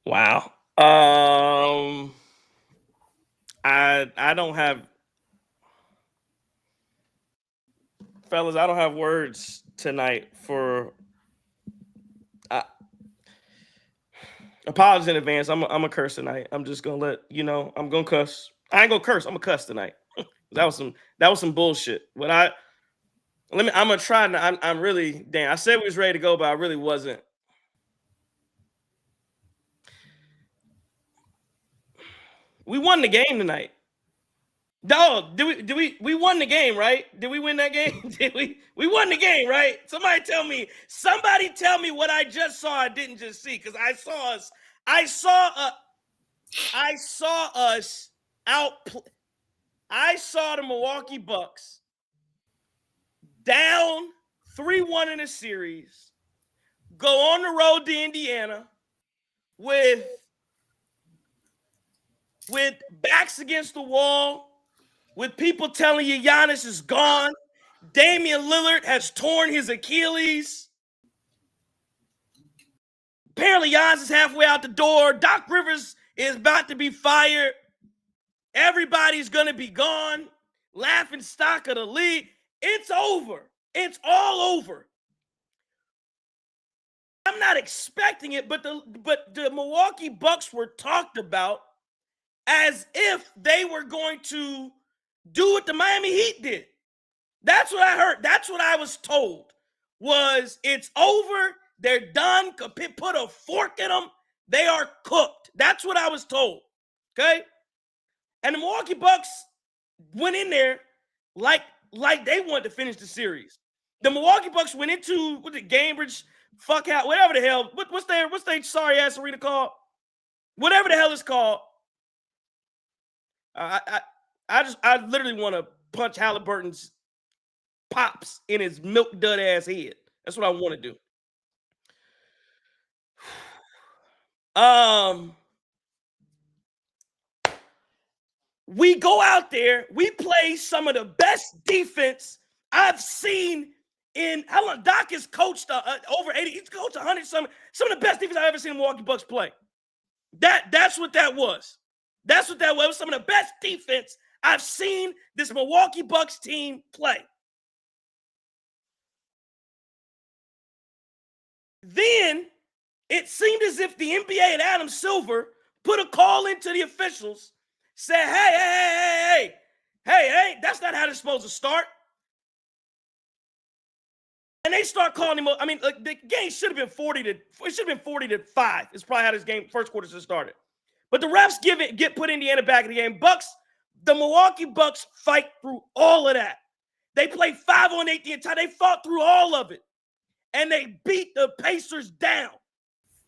Wow. I don't have, fellas, I don't have words tonight for apologies in advance. I'm a curse tonight. I'm just gonna let you know I'm gonna cuss. I ain't gonna curse. I'm gonna cuss tonight. that was some bullshit. But I'm gonna try. I'm really damn. I said we was ready to go, but I really wasn't. We won the game tonight. Dog, we won the game, right? Did we win that game? Did we won the game, right? Somebody tell me what I just saw I didn't just see, because I saw us out. I saw the Milwaukee Bucks down 3-1 in a series, go on the road to Indiana with backs against the wall, with people telling you Giannis is gone. Damian Lillard has torn his Achilles. Apparently, Giannis is halfway out the door. Doc Rivers is about to be fired. Everybody's going to be gone. Laughing stock of the league. It's over. It's all over. I'm not expecting it, but the Milwaukee Bucks were talked about as if they were going to do what the Miami Heat did. That's what I heard. That's what I was told. Was it's over. They're done. Put a fork in them. They are cooked. That's what I was told. Okay? And the Milwaukee Bucks went in there like they wanted to finish the series. The Milwaukee Bucks went into Cambridge, fuck out, whatever the hell. What's their sorry ass arena called? Whatever the hell it's called. I literally want to punch Halliburton's pops in his milk dud ass head. That's what I want to do. We go out there, we play some of the best defense I've seen in how long. Doc has coached over 80. He's coached 100 some of the best defense I've ever seen the Milwaukee Bucks play. That's what that was. That's what that was. It was some of the best defense I've seen this Milwaukee Bucks team play. Then it seemed as if the NBA and Adam Silver put a call into the officials, said, hey, that's not how it's supposed to start. And they start calling him. I mean, like, the game should have been 40-5. It's probably how this game first quarter should have started. But the refs get put Indiana back in the game. The Milwaukee Bucks fight through all of that. They play 5-on-8 the entire. They fought through all of it, and they beat the Pacers down.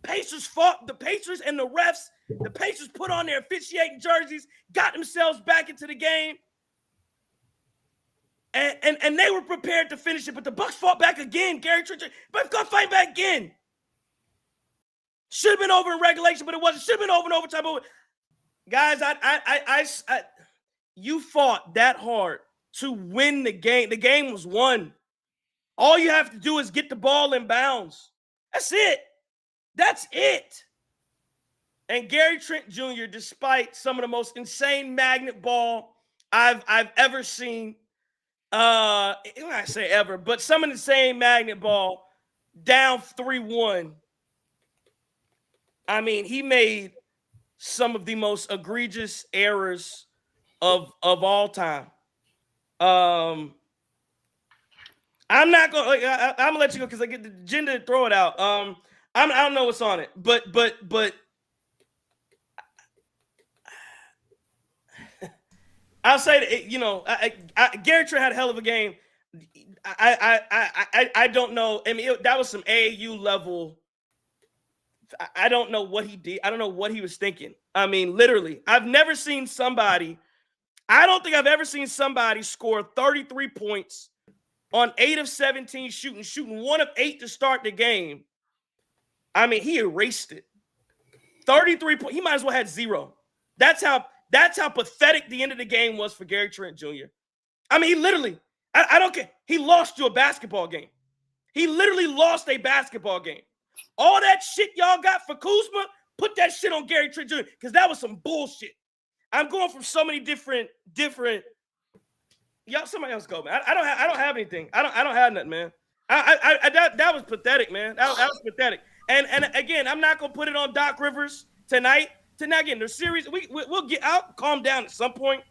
Pacers fought the Pacers and the refs. The Pacers put on their officiating jerseys, got themselves back into the game, and they were prepared to finish it. But the Bucks fought back again. Gary Trent Jr. But gonna fight back again. Should have been over in regulation, but it wasn't. Should have been over in overtime. But guys, you fought that hard to win the game. The game was won. All you have to do is get the ball in bounds. That's it. That's it. And Gary Trent Jr., despite some of the most insane magnet ball I've ever seen, I say ever, but some of the same magnet ball, down 3-1. I mean, he made some of the most egregious errors of all time. I'm not going. I'm gonna let you go because I get the agenda to throw it out. I don't know what's on it, but I'll say that, Gary Trent had a hell of a game. I don't know. I mean, that was some AAU level. I don't know what he did. I don't know what he was thinking. I mean, literally, I've never seen somebody. I don't think I've ever seen somebody score 33 points on 8 of 17 shooting 1 of 8 to start the game. I mean, he erased it. 33 points. He might as well had 0. That's how pathetic the end of the game was for Gary Trent Jr. I mean, he literally, I don't care. He lost you a basketball game. He literally lost a basketball game. All that shit y'all got for Kuzma, Put that shit on Gary Trent Jr. because that was some bullshit. I'm going from so many different. Y'all, somebody else go, man. I don't have anything. I don't have nothing, man. That was pathetic, man. That was pathetic. And again, I'm not gonna put it on Doc Rivers tonight. Tonight, again, the series we'll get out, calm down at some point,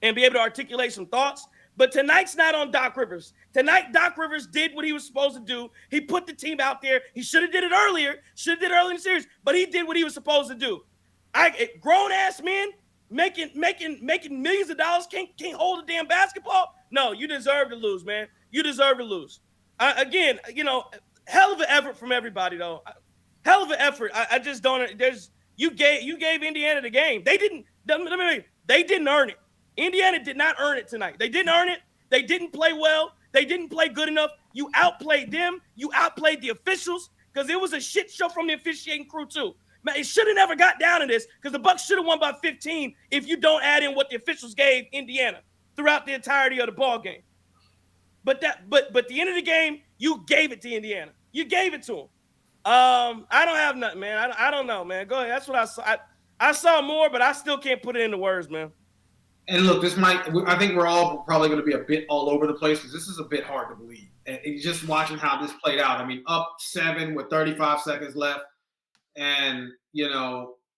and be able to articulate some thoughts. But tonight's not on Doc Rivers. Tonight, Doc Rivers did what he was supposed to do. He put the team out there. He should have did it earlier. Should have did it early in the series, but he did what he was supposed to do. Grown ass men making millions of dollars can't hold a damn basketball. No, you deserve to lose, man. You deserve to lose. Again, hell of an effort from everybody, though. Hell of an effort. I just don't. You gave Indiana the game. They didn't earn it. Indiana did not earn it tonight. They didn't earn it. They didn't play well. They didn't play good enough. You outplayed them. You outplayed the officials because it was a shit show from the officiating crew too. Man, it should have never got down to this because the Bucks should have won by 15 if you don't add in what the officials gave Indiana throughout the entirety of the ball game. But the end of the game, you gave it to Indiana. You gave it to them. I don't have nothing, man. I don't know, man. Go ahead. That's what I saw. I saw more, but I still can't put it into words, man. And look, I think we're all probably going to be a bit all over the place because this is a bit hard to believe. And just watching how this played out. I mean, up 7 with 35 seconds left. And,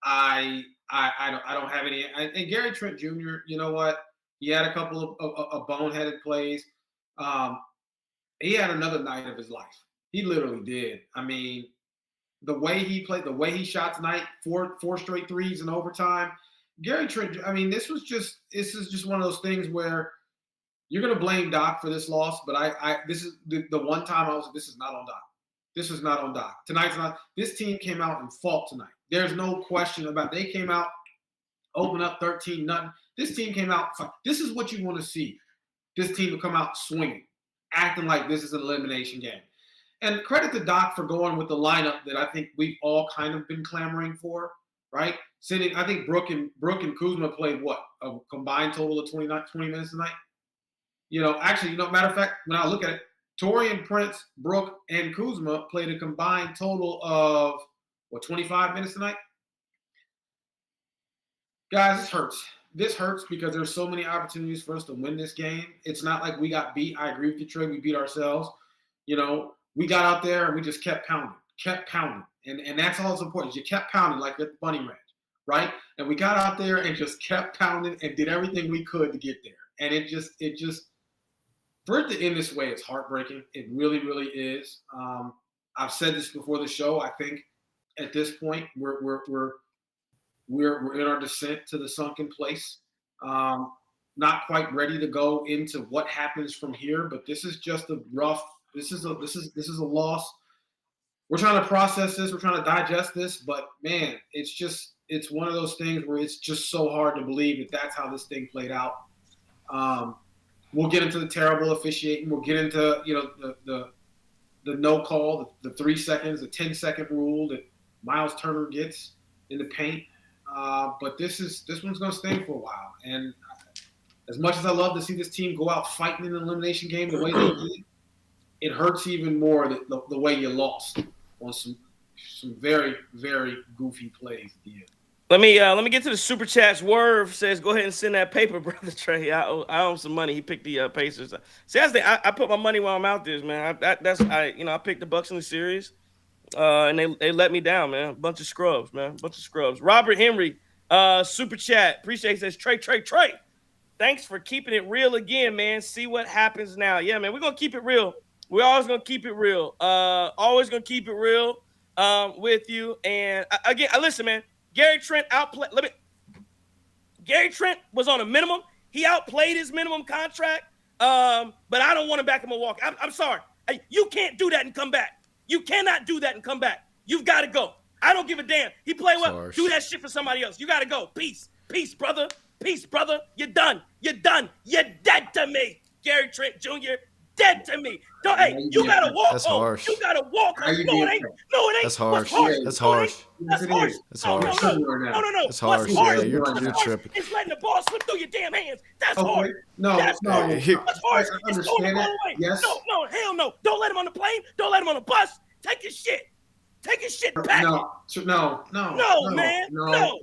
I don't have any. And Gary Trent Jr., you know what? He had a couple of boneheaded plays. He had another night of his life. He literally did. I mean, the way he played, the way he shot tonight, four straight threes in overtime. Gary Trent, I mean, this is just one of those things where you're going to blame Doc for this loss, but this is the one time this is not on Doc. This is not on Doc. Tonight's not. This team came out and fought tonight. There's no question about it. They came out, open up 13-0. This team came out. This is what you want to see. This team will come out swinging, acting like this is an elimination game. And credit to Doc for going with the lineup that I think we've all kind of been clamoring for, right? I think Brook and Kuzma played what? A combined total of 20 minutes tonight? Matter of fact, when I look at it, Taurean Prince, Brook, and Kuzma played a combined total of, 25 minutes tonight? Guys, this hurts. This hurts because there's so many opportunities for us to win this game. It's not like we got beat. I agree with you, Trey. We beat ourselves. We got out there and we just kept pounding. And that's all that's important. You kept pounding like at the bunny ranch, right? And we got out there and just kept pounding and did everything we could to get there. And it just for it to end this way, it's heartbreaking. It really, really is. I've said this before the show. I think at this point we're in our descent to the sunken place. Not quite ready to go into what happens from here, but this is just a rough. This is a loss. We're trying to process this. We're trying to digest this, but man, it's one of those things where it's just so hard to believe that that's how this thing played out. We'll get into the terrible officiating. We'll get into the no call, the 3 seconds, the 10-second rule that Miles Turner gets in the paint. But this one's going to stay for a while. And as much as I love to see this team go out fighting in the elimination game the way they did, it hurts even more the way you lost on some very, very goofy plays at the end. Let me get to the super chats. Werv says, "Go ahead and send that paper, brother Trey. I owe him some money. He picked the Pacers. See, that's the I put my money while I'm out there, man. I picked the Bucks in the series, and they let me down, man. Bunch of scrubs, man. Bunch of scrubs. Robert Henry, super chat. Appreciate it. Says Trey. Thanks for keeping it real again, man. See what happens now. Yeah, man. We're gonna keep it real. We're always going to keep it real. Always going to keep it real with you. And again, listen, man, Gary Trent outplayed. Gary Trent was on a minimum. He outplayed his minimum contract. But I don't want him back in Milwaukee. I'm sorry. You can't do that and come back. You cannot do that and come back. You've got to go. I don't give a damn. He played well. Harsh. Do that shit for somebody else. You got to go. Peace, brother. Peace, brother. You're done. You're dead to me, Gary Trent Jr. Dead to me. You gotta walk That's home. harsh. You gotta walk home. No, it ain't. That's harsh. That's harsh. That's harsh. That's harsh. No. That's harsh. Yeah, you're tripping. It's letting the ball slip through your damn hands. That's hard. No. That's hard. I understand that. Yes. No, hell no. Don't let him on the plane. Don't let him on the bus. Take his shit. Take his shit back. No, Man. No.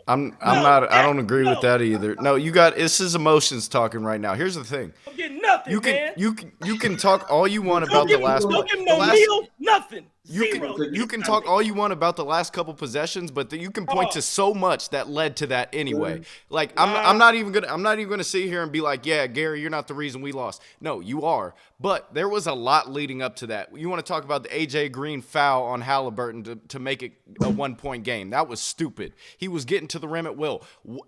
I don't agree with that either. No, this is emotions talking right now. Here's the thing. I'm getting nothing, man. You can talk all you want about the last. Don't give him no meal, nothing. Zero. You can talk all you want about the last couple possessions, but you can point to so much that led to that anyway. Like I'm not even gonna sit here and be like, yeah, Gary, you're not the reason we lost. No, you are. But there was a lot leading up to that. You want to talk about the AJ Green foul on Halliburton to make it a 1-point game? That was stupid. He was getting to the rim at will.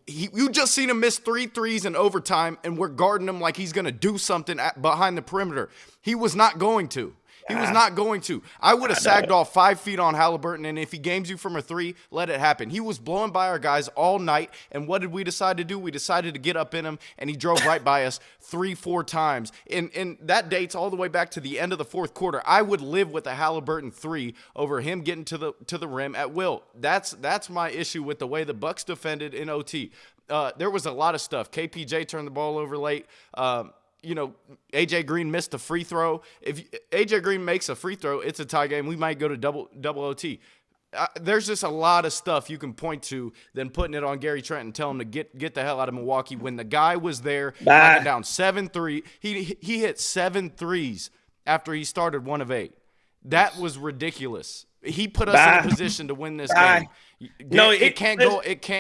You just seen him miss 3 threes in overtime, and we're guarding him like he's gonna do something behind the perimeter. He was not going to. He was not going to. I would have sagged off 5 feet on Halliburton, and if he games you from a 3, let it happen. He was blowing by our guys all night, and what did we decide to do? We decided to get up in him, and he drove right by us 3-4 times. And that dates all the way back to the end of the fourth quarter. I would live with a Halliburton 3 over him getting to the rim at will. That's my issue with the way the Bucks defended in OT. There was a lot of stuff. KPJ turned the ball over late. AJ Green missed a free throw. If AJ Green makes a free throw, it's a tie game. We might go to double OT. There's just a lot of stuff you can point to than putting it on Gary Trent and tell him to get the hell out of Milwaukee when the guy was there knocking down 7 threes. He hit 7 threes after he started 1 of 8. That was ridiculous. He put us in a position to win this game. No, it can't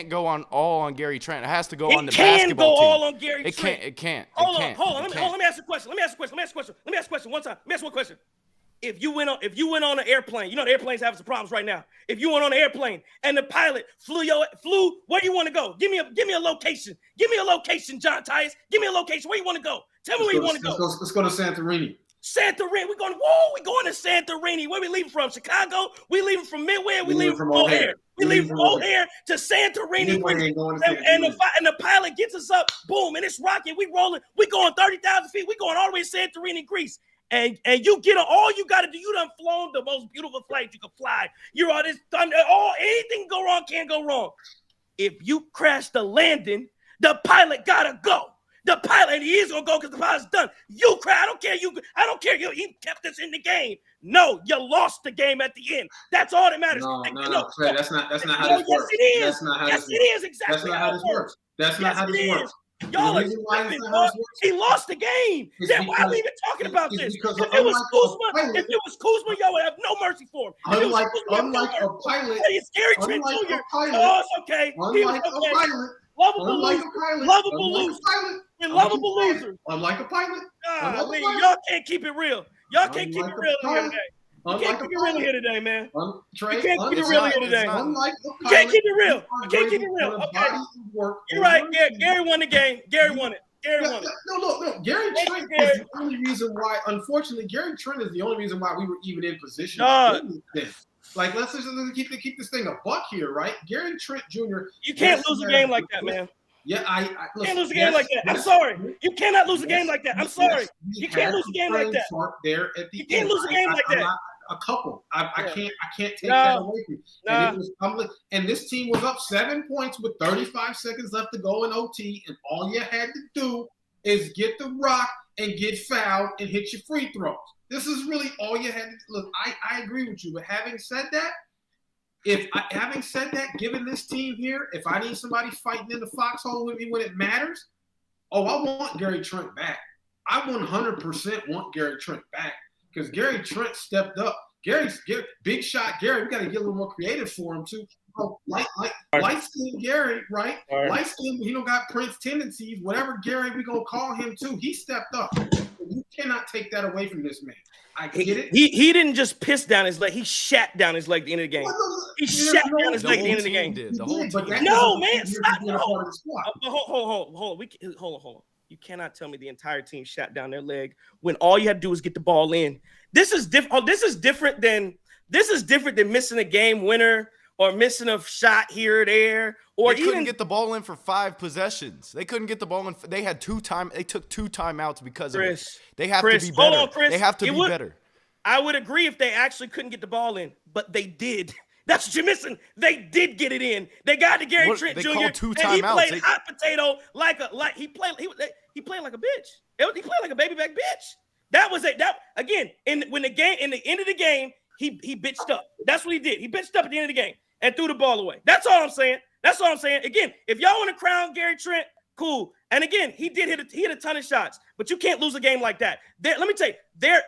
go on all on Gary Trent. It has to go on the basketball team. It can't go all on Gary Trent. It can't. Hold on. Let me ask you a question. Let me ask a question one time. Let me ask one question. If you went on an airplane, you know the airplanes having some problems right now. If you went on an airplane and the pilot flew, where do you want to go? Give me a location. Give me a location, John Tyus. Give me a location. Where you want to go? Tell me where you want to go. Let's go to Santorini. Santorini. We're going to Santorini. Where we leaving from? Chicago? We leaving from Midway? We leaving from O'Hare? We leaving from O'Hare to Santorini. And the pilot gets us up. Boom. And it's rocking. We rolling. We going 30,000 feet. We going all the way to Santorini, Greece. And you get all you got to do. You done flown the most beautiful flight you could fly. You're on this thunder. Anything go wrong can't go wrong. If you crash the landing, the pilot got to go. The pilot, and he is gonna go because the pilot's done. You cry. I don't care. You kept us in the game. No, you lost the game at the end. That's all that matters. No, Fred, that's not how this works. It is. That's not how yes, this it is exactly. That's not how this works. That's not how this works. Y'all are tripping, bro. He lost the game. Then why are we even talking about this? If it was Kuzma, y'all would have no mercy for him. Unlike a pilot, it's Gary Trent Jr. It's okay. Unlike a pilot. Lovable loser. Unlike a pilot. Y'all can't keep it real. Y'all can't keep it real here today. You can't keep it real here today, man. You can't keep it real here today. You can't keep it real. You can't keep it real. Okay. You're right. Gary won the game. Gary won it. No, look. Gary Trent is the only reason why, unfortunately, Gary Trent is the only reason why we were even in position. Like, let's just keep this thing a buck here, right? Gary Trent Jr. You can't lose a game like that, man. Yeah, you can't lose a game like that. I'm sorry. You cannot lose a game like that. I'm sorry. You can't lose a game like that. You can't lose a game like that. A couple. I can't take that away from you. And this team was up 7 points with 35 seconds left to go in OT, and all you had to do is get the rock and get fouled and hit your free throws. This is really all you had to do. Look, I agree with you, but having said that, given this team here, if I need somebody fighting in the foxhole with me when it matters, I want Gary Trent back. I 100% want Gary Trent back because Gary Trent stepped up. Big shot Gary. We got to get a little more creative for him too. Light-skinned Gary, right? Light-skinned, he don't got Prince tendencies. Whatever Gary we gonna call him too, he stepped up. You cannot take that away from this man. I get it. He didn't just piss down his leg. He shat down his leg at the end of the game. He shat down his leg at the end of the game. The whole team. No, man, stop. Hold on. You cannot tell me the entire team shat down their leg when all you had to do was get the ball in. This is different than missing a game winner or missing a shot here or there, or they couldn't get the ball in for 5 possessions. They couldn't get the ball in. They had 2 They took 2 timeouts because of it. They have to be better. Hold on, Chris. They have to be better. I would agree if they actually couldn't get the ball in, but they did. That's what you're missing. They did get it in. They got to Gary Trent Jr. Called 2 and timeouts. He played hot potato he played like a bitch. He played like a baby back bitch. That again, when the game, in the end of the game, he bitched up. That's what he did. He bitched up at the end of the game and threw the ball away. That's all I'm saying. Again, if y'all want to crown Gary Trent, cool. And again, he hit a ton of shots, but you can't lose a game like that. Let me tell you, there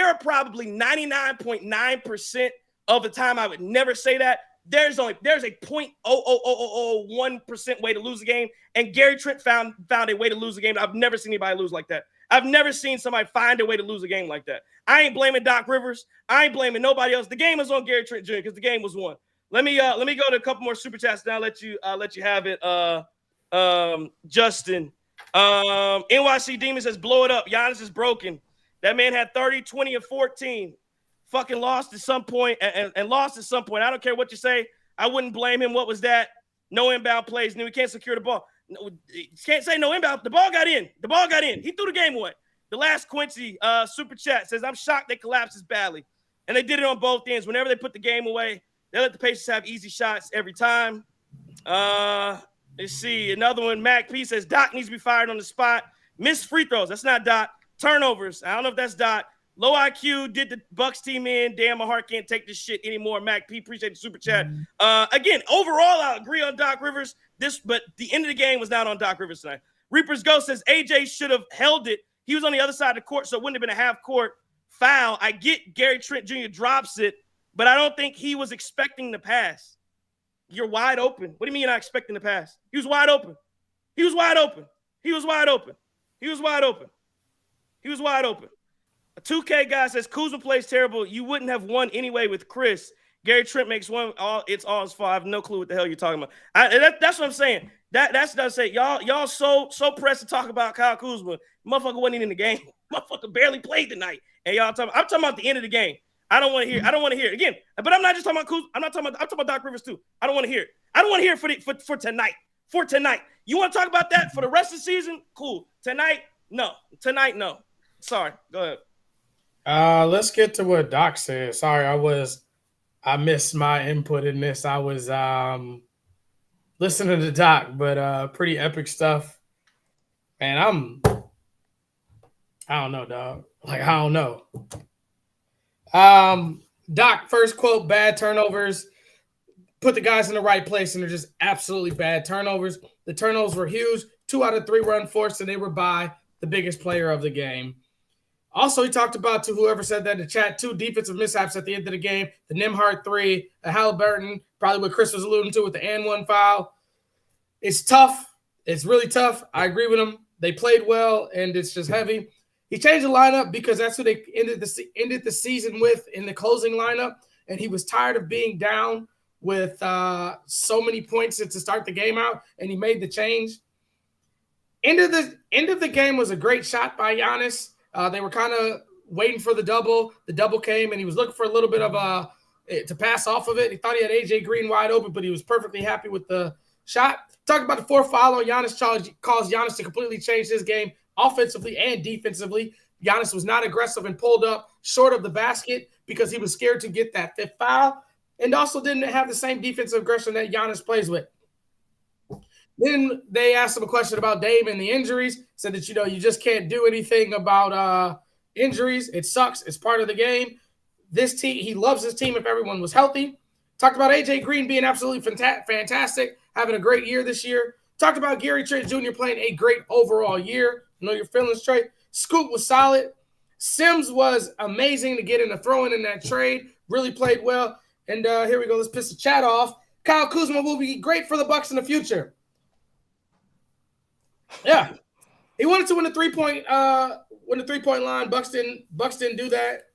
are probably 99.9% of the time I would never say that. There's a 0.00001% way to lose a game, and Gary Trent found a way to lose a game. I've never seen anybody lose like that. I've never seen somebody find a way to lose a game like that. I ain't blaming Doc Rivers. I ain't blaming nobody else. The game is on Gary Trent Jr. because the game was won. Let me go to a couple more super chats. Now let you have it. Justin, NYC Demon says blow it up. Giannis is broken. That man had 30, 20, and 14. Fucking lost at some point and lost at some point. I don't care what you say. I wouldn't blame him. What was that? No inbound plays. No, he can't secure the ball. No, can't say no inbound. The ball got in. He threw the game away. The last Quincy super chat says, I'm shocked they collapsed this badly. And they did it on both ends. Whenever they put the game away, they let the Pacers have easy shots every time. Let's see. Another one, Mac P says, Doc needs to be fired on the spot. Missed free throws. That's not Doc. Turnovers. I don't know if that's Doc. Low IQ did the Bucks team in. Damn, my heart can't take this shit anymore. Mac P, appreciate the super chat. Again, overall, I agree on Doc Rivers. But the end of the game was not on Doc Rivers tonight. Reaper's Ghost says AJ should have held it. He was on the other side of the court, so it wouldn't have been a half-court foul. I get Gary Trent Jr. drops it, but I don't think he was expecting the pass. You're wide open. What do you mean you're not expecting the pass? He was wide open. A 2K guy says Kuzma plays terrible. You wouldn't have won anyway with Chris. Gary Trent makes one. It's all his fault. I have no clue what the hell you're talking about. That's what I'm saying. That's what I'm saying. Y'all so pressed to talk about Kyle Kuzma. Motherfucker wasn't even in the game. Motherfucker barely played tonight. And y'all talking. I'm talking about the end of the game. I don't want to hear it again. But I'm not just talking about Kuzma. I'm talking about Doc Rivers too. I don't want to hear it. I don't want to hear it for tonight. For tonight. You want to talk about that for the rest of the season? Cool. Tonight, no. Sorry. Go ahead. Let's get to what Doc said. Sorry, I missed my input in this. I was listening to Doc, but pretty epic stuff. Man, I don't know, dog. Like, I don't know. Doc, first quote, bad turnovers. Put the guys in the right place, and they're just absolutely bad turnovers. The turnovers were huge. 2 out of 3 were unforced, and they were by the biggest player of the game. Also, he talked about, to whoever said that in the chat, 2 defensive mishaps at the end of the game. The Nembhard 3, the Halliburton, probably what Chris was alluding to with the and 1 foul. It's tough. It's really tough. I agree with him. They played well, and it's just heavy. He changed the lineup because that's who they ended the season with in the closing lineup, and he was tired of being down with so many points to start the game out, and he made the change. End of the game was a great shot by Giannis. They were kind of waiting for the double. The double came, and he was looking for a little bit of to pass off of it. He thought he had AJ Green wide open, but he was perfectly happy with the shot. Talking about the 4th foul on Giannis caused Giannis to completely change his game offensively and defensively. Giannis was not aggressive and pulled up short of the basket because he was scared to get that 5th foul, and also didn't have the same defensive aggression that Giannis plays with. Then they asked him a question about Dame and the injuries, said that, you just can't do anything about injuries. It sucks. It's part of the game. This team, he loves his team if everyone was healthy. Talked about AJ Green being absolutely fantastic, having a great year this year. Talked about Gary Trent Jr. playing a great overall year. I know your feelings, Trey. Scoot was solid. Sims was amazing to get in the throw-in in that trade. Really played well. And here we go. Let's piss the chat off. Kyle Kuzma will be great for the Bucks in the future. Yeah, he wanted to win the 3-point line. Bucks didn't do that.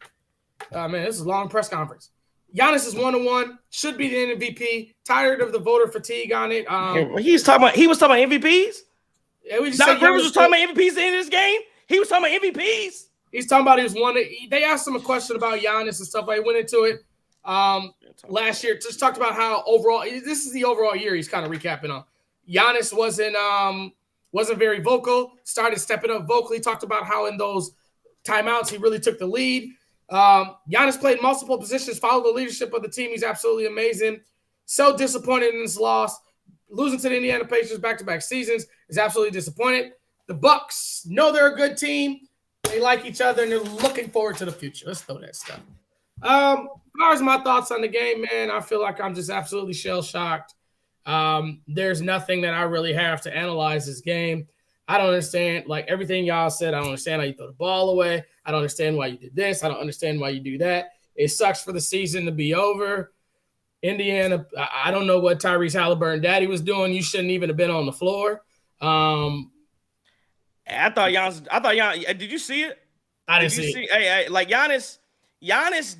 Man, this is a long press conference. Giannis is 1-1. Should be the MVP. Tired of the voter fatigue on it. He was talking about MVPs. Yeah, we just Doc Rivers was talking about MVPs in this game. He was talking about MVPs. He's talking about he was one. They asked him a question about Giannis and stuff. He went into it last year. Just talked about how overall. This is the overall year he's kind of recapping on. Giannis wasn't very vocal. Started stepping up vocally. Talked about how in those timeouts he really took the lead. Giannis played multiple positions. Followed the leadership of the team. He's absolutely amazing. So disappointed in this loss. Losing to the Indiana Pacers back-to-back seasons is absolutely disappointed. The Bucks know they're a good team. They like each other and they're looking forward to the future. Let's throw that stuff. As far as my thoughts on the game, man, I feel like I'm just absolutely shell-shocked. There's nothing that I really have to analyze this game. I don't understand, like everything y'all said. I don't understand how you throw the ball away. I don't understand why you did this. I don't understand why you do that. It sucks for the season to be over. Indiana, I don't know what Tyrese Halliburton daddy was doing. You shouldn't even have been on the floor. I thought Giannis. Did you see it? I didn't see it. Hey, like Giannis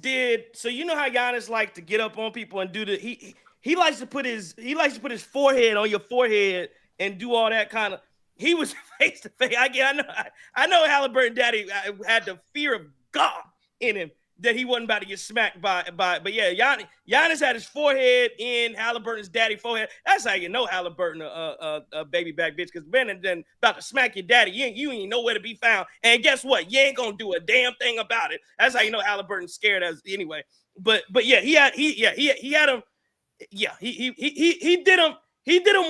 did. So you know how Giannis like to get up on people and do the he likes to put his forehead on your forehead and do all that kind of. He was face to face. I know Halliburton daddy had the fear of God in him that he wasn't about to get smacked by. But yeah, Giannis had his forehead in Halliburton's daddy forehead. That's how you know Halliburton a baby back bitch, because Ben then about to smack your daddy. You ain't nowhere to be found. And guess what? You ain't gonna do a damn thing about it. That's how you know Halliburton's scared as anyway. But yeah, he had him. Yeah, he did him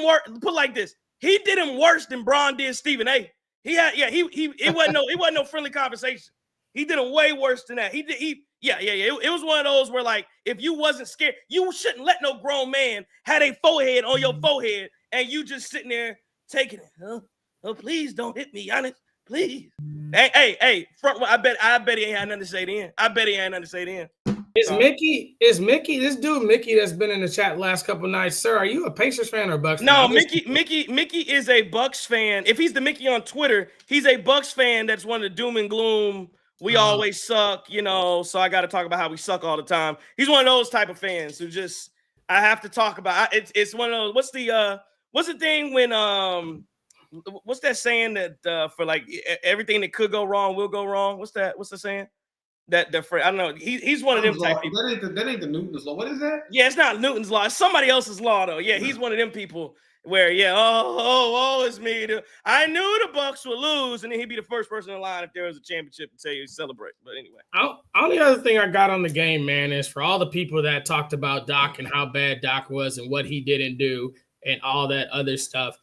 worse. Put it like this. He did him worse than Bron did Stephen A. It wasn't no friendly conversation. He did him way worse than that. It was one of those where, like, if you wasn't scared, you shouldn't let no grown man have a forehead on your forehead and you just sitting there taking it. Oh, please don't hit me, Giannis. Please. Hey, front. I bet he ain't had nothing to say then. Is Mickey, this dude Mickey that's been in the chat the last couple of nights, sir? Are you a Pacers fan or a Bucks fan? No, Mickey is a Bucks fan. If he's the Mickey on Twitter, he's a Bucks fan. That's one of the doom and gloom. We always suck, so I got to talk about how we suck all the time. He's one of those type of fans who just I have to talk about. It's one of those. What's the thing when what's that saying that for like everything that could go wrong will go wrong? What's the saying? That I don't know. He's one of them type people. That ain't the Newton's law. What is that? Yeah, it's not Newton's law. It's somebody else's law though. Yeah, he's one of them people where it's me. I knew the Bucks would lose, and then he'd be the first person in line if there was a championship to tell you to celebrate. But anyway, only other thing I got on the game, man, is for all the people that talked about Doc and how bad Doc was and what he didn't do and all that other stuff.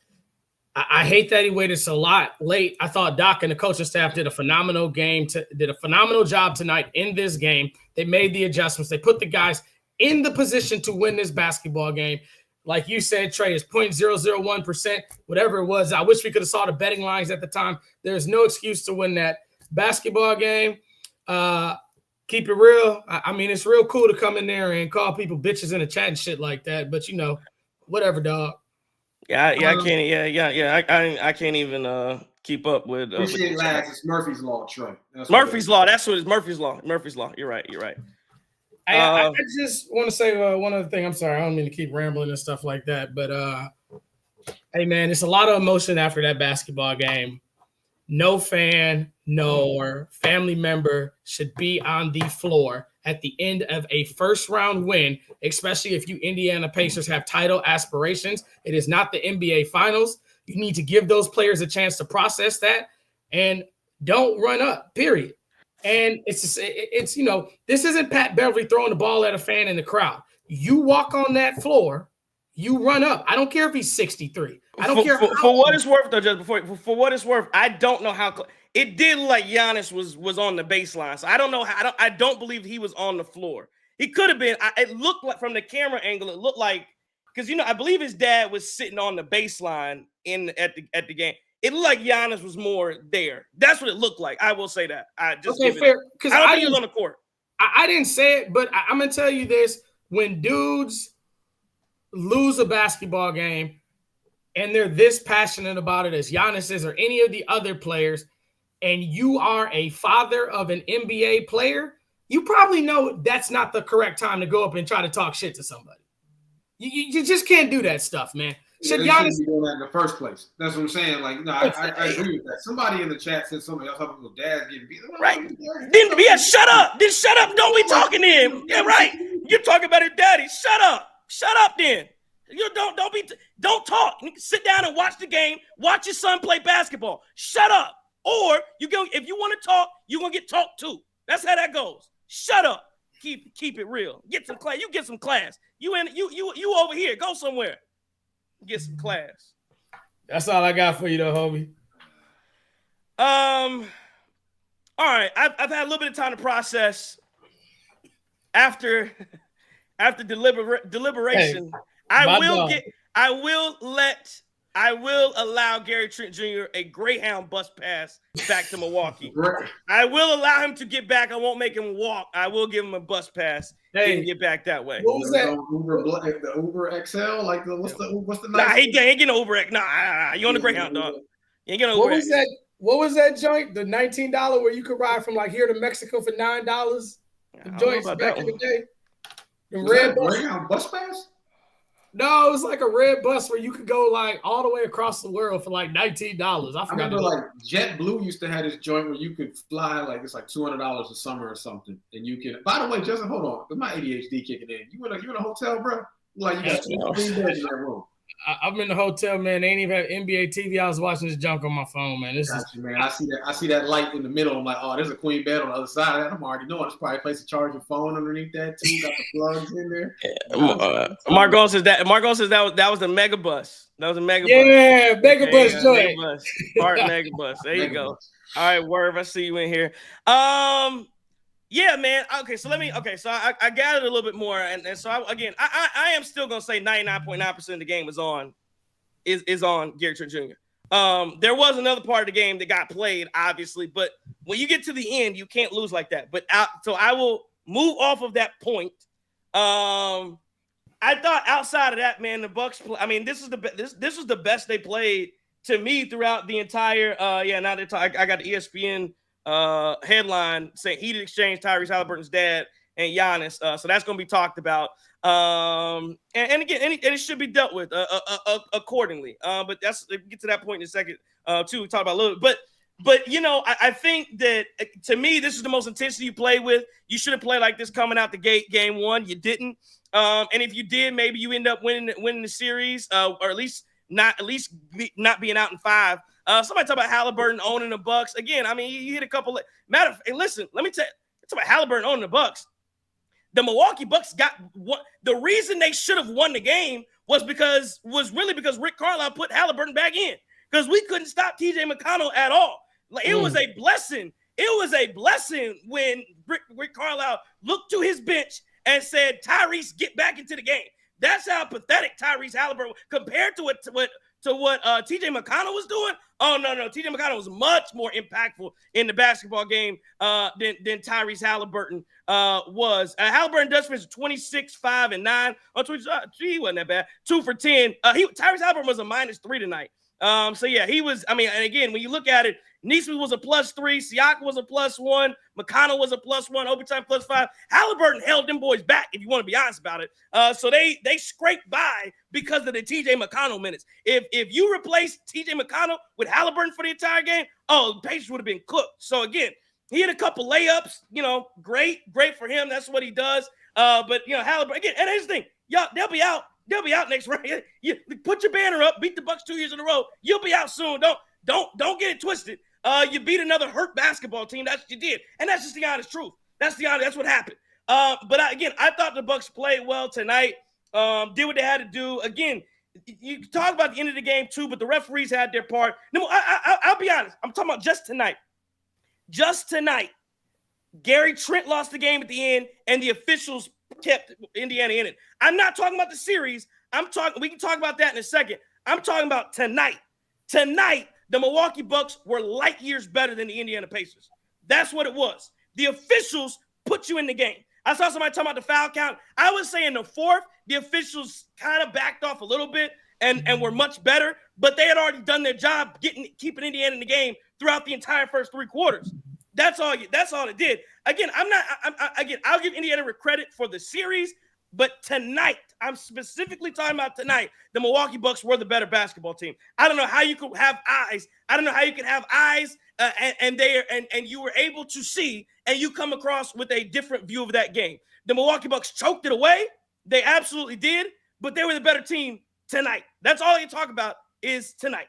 I hate that he waited so late. I thought Doc and the coaching staff did a phenomenal job tonight in this game. They made the adjustments. They put the guys in the position to win this basketball game. Like you said, Trey, it's 0.001%, whatever it was. I wish we could have saw the betting lines at the time. There's no excuse to win that basketball game. Keep it real. I mean, it's real cool to come in there and call people bitches in the chat and shit like that. But, whatever, dog. I can't. I can't even keep up with. Appreciate lads. It's Murphy's Law, Trey. Murphy's Law. That's what it's Murphy's Law. Murphy's Law. You're right. I just want to say one other thing. I'm sorry. I don't mean to keep rambling and stuff like that. But, hey, man, it's a lot of emotion after that basketball game. No fan nor family member should be on the floor at the end of a first-round win, especially if you Indiana Pacers have title aspirations. It is not the NBA Finals. You need to give those players a chance to process that and don't run up, period. And it's this isn't Pat Beverly throwing the ball at a fan in the crowd. You walk on that floor, you run up. I don't care if he's 63. I don't care. For what it's worth, though, just for what it's worth, I don't know how it did look like Giannis was on the baseline. So I don't know how. I don't believe he was on the floor. He could have been. It looked like from the camera angle, it looked like because I believe his dad was sitting on the baseline at the game. It looked like Giannis was more there. That's what it looked like. I will say that. I just fair because I don't think he was on the court. I didn't say it, but I'm gonna tell you this: when dudes lose a basketball game and they're this passionate about it as Giannis is or any of the other players, and you are a father of an NBA player, you probably know that's not the correct time to go up and try to talk shit to somebody. You just can't do that stuff, man. Should Giannis be doing that in the first place? That's what I'm saying. Like, no, I agree with that. Somebody in the chat said somebody else talking about dad's getting beat. Right. Shut up. Then shut up. Don't be talking to him. Yeah, right. You're talking about his daddy. Shut up. Shut up then. You don't talk. You can sit down and watch the game. Watch your son play basketball. Shut up. Or if you want to talk, you're gonna get talked to. That's how that goes. Shut up. Keep it real. Get some class. You get some class. You over here. Go somewhere. Get some class. That's all I got for you, though, homie. All right, I've had a little bit of time to process. After deliberation, I will allow Gary Trent Jr. a Greyhound bus pass back to Milwaukee. I will allow him to get back. I won't make him walk. I will give him a bus pass and get back that way. What was that? The Uber XL? Like what's the nice? Nah, he ain't getting no Uber. Nah, you on the Greyhound, dog. You ain't getting no Uber. What was that joint? The $19 where you could ride from like here to Mexico for $9? The joints back in the day. The red Greyhound bus pass? No, it was like a red bus where you could go like all the way across the world for like $19. I remember like JetBlue used to have this joint where you could fly like it's like $200 a summer or something, and you can. By the way, Justin, hold on, with my ADHD kicking in, you in a hotel, bro? Like you got 2 beds in that room. I'm in the hotel, man. They ain't even have NBA TV. I was watching this junk on my phone, man. Man. I see that light in the middle. I'm like, oh, there's a queen bed on the other side of that. I'm already knowing it's probably a place to charge your phone underneath that too. Got the plugs in there. Margot says that was the mega bus. That was a mega bus. Yeah, mega bus joint. Part mega bus. There you go. All right, Werv, I see you in here. Yeah, man. Okay, so so I gathered a little bit more, and so I am still gonna say 99.9% of the game is on Gary Trent Jr. There was another part of the game that got played, obviously, but when you get to the end, you can't lose like that. So I will move off of that point. I thought outside of that, man, the Bucks. This was the best they played to me throughout the entire. Now they're talking. I got the ESPN. Headline saying heated exchange Tyrese Halliburton's dad and Giannis. So that's going to be talked about. And again, it should be dealt with accordingly. But we'll get to that point in a second too. We talk about a little bit. But I think that to me, this is the most intensity you play with. You should have played like this coming out the gate game one. You didn't. And if you did, maybe you end up winning the series, or at least not being out in 5. Somebody talk about Halliburton owning the Bucks. Again, you hit a couple. Listen, let me tell you, it's about Halliburton owning the Bucks. The Milwaukee Bucks got what the reason they should have won the game was really because Rick Carlisle put Halliburton back in because we couldn't stop TJ McConnell at all. Like it was a blessing. It was a blessing when Rick Carlisle looked to his bench and said, "Tyrese, get back into the game." That's how pathetic Tyrese Halliburton compared to what TJ McConnell was doing. Oh, no. TJ McConnell was much more impactful in the basketball game than Tyrese Halliburton was. Halliburton does finish 26, 5, and 9. On 20, he wasn't that bad. 2 for 10. Tyrese Halliburton was a -3 tonight. He was, and again, when you look at it, Nesmith was a +3, Siakam was a +1, McConnell was a +1, overtime +5. Halliburton held them boys back, if you want to be honest about it. So they scraped by because of the TJ McConnell minutes. If you replace TJ McConnell with Halliburton for the entire game, the Pacers would have been cooked. So again, he had a couple layups, great for him. That's what he does. But Halliburton, again, and here's the thing, y'all, they'll be out next round. You put your banner up, beat the Bucks 2 years in a row. You'll be out soon. Don't get it twisted. You beat another hurt basketball team. That's what you did, and that's just the honest truth. That's what happened. But I thought the Bucks played well tonight. Did what they had to do. Again, you talk about the end of the game too, but the referees had their part. No, I'll be honest. I'm talking about just tonight. Just tonight, Gary Trent lost the game at the end, and the officials kept Indiana in it. I'm not talking about the series. We can talk about that in a second. I'm talking about tonight. Tonight, the Milwaukee Bucks were light years better than the Indiana Pacers. That's what it was. The officials put you in the game. I saw somebody talking about the foul count. I would say in the fourth, the officials kind of backed off a little bit and were much better, but they had already done their job keeping Indiana in the game throughout the entire first 3 quarters. That's all it did. Again, I'll give Indiana credit for the series, but tonight, I'm specifically talking about tonight, the Milwaukee Bucks were the better basketball team. I don't know how you could have eyes. And you were able to see, and you come across with a different view of that game. The Milwaukee Bucks choked it away. They absolutely did, but they were the better team tonight. That's all you talk about is tonight.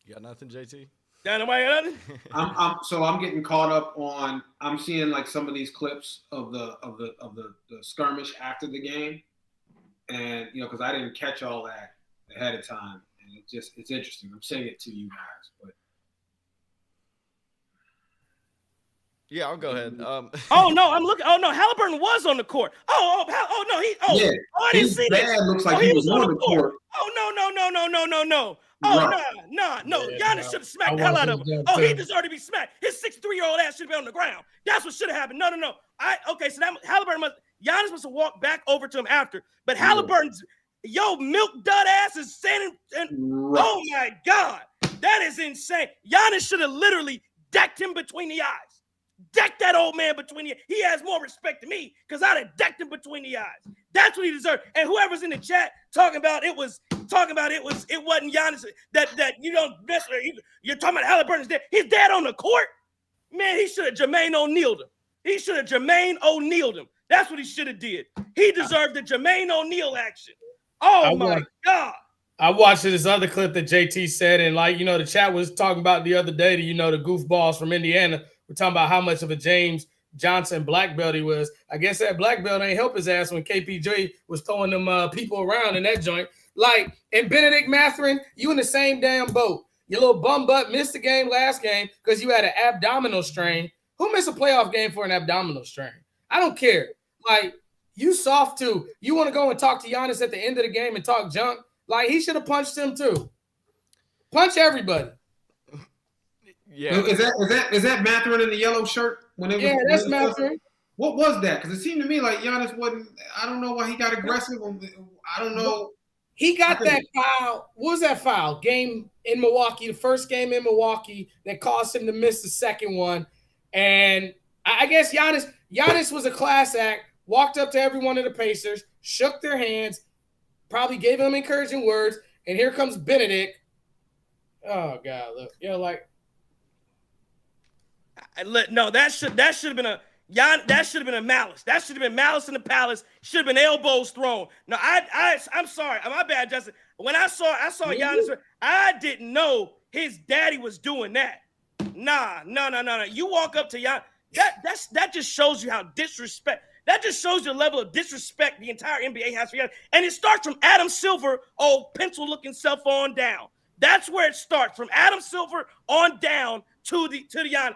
You got nothing, JT? Nobody got nothing? I'm getting caught up on. I'm seeing like some of these clips of the skirmish after the game, And because I didn't catch all that ahead of time, and it's interesting. I'm saying it to you guys, but Yeah, I'll go ahead. Oh no, I'm looking. Oh no, Halliburton was on the court. Oh no, yeah, I didn't see this. Dad looks like he was on the court. Oh no. Oh Right. no. Yeah, Giannis no. should have smacked I the hell out of watched him. this Oh, game, he too. deserved to be smacked. His 63-year-old ass should have been on the ground. That's what should have happened. No. Halliburton Giannis must have walked back over to him after. But Halliburton's milk dud ass is standing and Right. oh my God, that is insane. Giannis should have literally decked him between the eyes. Deck that old man between the eyes. He has more respect to me because I'd have decked him between the eyes. That's what he deserved. And whoever's in the chat talking about it wasn't Giannis that you don't mess with. You're talking about Halliburton's dead. He's dead on the court. Man, he should have Jermaine O'Neal'd him. That's what he should have did. He deserved the Jermaine O'Neal action. Oh my God. I watched this other clip that JT said, and the chat was talking about the other day, the goofballs from Indiana were talking about how much of a James Johnson black belt he was. I guess that black belt ain't help his ass when KPJ was throwing them people around in that joint. And Benedict Mathurin, you in the same damn boat. Your little bum butt missed the game last game because you had an abdominal strain. Who missed a playoff game for an abdominal strain? I don't care. You soft too. You want to go and talk to Giannis at the end of the game and talk junk? He should have punched him too. Punch everybody. Yeah. Is that Mathurin in the yellow shirt? That's Mathurin. What was that? Because it seemed to me like Giannis wasn't. I don't know why he got aggressive. I don't know. He got that foul. What was that foul? Game in Milwaukee, the first game in Milwaukee that caused him to miss the second one. And I guess Giannis was a class act. Walked up to every one of the Pacers, shook their hands, probably gave them encouraging words, and here comes Benedict. Oh God, look, no, that should have been a malice. That should have been malice in the palace. Should have been elbows thrown. No, I'm sorry, my bad, Justin. When I saw Giannis, I didn't know his daddy was doing that. No. You walk up to Giannis. That just shows you how disrespect. That just shows you the level of disrespect the entire NBA has for Giannis. And it starts from Adam Silver, pencil-looking self on down. That's where it starts, from Adam Silver on down to the Giannis.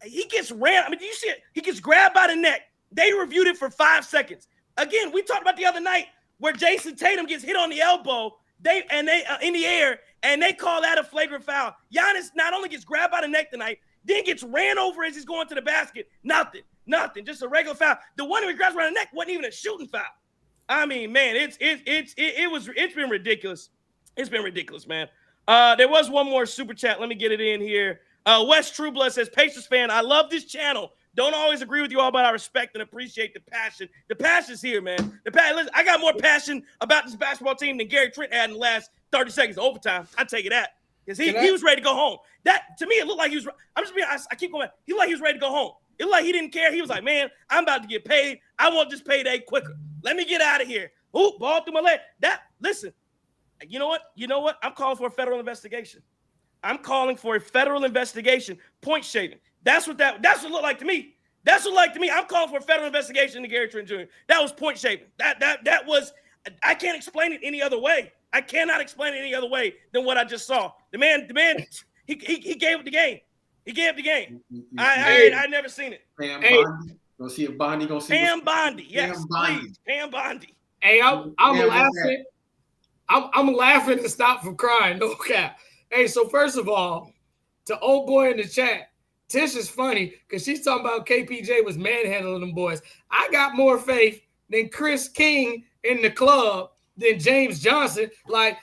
He gets ran. I mean, do you see it? He gets grabbed by the neck. They reviewed it for 5 seconds. Again, we talked about the other night where Jason Tatum gets hit on the elbow. They in the air, and they call that a flagrant foul. Giannis not only gets grabbed by the neck tonight, then gets ran over as he's going to the basket. Nothing. Just a regular foul. The one who grabs around the neck wasn't even a shooting foul. I mean, man, it's been ridiculous. It's been ridiculous, man. There was one more super chat. Let me get it in here. Wes Trueblood says, Pacers fan, I love this channel. Don't always agree with you all, but I respect and appreciate the passion. The passion's here, man. Listen, I got more passion about this basketball team than Gary Trent had in the last 30 seconds of overtime. I take it that. Because he was ready to go home. That, to me, it looked like he was – I'm just being – I keep going back. He looked like he was ready to go home. It looked like he didn't care. He was like, man, I'm about to get paid. I want this payday quicker. Let me get out of here. Ooh, ball through my leg. Listen, you know what? I'm calling for a federal investigation. Point shaving. That's what it looked like to me. I'm calling for a federal investigation into Gary Trent Jr. That was point shaving. That was, I can't explain it any other way. I cannot explain it any other way than what I just saw. The man, he gave up the game. He gave up the game. I never seen it. Pam Bondi. Go see if Bondi gonna see. Pam Bondi. Yes, please. Pam Bondi. Hey, I'm laughing. I'm laughing to stop from crying. No cap. Hey, so first of all, to old boy in the chat, Tish is funny because she's talking about KPJ was manhandling them boys. I got more faith than Chris King in the club than James Johnson.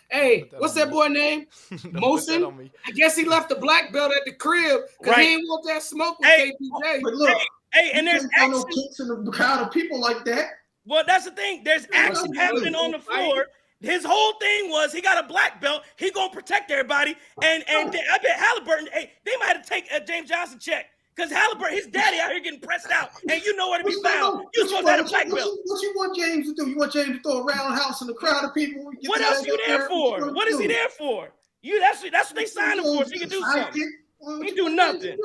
Hey, what's that boy name? Mosin? I guess he left the black belt at the crib because he didn't want that smoke with KPJ. But look, and there's action. No kicks in the crowd of people like that. Well, that's the thing. There's action happening on the floor. His whole thing was he got a black belt. He gonna protect everybody. And I bet Halliburton, they might have to take a James Johnson check because Halliburton, his daddy out here getting pressed out, and you know where to be found. You supposed to have a black belt. What you want James to do? You want James to throw a roundhouse in the crowd of people? What else you there for? What is he there for? That's what they signed him for. So he can do something. Well, He do nothing.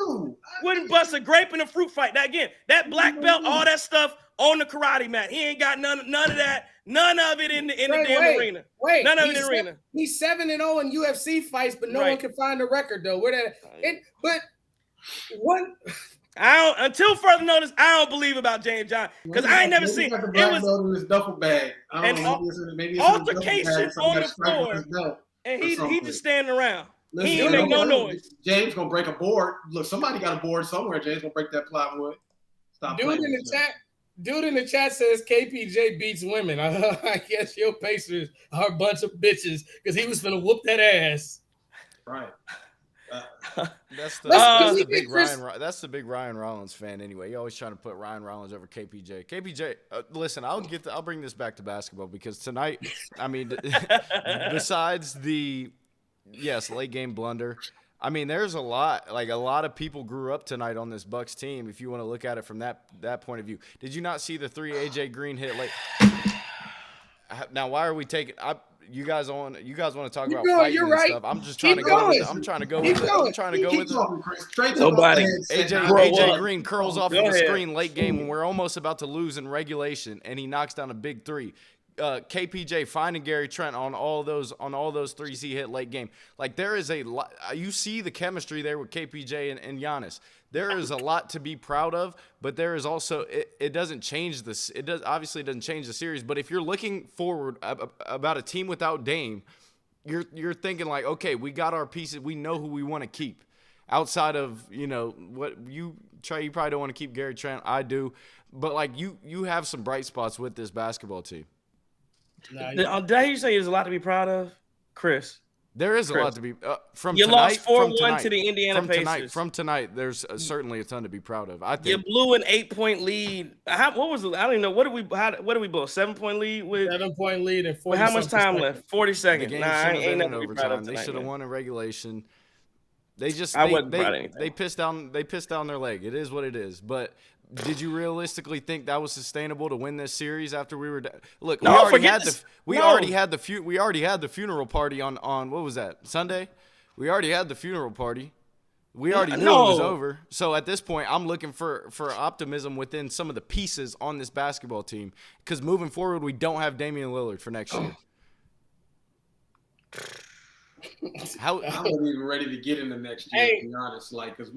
Wouldn't bust a grape in a fruit fight. Now again, that black belt, all that stuff on the karate mat. He ain't got none of that. None of it in the damn arena. None of it in the arena. He's 7-0 in UFC fights, but no one can find the record though. Until further notice, I don't believe about James Johnson because I ain't never seen it. Was in his duffel bag. Maybe altercation on the floor, and he just standing around. Listen, he ain't make no noise. James gonna break a board. Look, somebody got a board somewhere. James gonna break that plywood. Stop. Dude in the chat says KPJ beats women. I guess your Pacers are a bunch of bitches because he was gonna whoop that ass. Right. That's the big Ryan Rollins fan anyway. You're always trying to put Ryan Rollins over KPJ. KPJ, listen, I'll bring this back to basketball because tonight, I mean, besides the late game blunder, I mean, there's a lot of people grew up tonight on this Bucks team. If you want to look at it from that point of view, did you not see the 3 AJ Green hit late? Now, why are we taking? You guys want to talk about fighting and stuff? I'm just trying to go with it. I'm trying to go with it. Nobody. AJ Green curls off of the screen late game when we're almost about to lose in regulation, and he knocks down a big three. KPJ finding Gary Trent on all those threes he hit late game. Like there is a lot. You see the chemistry there with KPJ and Giannis. There is a lot to be proud of, but there is also it doesn't change this. It obviously doesn't change the series. But if you're looking forward about a team without Dame, you're thinking like, okay, we got our pieces. We know who we want to keep. Outside of what you probably don't want to keep Gary Trent. I do, but like you have some bright spots with this basketball team. Did I hear you say there's a lot to be proud of, Chris? There is a lot to be from you tonight. You lost 4-1 to the Indiana Pacers. From tonight, there's certainly a ton to be proud of. I think you blew an 8-point lead. What was it? I don't even know. What did we blow? 7-point lead with 7-point lead and 40. How much time left? 40 seconds. The game ain't nothing overtime. They should have won in regulation. They just they pissed down their leg. It is what it is. But did you realistically think that was sustainable to win this series after we were look? We already had the funeral party on what was that, Sunday? We already had the funeral party. We already knew it was over. So at this point, I'm looking for optimism within some of the pieces on this basketball team because moving forward, we don't have Damian Lillard for next year. I'm not even ready to get into next year. To be honest, like because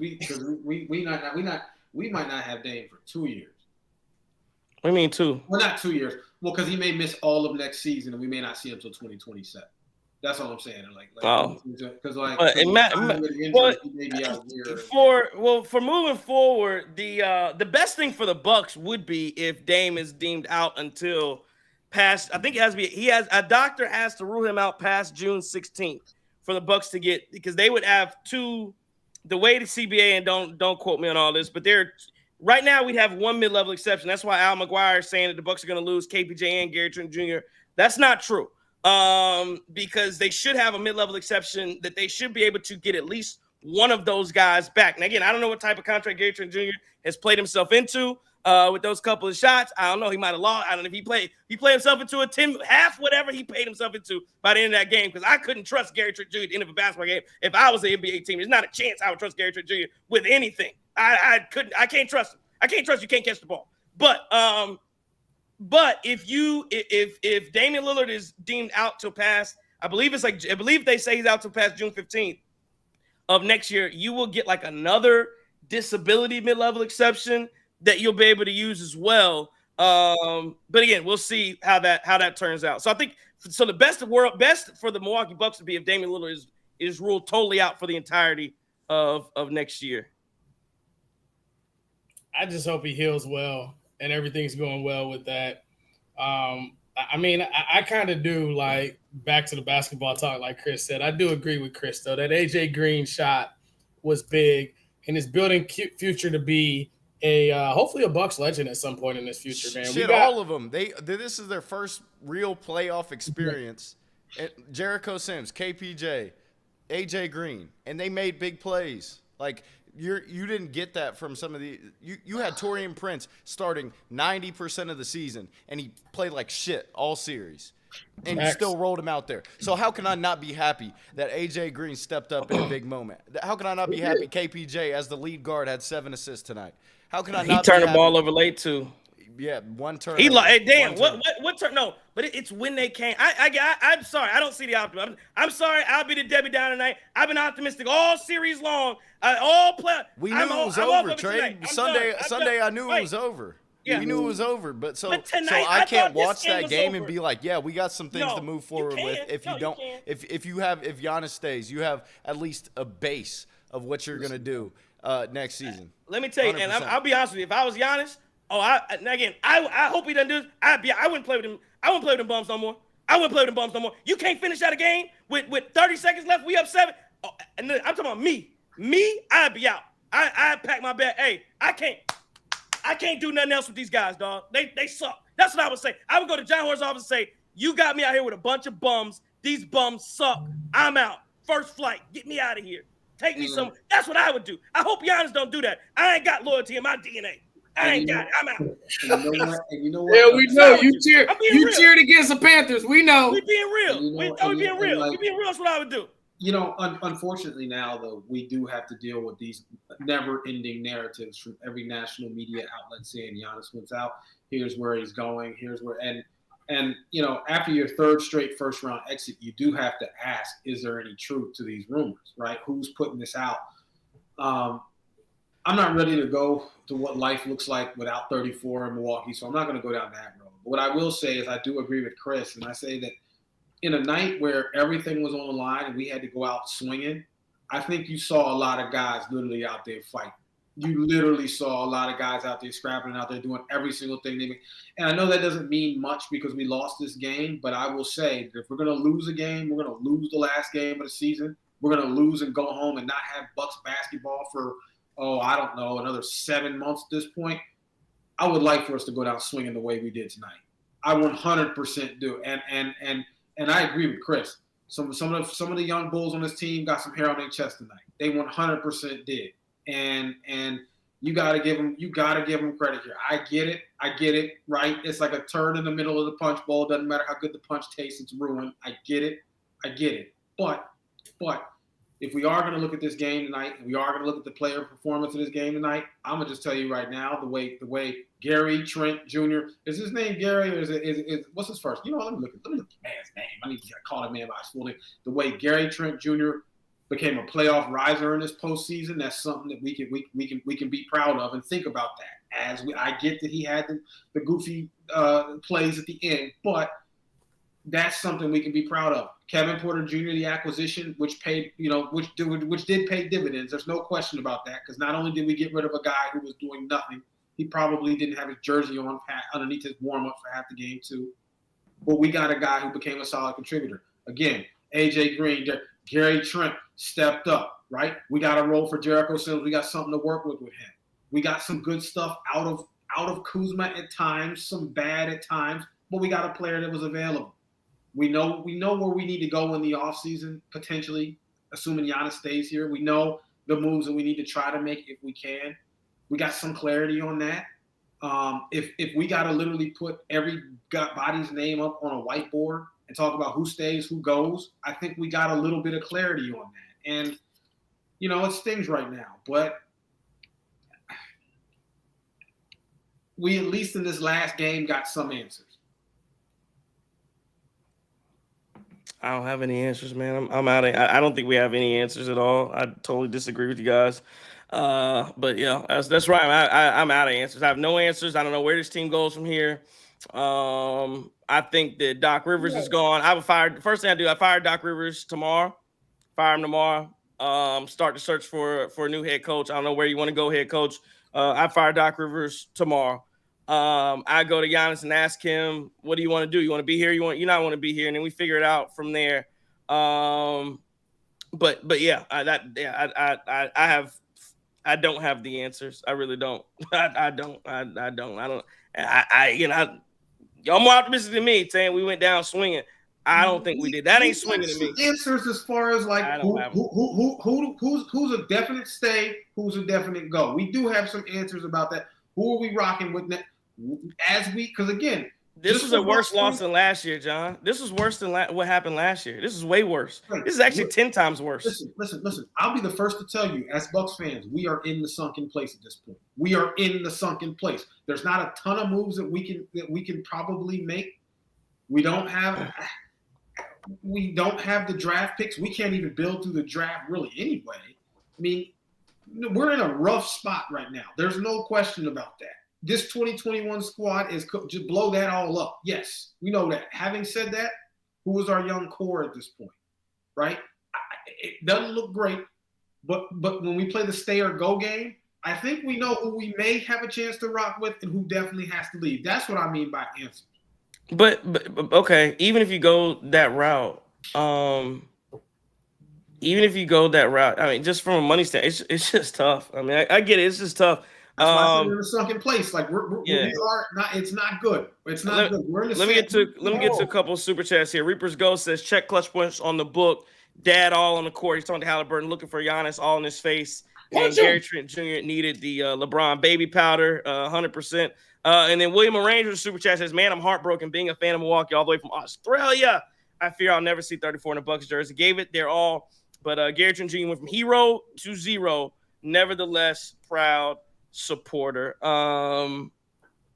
we might not have Dame for 2 years. What do you mean 2? Well, not 2 years. Well, because he may miss all of next season, and we may not see him until 2027. That's all I'm saying. Because for moving forward, the best thing for the Bucks would be if Dame is deemed out until past. I think it has to be. A doctor has to rule him out past June 16th for the Bucks to get, because they would have 2. The way the CBA, and don't quote me on all this, but right now we'd have 1 mid-level exception. That's why Al McGuire is saying that the Bucks are going to lose KPJ and Gary Trent Jr. That's not true, because they should have a mid-level exception that they should be able to get at least one of those guys back. And again, I don't know what type of contract Gary Trent Jr. has played himself into with those couple of shots. I don't know. He might have lost. I don't know if he played himself into a 10 half, whatever he paid himself into by the end of that game, because I couldn't trust Gary Trent Jr. at the end of a basketball game. If I was an NBA team, there's not a chance I would trust Gary Trent Jr. with anything. I couldn't. I can't trust him. I can't trust you. Can't catch the ball. But if Damian Lillard is deemed out till past, I believe they say he's out till past June 15th of next year, you will get like another disability mid-level exception that you'll be able to use as well. But again, we'll see how that turns out. So I think the best for the Milwaukee Bucks would be if Damian Lillard is ruled totally out for the entirety of next year. I just hope he heals well and everything's going well with that. I mean, I kind of do, like, back to the basketball talk, like Chris said. I do agree with Chris, though. That AJ Green shot was big and is building future to be hopefully a Bucks legend at some point in this future, man. All of them. This is their first real playoff experience. Jericho Sims, KPJ, AJ Green, and they made big plays. Like, you didn't get that from some of the you had Taurean Prince starting 90% of the season, and he played like shit all series. And you still rolled him out there. So how can I not be happy that A.J. Green stepped up in a big moment? How can I not be happy KPJ, as the lead guard, had 7 assists tonight? How can I not be happy? He turned the ball over late, too. Yeah, one turn. He like, hey, damn, what turn? No, but it's when they came. I'm sorry, I don't see the optimism. I'm sorry, I'll be the Debbie Downer tonight. I've been optimistic all series long. We knew it was over, Trey. Sunday, I knew it was over. Yeah. We knew it was over, but tonight, I can't watch that game and be like, yeah, we got some things to move forward with. If if Giannis stays, you have at least a base of what you're gonna do next season. Let me tell you, 100%. And I'll be honest with you. If I was Giannis, I hope he doesn't do this. I wouldn't play with him. I wouldn't play with them bums no more. You can't finish out a game with 30 seconds left. We up 7. Oh, and then I'm talking about me. I'd be out. I'd pack my bag. Hey, I can't do nothing else with these guys, dog. They suck. That's what I would say. I would go to John Horn's office and say, you got me out here with a bunch of bums. These bums suck. I'm out. First flight. Get me out of here. Take me somewhere. That's what I would do. I hope Giannis don't do that. I ain't got loyalty in my DNA. I ain't got it. I'm out. You know what? Yeah, we know. You cheered against the Panthers. We know. We being real. We being real. We being real. That's what I would do. You know, unfortunately now, though, we do have to deal with these never-ending narratives from every national media outlet saying Giannis went out. Here's where he's going. Here's where and you know, after your third straight first-round exit, you do have to ask: is there any truth to these rumors? Right? Who's putting this out? I'm not ready to go to what life looks like without 34 in Milwaukee, so I'm not going to go down that road. But what I will say is I do agree with Chris, and I say that in a night where everything was on the line and we had to go out swinging, I think you saw a lot of guys literally out there fighting. You literally saw a lot of guys out there scrapping, out there doing every single thing they make. And I know that doesn't mean much because we lost this game, but I will say that if we're going to lose a game, we're going to lose the last game of the season. We're going to lose and go home and not have Bucks basketball for I don't know, another 7 months at this point. I would like for us to go down swinging the way we did tonight. I 100% do. And I agree with Chris. Some of the young bulls on this team got some hair on their chest tonight. They 100% did. And you gotta give them credit here. I get it, right? It's like a turd in the middle of the punch bowl. Doesn't matter how good the punch tastes, it's ruined. I get it. But if we are going to look at this game tonight, and we are going to look at the player performance of this game tonight, I'm going to just tell you right now, the way Gary Trent Jr. is his name Gary or is what's his first? You know what? Let me look at the man's name. I need to call the man by his full name. The way Gary Trent Jr. became a playoff riser in this postseason, that's something that we can be proud of and think about that. I get that he had the goofy plays at the end, but that's something we can be proud of. Kevin Porter Jr., the acquisition, which did pay dividends. There's no question about that, because not only did we get rid of a guy who was doing nothing, he probably didn't have his jersey on underneath his warm-up for half the game too. But we got a guy who became a solid contributor. Again, A.J. Green, Gary Trent stepped up, right? We got a role for Jericho Sims. We got something to work with him. We got some good stuff out of Kuzma at times, some bad at times, but we got a player that was available. We know where we need to go in the offseason, potentially, assuming Giannis stays here. We know the moves that we need to try to make if we can. We got some clarity on that. If we got to literally put every body's name up on a whiteboard and talk about who stays, who goes, I think we got a little bit of clarity on that. And, you know, it stings right now. But we, at least in this last game, got some answers. I don't have any answers, man. I'm out of. I don't think we have any answers at all. I totally disagree with you guys. But yeah, that's right. I'm out of answers. I have no answers. I don't know where this team goes from here. I think that Doc Rivers is gone. First thing I do, I fire Doc Rivers tomorrow. Fire him tomorrow. Start the search for a new head coach. I don't know where you want to go, head coach. I fire Doc Rivers tomorrow. I go to Giannis and ask him, what do you want to do? You want to be here? You not want to be here? And then we figure it out from there. But yeah, I don't have the answers. I really don't. I don't. Y'all more optimistic than me saying we went down swinging. I don't think we did. That ain't swinging to me. Answers as far as like who's a definite stay, who's a definite go. We do have some answers about that. Who are we rocking with? Because again, This is a worse loss than last year, John. This is worse than what happened last year. This is way worse. This is actually 10 times worse. Listen. I'll be the first to tell you, as Bucks fans, we are in the sunken place at this point. We are in the sunken place. There's not a ton of moves that we can probably make. We don't have the draft picks. We can't even build through the draft really anyway. I mean, we're in a rough spot right now. There's no question about that. This 2021 squad is just blow that all up. Yes, we know that. Having said that, who is our young core at this point, right? It doesn't look great, but when we play the stay or go game, I think we know who we may have a chance to rock with and who definitely has to leave. That's what I mean by answers. But okay, even if you go that route, I mean, just from a money standpoint, it's just tough. I mean, I get it. It's just tough. That's why I said we're in a sunken place. Like we are not. It's not good. It's not good. We're in let me get to a couple of super chats here. Reaper's Ghost says check clutch points on the book. Dad all on the court. He's talking to Halliburton, looking for Giannis all in his face. And Gary Trent Jr. needed the LeBron baby powder, 100%. And then William Arranger super chat says, "Man, I'm heartbroken being a fan of Milwaukee all the way from Australia. I fear I'll never see 34 in a Bucks jersey. Gave it their all, but Gary Trent Jr. went from hero to zero. Nevertheless, proud supporter."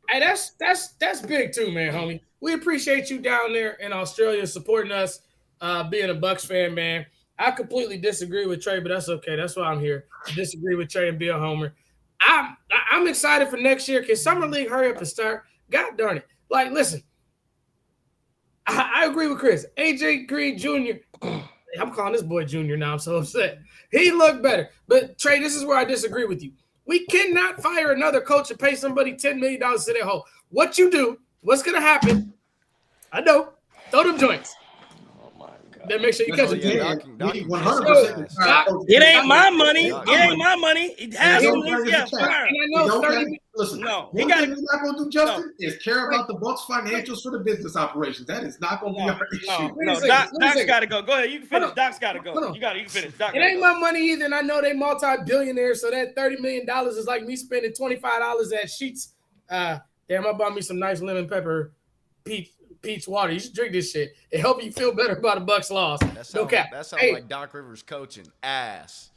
Hey, that's big too, man, homie. We appreciate you down there in Australia supporting us, being a Bucks fan, man. I completely disagree with Trey, but that's okay. That's why I'm here. To disagree with Trey and be a homer. I'm excited for next year. Can Summer League hurry up and start? God darn it. Like, listen, I agree with Chris. AJ Green Jr. I'm calling this boy Junior now. I'm so upset. He looked better. But, Trey, this is where I disagree with you. We cannot fire another coach and pay somebody $10 million to sit at home. What you do, what's going to happen, I know, throw them joints. Then make sure you catch it. 100%. It ain't my money. It ain't my money. It has to leave. Yeah, fire. Listen, no, one thing we're not going to do, Justin, is care about the Bucks' financials for the business operations. That is not going to be our issue. No, Doc's got to go. Go ahead. You can finish. Doc's got to go. You can finish. Doc, it ain't my money either, and I know they multi-billionaires, so that $30 million is like me spending $25 at Sheetz. Damn, I bought me some nice lemon pepper peach water. You should drink this shit. It help you feel better about a Bucks loss. That sounds like Doc Rivers coaching ass.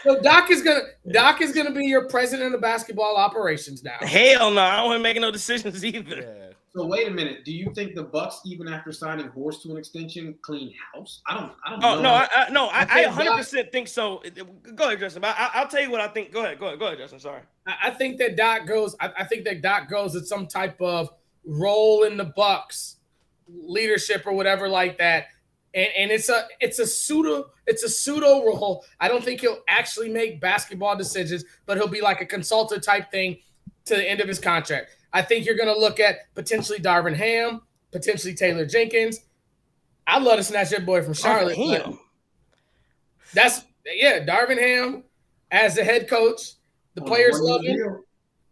So Doc is gonna be your president of basketball operations now. Hell no, I don't want to make no decisions either. Yeah. So wait a minute. Do you think the Bucks, even after signing Horst to an extension, clean house? I don't know. I 100% think so. Go ahead, Justin. I'll tell you what I think. Go ahead, Justin. Sorry. I think that Doc goes. I think that Doc goes at some type of role in the Bucks leadership or whatever like that. And it's a pseudo role. I don't think he'll actually make basketball decisions, but he'll be like a consultant type thing to the end of his contract. I think you're going to look at potentially Darvin Ham, potentially Taylor Jenkins. I'd love to snatch that boy from Charlotte. Darvin Ham as the head coach. The players love him.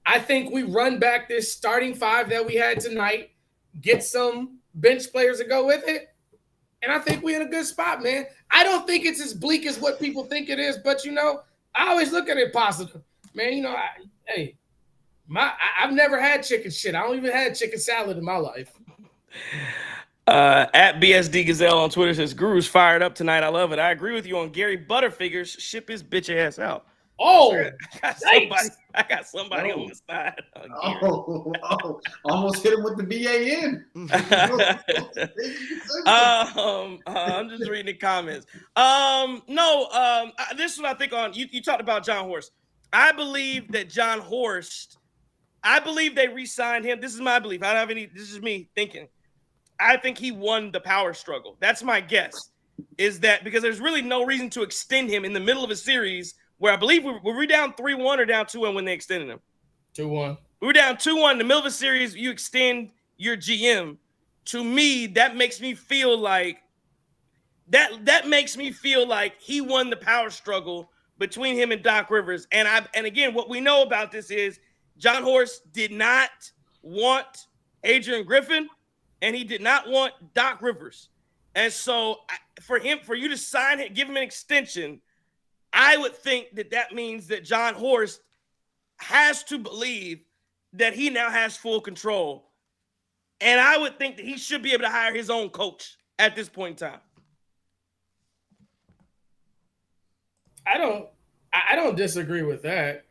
I think we run back this starting five that we had tonight, get some bench players to go with it, and I think we're in a good spot, man. I don't think it's as bleak as what people think it is, but, I always look at it positive. Man, I've never had chicken shit. I don't even had chicken salad in my life. At BSD Gazelle on Twitter says, "Guru's fired up tonight. I love it. I agree with you on Gary Butterfingers. Ship his bitch ass out." Oh, I got somebody on the side. Almost hit him with the BAN. I'm just reading the comments. This is what I think on. You talked about John Horst. I believe that John Horst. I believe they re-signed him. This is my belief. I don't have any. This is me thinking. I think he won the power struggle. That's my guess. Is that because there's really no reason to extend him in the middle of a series where I believe were we down 3-1 or down 2-1 when they extended him? 2-1. We were down 2-1 in the middle of a series. You extend your GM. To me, that makes me feel like that makes me feel like he won the power struggle between him and Doc Rivers. And again, what we know about this is John Horst did not want Adrian Griffin, and he did not want Doc Rivers. And so for you to sign him, give him an extension, I would think that means that John Horst has to believe that he now has full control. And I would think that he should be able to hire his own coach at this point in time. I don't disagree with that.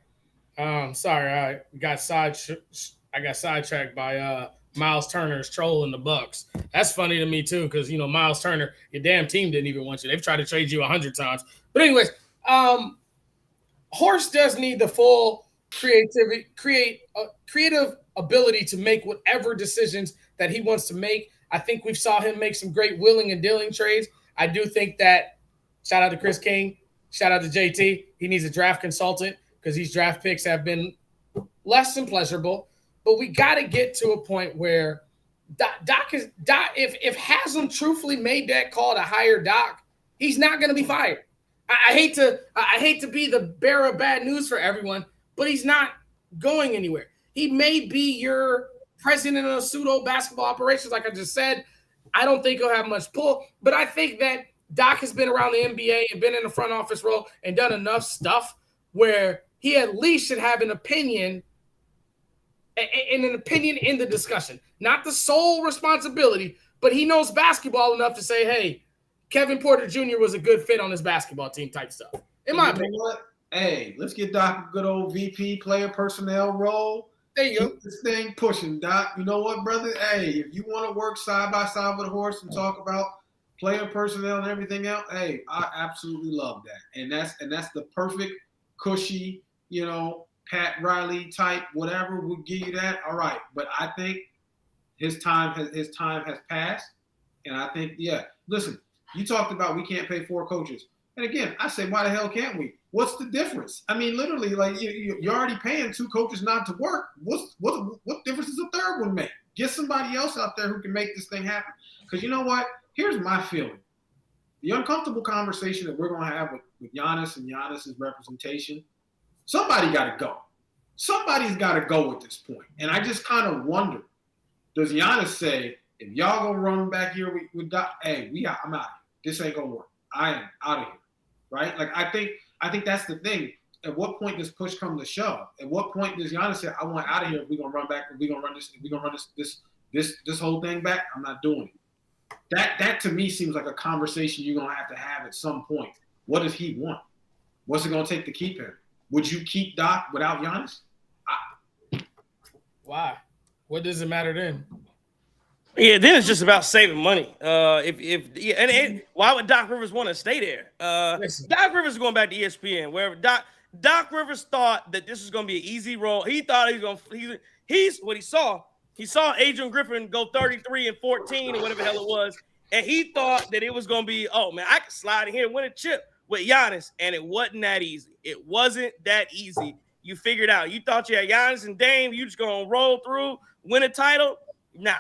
Sorry, I got sidetracked by Miles Turner's trolling the Bucks. That's funny to me too, because Miles Turner, your damn team didn't even want you. They've tried to trade you 100 times. But anyways, Horst does need the full creative ability to make whatever decisions that he wants to make. I think we've saw him make some great willing and dealing trades. I do think that, shout out to Chris King, shout out to JT, he needs a draft consultant because these draft picks have been less than pleasurable. But we got to get to a point where Doc if Haslam truthfully made that call to hire Doc, he's not going to be fired. I hate to be the bearer of bad news for everyone, but he's not going anywhere. He may be your president of pseudo basketball operations, like I just said. I don't think he'll have much pull, but I think that Doc has been around the NBA and been in the front office role and done enough stuff where he at least should have an opinion in the discussion. Not the sole responsibility, but he knows basketball enough to say, hey, Kevin Porter Jr. was a good fit on this basketball team type stuff. In my opinion. What? Hey, let's get Doc a good old VP player personnel role. There you go. Keep this thing pushing, Doc. You know what, brother? Hey, if you want to work side by side with Horst and talk about player personnel and everything else, hey, I absolutely love that. And that's the perfect cushy, Pat Riley type, whatever would give you that. All right. But I think his time has passed. And I think, listen, you talked about we can't pay 4 coaches. And again, I say, why the hell can't we? What's the difference? I mean, literally, like you're already paying 2 coaches not to work. What difference does a third one make? Get somebody else out there who can make this thing happen. Because you know what? Here's my feeling. The uncomfortable conversation that we're going to have with Giannis and Giannis's representation, somebody got to go. Somebody's got to go at this point. And I just kind of wonder, does Giannis say, if y'all going to run back here with Doc, hey, I'm out of here. This ain't going to work. I am out of here. Right? Like, I think that's the thing. At what point does push come to shove? At what point does Giannis say, I want out of here if we're going to run back, if we're going to run this whole thing back? I'm not doing it. That to me seems like a conversation you're going to have at some point. What does he want? What's it going to take to keep him? Would you keep Doc without Giannis? Why? What does it matter then? Yeah, then it's just about saving money. Why would Doc Rivers want to stay there? Doc Rivers is going back to ESPN, wherever Doc Rivers thought that this was going to be an easy role. He thought he was going to. He's what he saw. He saw Adrian Griffin go 33 and 14 or whatever the hell it was, and he thought that it was going to be, oh man, I could slide in here and win a chip with Giannis, and it wasn't that easy. It wasn't that easy. You figured out. You thought you had Giannis and Dame. You just going to roll through, win a title. Nah.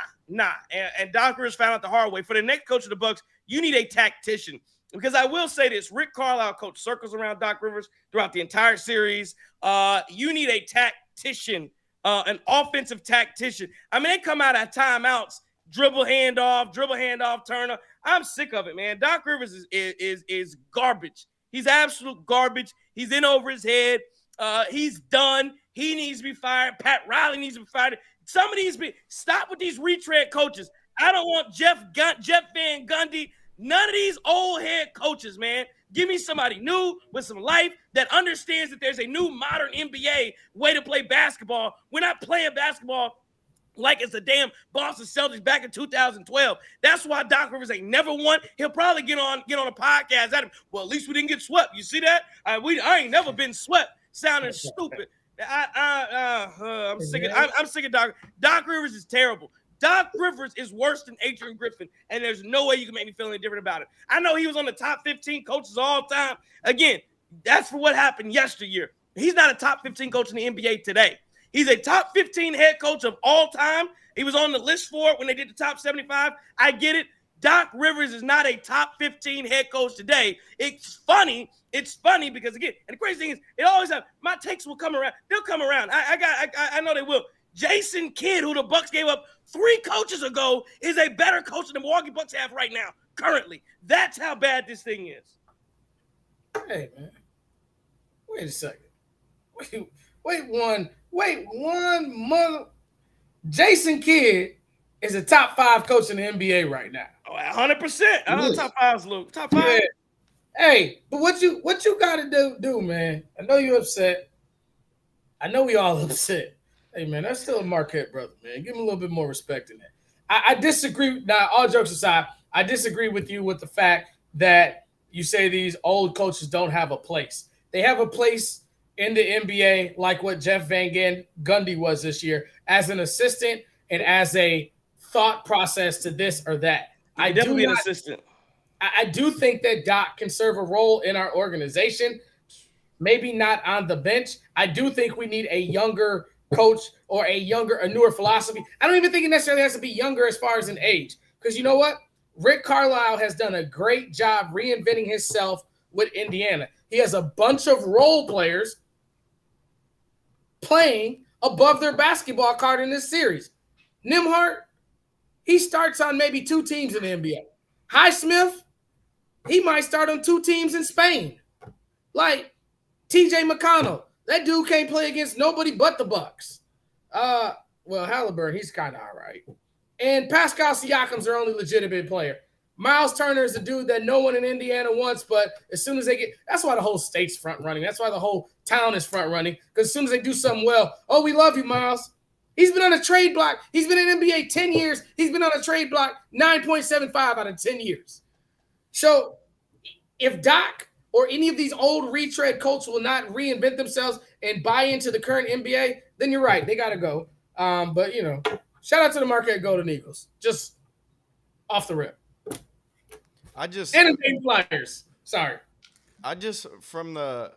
And Doc Rivers found out the hard way. For the next coach of the Bucks, you need a tactician. Because I will say this, Rick Carlisle coached circles around Doc Rivers throughout the entire series. You need a tactician, an offensive tactician. I mean, they come out at timeouts, dribble handoff, Turner. I'm sick of it, man. Doc Rivers is garbage. He's absolute garbage. He's in over his head. He's done. He needs to be fired. Pat Riley needs to be fired. Some of these stop with these retread coaches. I don't want Jeff Van Gundy. None of these old head coaches, man. Give me somebody new with some life that understands that there's a new modern NBA way to play basketball. We're not playing basketball like it's the damn Boston Celtics back in 2012. That's why Doc Rivers ain't never won. He'll probably get on a podcast at him. Well, at least we didn't get swept. You see that? I ain't never been swept. Sounding stupid. I'm sick of Doc. Doc Rivers is terrible. Doc Rivers is worse than Adrian Griffin, and there's no way you can make me feel any different about it. I know he was on the top 15 coaches all time. Again, that's for what happened yesteryear. He's not a top 15 coach in the NBA today. He's a top 15 head coach of all time. He was on the list for it when they did the top 75. I get it. Doc Rivers is not a top 15 head coach today. It's funny because, again, and the crazy thing is, it always happens. My takes will come around. They'll come around. I know they will. Jason Kidd, who the Bucks gave up 3 coaches ago, is a better coach than the Milwaukee Bucks have right now, currently. That's how bad this thing is. Hey, man. Wait a second. Wait 1, Wait, Jason Kidd is a top 5 coach in the NBA right now. Oh, 100%. I know top 5's Luke. Top 5. Yeah. Hey, but what you got to do, man? I know you're upset. I know we all upset. Hey, man, that's still a Marquette brother, man. Give him a little bit more respect in that. I disagree. Now, all jokes aside, I disagree with you with the fact that you say these old coaches don't have a place. They have a place in the NBA like what Jeff Van Gundy was this year as an assistant and as a thought process to this or that. I do be an assistant. I do think that Doc can serve a role in our organization, maybe not on the bench. I do think we need a younger coach or a newer philosophy. I don't even think it necessarily has to be younger as far as an age. Because you know what? Rick Carlisle has done a great job reinventing himself with Indiana. He has a bunch of role players playing above their basketball card in this series. Nembhard, he starts on maybe 2 teams in the NBA. Highsmith, he might start on 2 teams in Spain. Like TJ McConnell, that dude can't play against nobody but the Bucks. Well, Halliburton, he's kind of all right. And Pascal Siakam's their only legitimate player. Miles Turner is a dude that no one in Indiana wants, but as soon as they get – that's why the whole state's front running. That's why the whole town is front running, because as soon as they do something well, oh, we love you, Miles. He's been on a trade block. He's been in NBA 10 years. He's been on a trade block 9.75 out of 10 years. So if Doc or any of these old retread coaches will not reinvent themselves and buy into the current NBA, then you're right. They got to go. But, you know, shout out to the Marquette Golden Eagles. Just off the rip. And the Dayton Flyers. Sorry. From the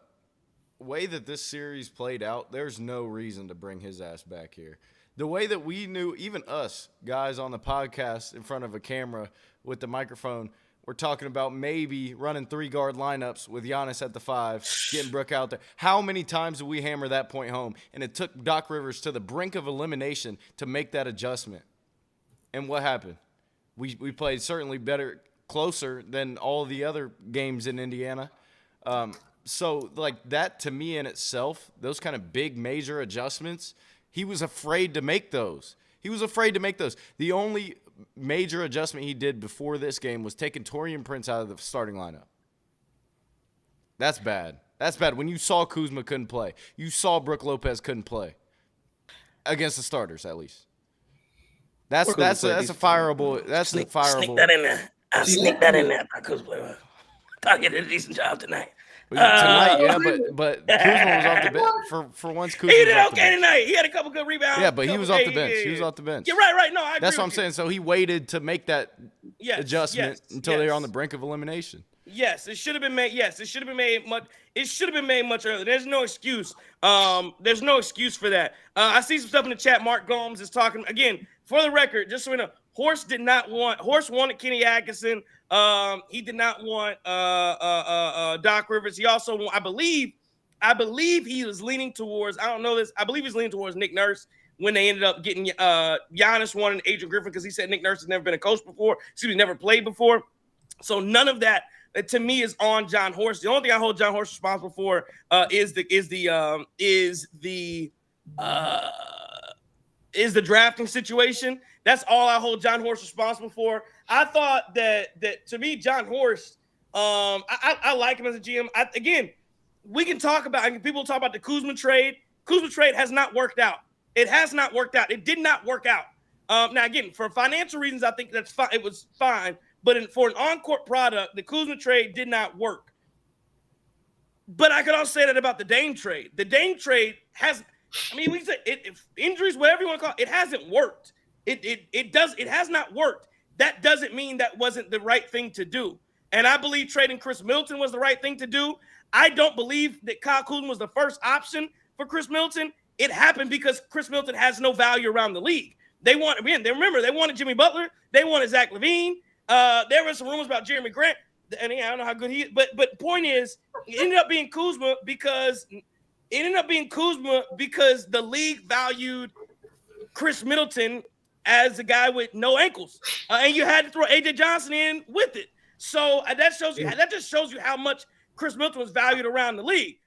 way that this series played out, there's no reason to bring his ass back here. The way that we knew, even us guys on the podcast in front of a camera with the microphone, we're talking about maybe running 3-guard lineups with Giannis at the 5, getting Brooke out there. How many times did we hammer that point home? And it took Doc Rivers to the brink of elimination to make that adjustment. And what happened? We played certainly better, closer than all the other games in Indiana. So, like, that to me in itself, those kind of big major adjustments, he was afraid to make those. The only major adjustment he did before this game was taking Taurean Prince out of the starting lineup. That's bad. When you saw Kuzma couldn't play. You saw Brook Lopez couldn't play. Against the starters, at least. That's a fireable. That's a fireable. Sneak that in there. I'll sneak that in there. I'll get a decent job tonight. Tonight, yeah, but Kuzma was off the bench. For once, Kuzma he did okay tonight. He had a couple good rebounds. Yeah, but he was off the bench. He was off the bench. You're right. No, I agree. That's what I'm saying. So he waited to make that adjustment until they were on the brink of elimination. Yes, it should have been made. Yes, it should have been made much. It should have been made much earlier. There's no excuse. There's no excuse for that. I see some stuff in the chat. Mark Gomes is talking again. For the record, just so we know, Horst wanted Kenny Atkinson. He did not want Doc Rivers. He also, I believe he was leaning towards. I don't know this. I believe he's leaning towards Nick Nurse when they ended up getting Giannis wanted Adrian Griffin because he said Nick Nurse has never been a coach before. Never played before. So none of that to me is on John Horst. The only thing I hold John Horst responsible for is the drafting situation. That's all I hold John Horst responsible for. I thought that to me, John Horst, I like him as a GM. We can talk about, people talk about the Kuzma trade. Kuzma trade has not worked out. It has not worked out. It did not work out. Now, again, for financial reasons, I think that's fine. It was fine. But for an on-court product, the Kuzma trade did not work. But I could also say that about the Dame trade. The Dame trade has, we say injuries, whatever you want to call it, it hasn't worked. It has not worked. That doesn't mean that wasn't the right thing to do. And I believe trading Chris Middleton was the right thing to do. I don't believe that Kyle Kuzma was the first option for Chris Middleton. It happened because Chris Middleton has no value around the league. They wanted Jimmy Butler. They wanted Zach LaVine. There were some rumors about Jeremy Grant. And I don't know how good he is. But the point is, it ended up being Kuzma because the league valued Chris Middleton as a guy with no ankles, and you had to throw AJ Johnson in with it. So that just shows you how much Chris Middleton was valued around the league.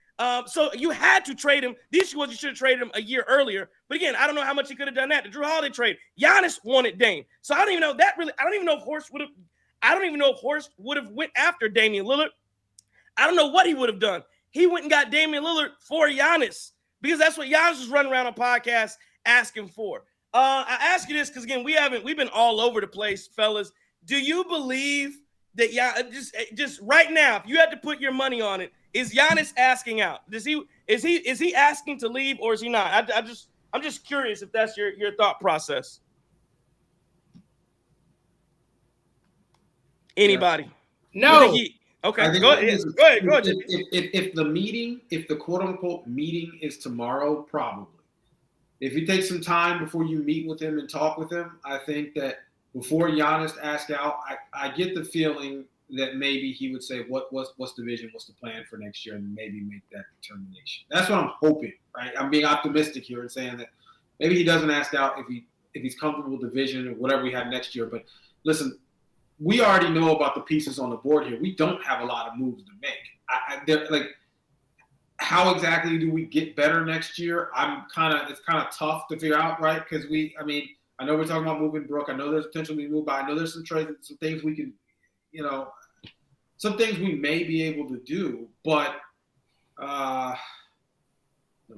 So you had to trade him. The issue was you should have traded him a year earlier. But again, I don't know how much he could have done that. The Drew Holiday trade. Giannis wanted Dame. So I don't even know that really. I don't even know if Horst would have went after Damian Lillard. I don't know what he would have done. He went and got Damian Lillard for Giannis because that's what Giannis was running around on podcasts asking for. I ask you this because again, we've been all over the place, fellas. Do you believe that just right now, if you had to put your money on it, is Giannis asking out? Is he asking to leave or is he not? I'm just curious if that's your thought process. Anybody? No. Okay, go ahead. Go ahead. If the quote unquote meeting is tomorrow, probably. If you take some time before you meet with him and talk with him, I think that before Giannis asks out, I get the feeling that maybe he would say, what's the vision, what's the plan for next year, and maybe make that determination. That's what I'm hoping, right? I'm being optimistic here and saying that maybe he doesn't ask out if he's comfortable with the vision or whatever we have next year. But listen, we already know about the pieces on the board here. We don't have a lot of moves to make. How exactly do we get better next year? It's kind of tough to figure out, right? Because I know we're talking about moving Brooke. I know there's potential to move by. I know there's some trades, some things we can, some things we may be able to do. But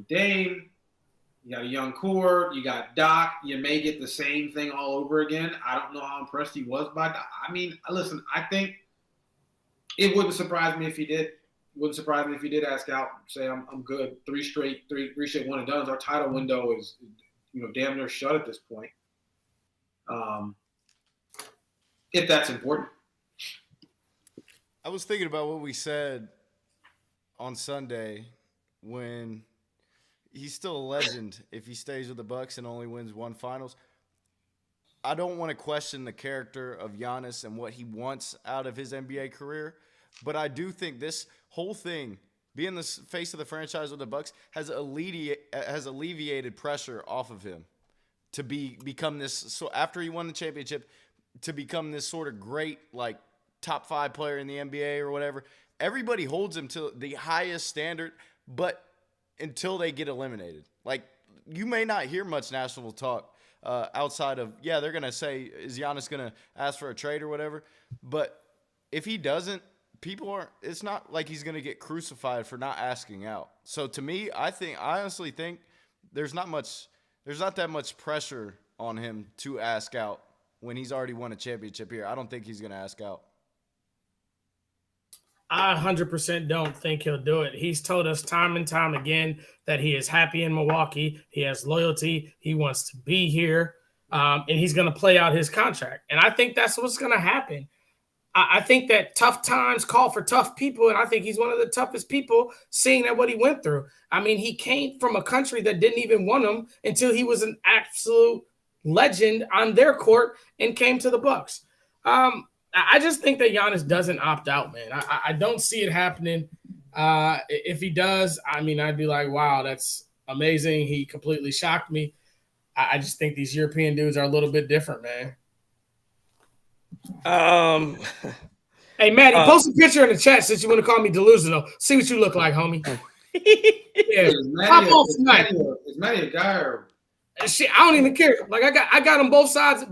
Dame, you got a young core, you got Doc. You may get the same thing all over again. I don't know how impressed he was by Doc. Listen, I think it wouldn't surprise me if he did. Wouldn't surprise me if he did ask out, say I'm good. Three straight one and done. Our title window is damn near shut at this point. If that's important. I was thinking about what we said on Sunday when he's still a legend if he stays with the Bucks and only wins one finals. I don't want to question the character of Giannis and what he wants out of his NBA career, but I do think this whole thing, being the face of the franchise with the Bucks, has alleviated pressure off of him to become this. So after he won the championship, to become this sort of great top 5 player in the NBA or whatever. Everybody holds him to the highest standard, but until they get eliminated, you may not hear much national talk outside of they're gonna say, is Giannis gonna ask for a trade or whatever? But if he doesn't, it's not like he's going to get crucified for not asking out. So to me, I honestly think there's not that much pressure on him to ask out when he's already won a championship here. I don't think he's going to ask out. I 100% don't think he'll do it. He's told us time and time again that he is happy in Milwaukee. He has loyalty. He wants to be here, and he's going to play out his contract. And I think that's what's going to happen. I think that tough times call for tough people, and I think he's one of the toughest people seeing that what he went through. He came from a country that didn't even want him until he was an absolute legend on their court and came to the Bucks. I just think that Giannis doesn't opt out, man. I don't see it happening. If he does, I'd be like, wow, that's amazing. He completely shocked me. I just think these European dudes are a little bit different, man. Hey, Maddie, post a picture in the chat since you want to call me delusional. See what you look like, homie. Yeah, Is Maddie a guy or? Shit, I don't even care. I got them both sides,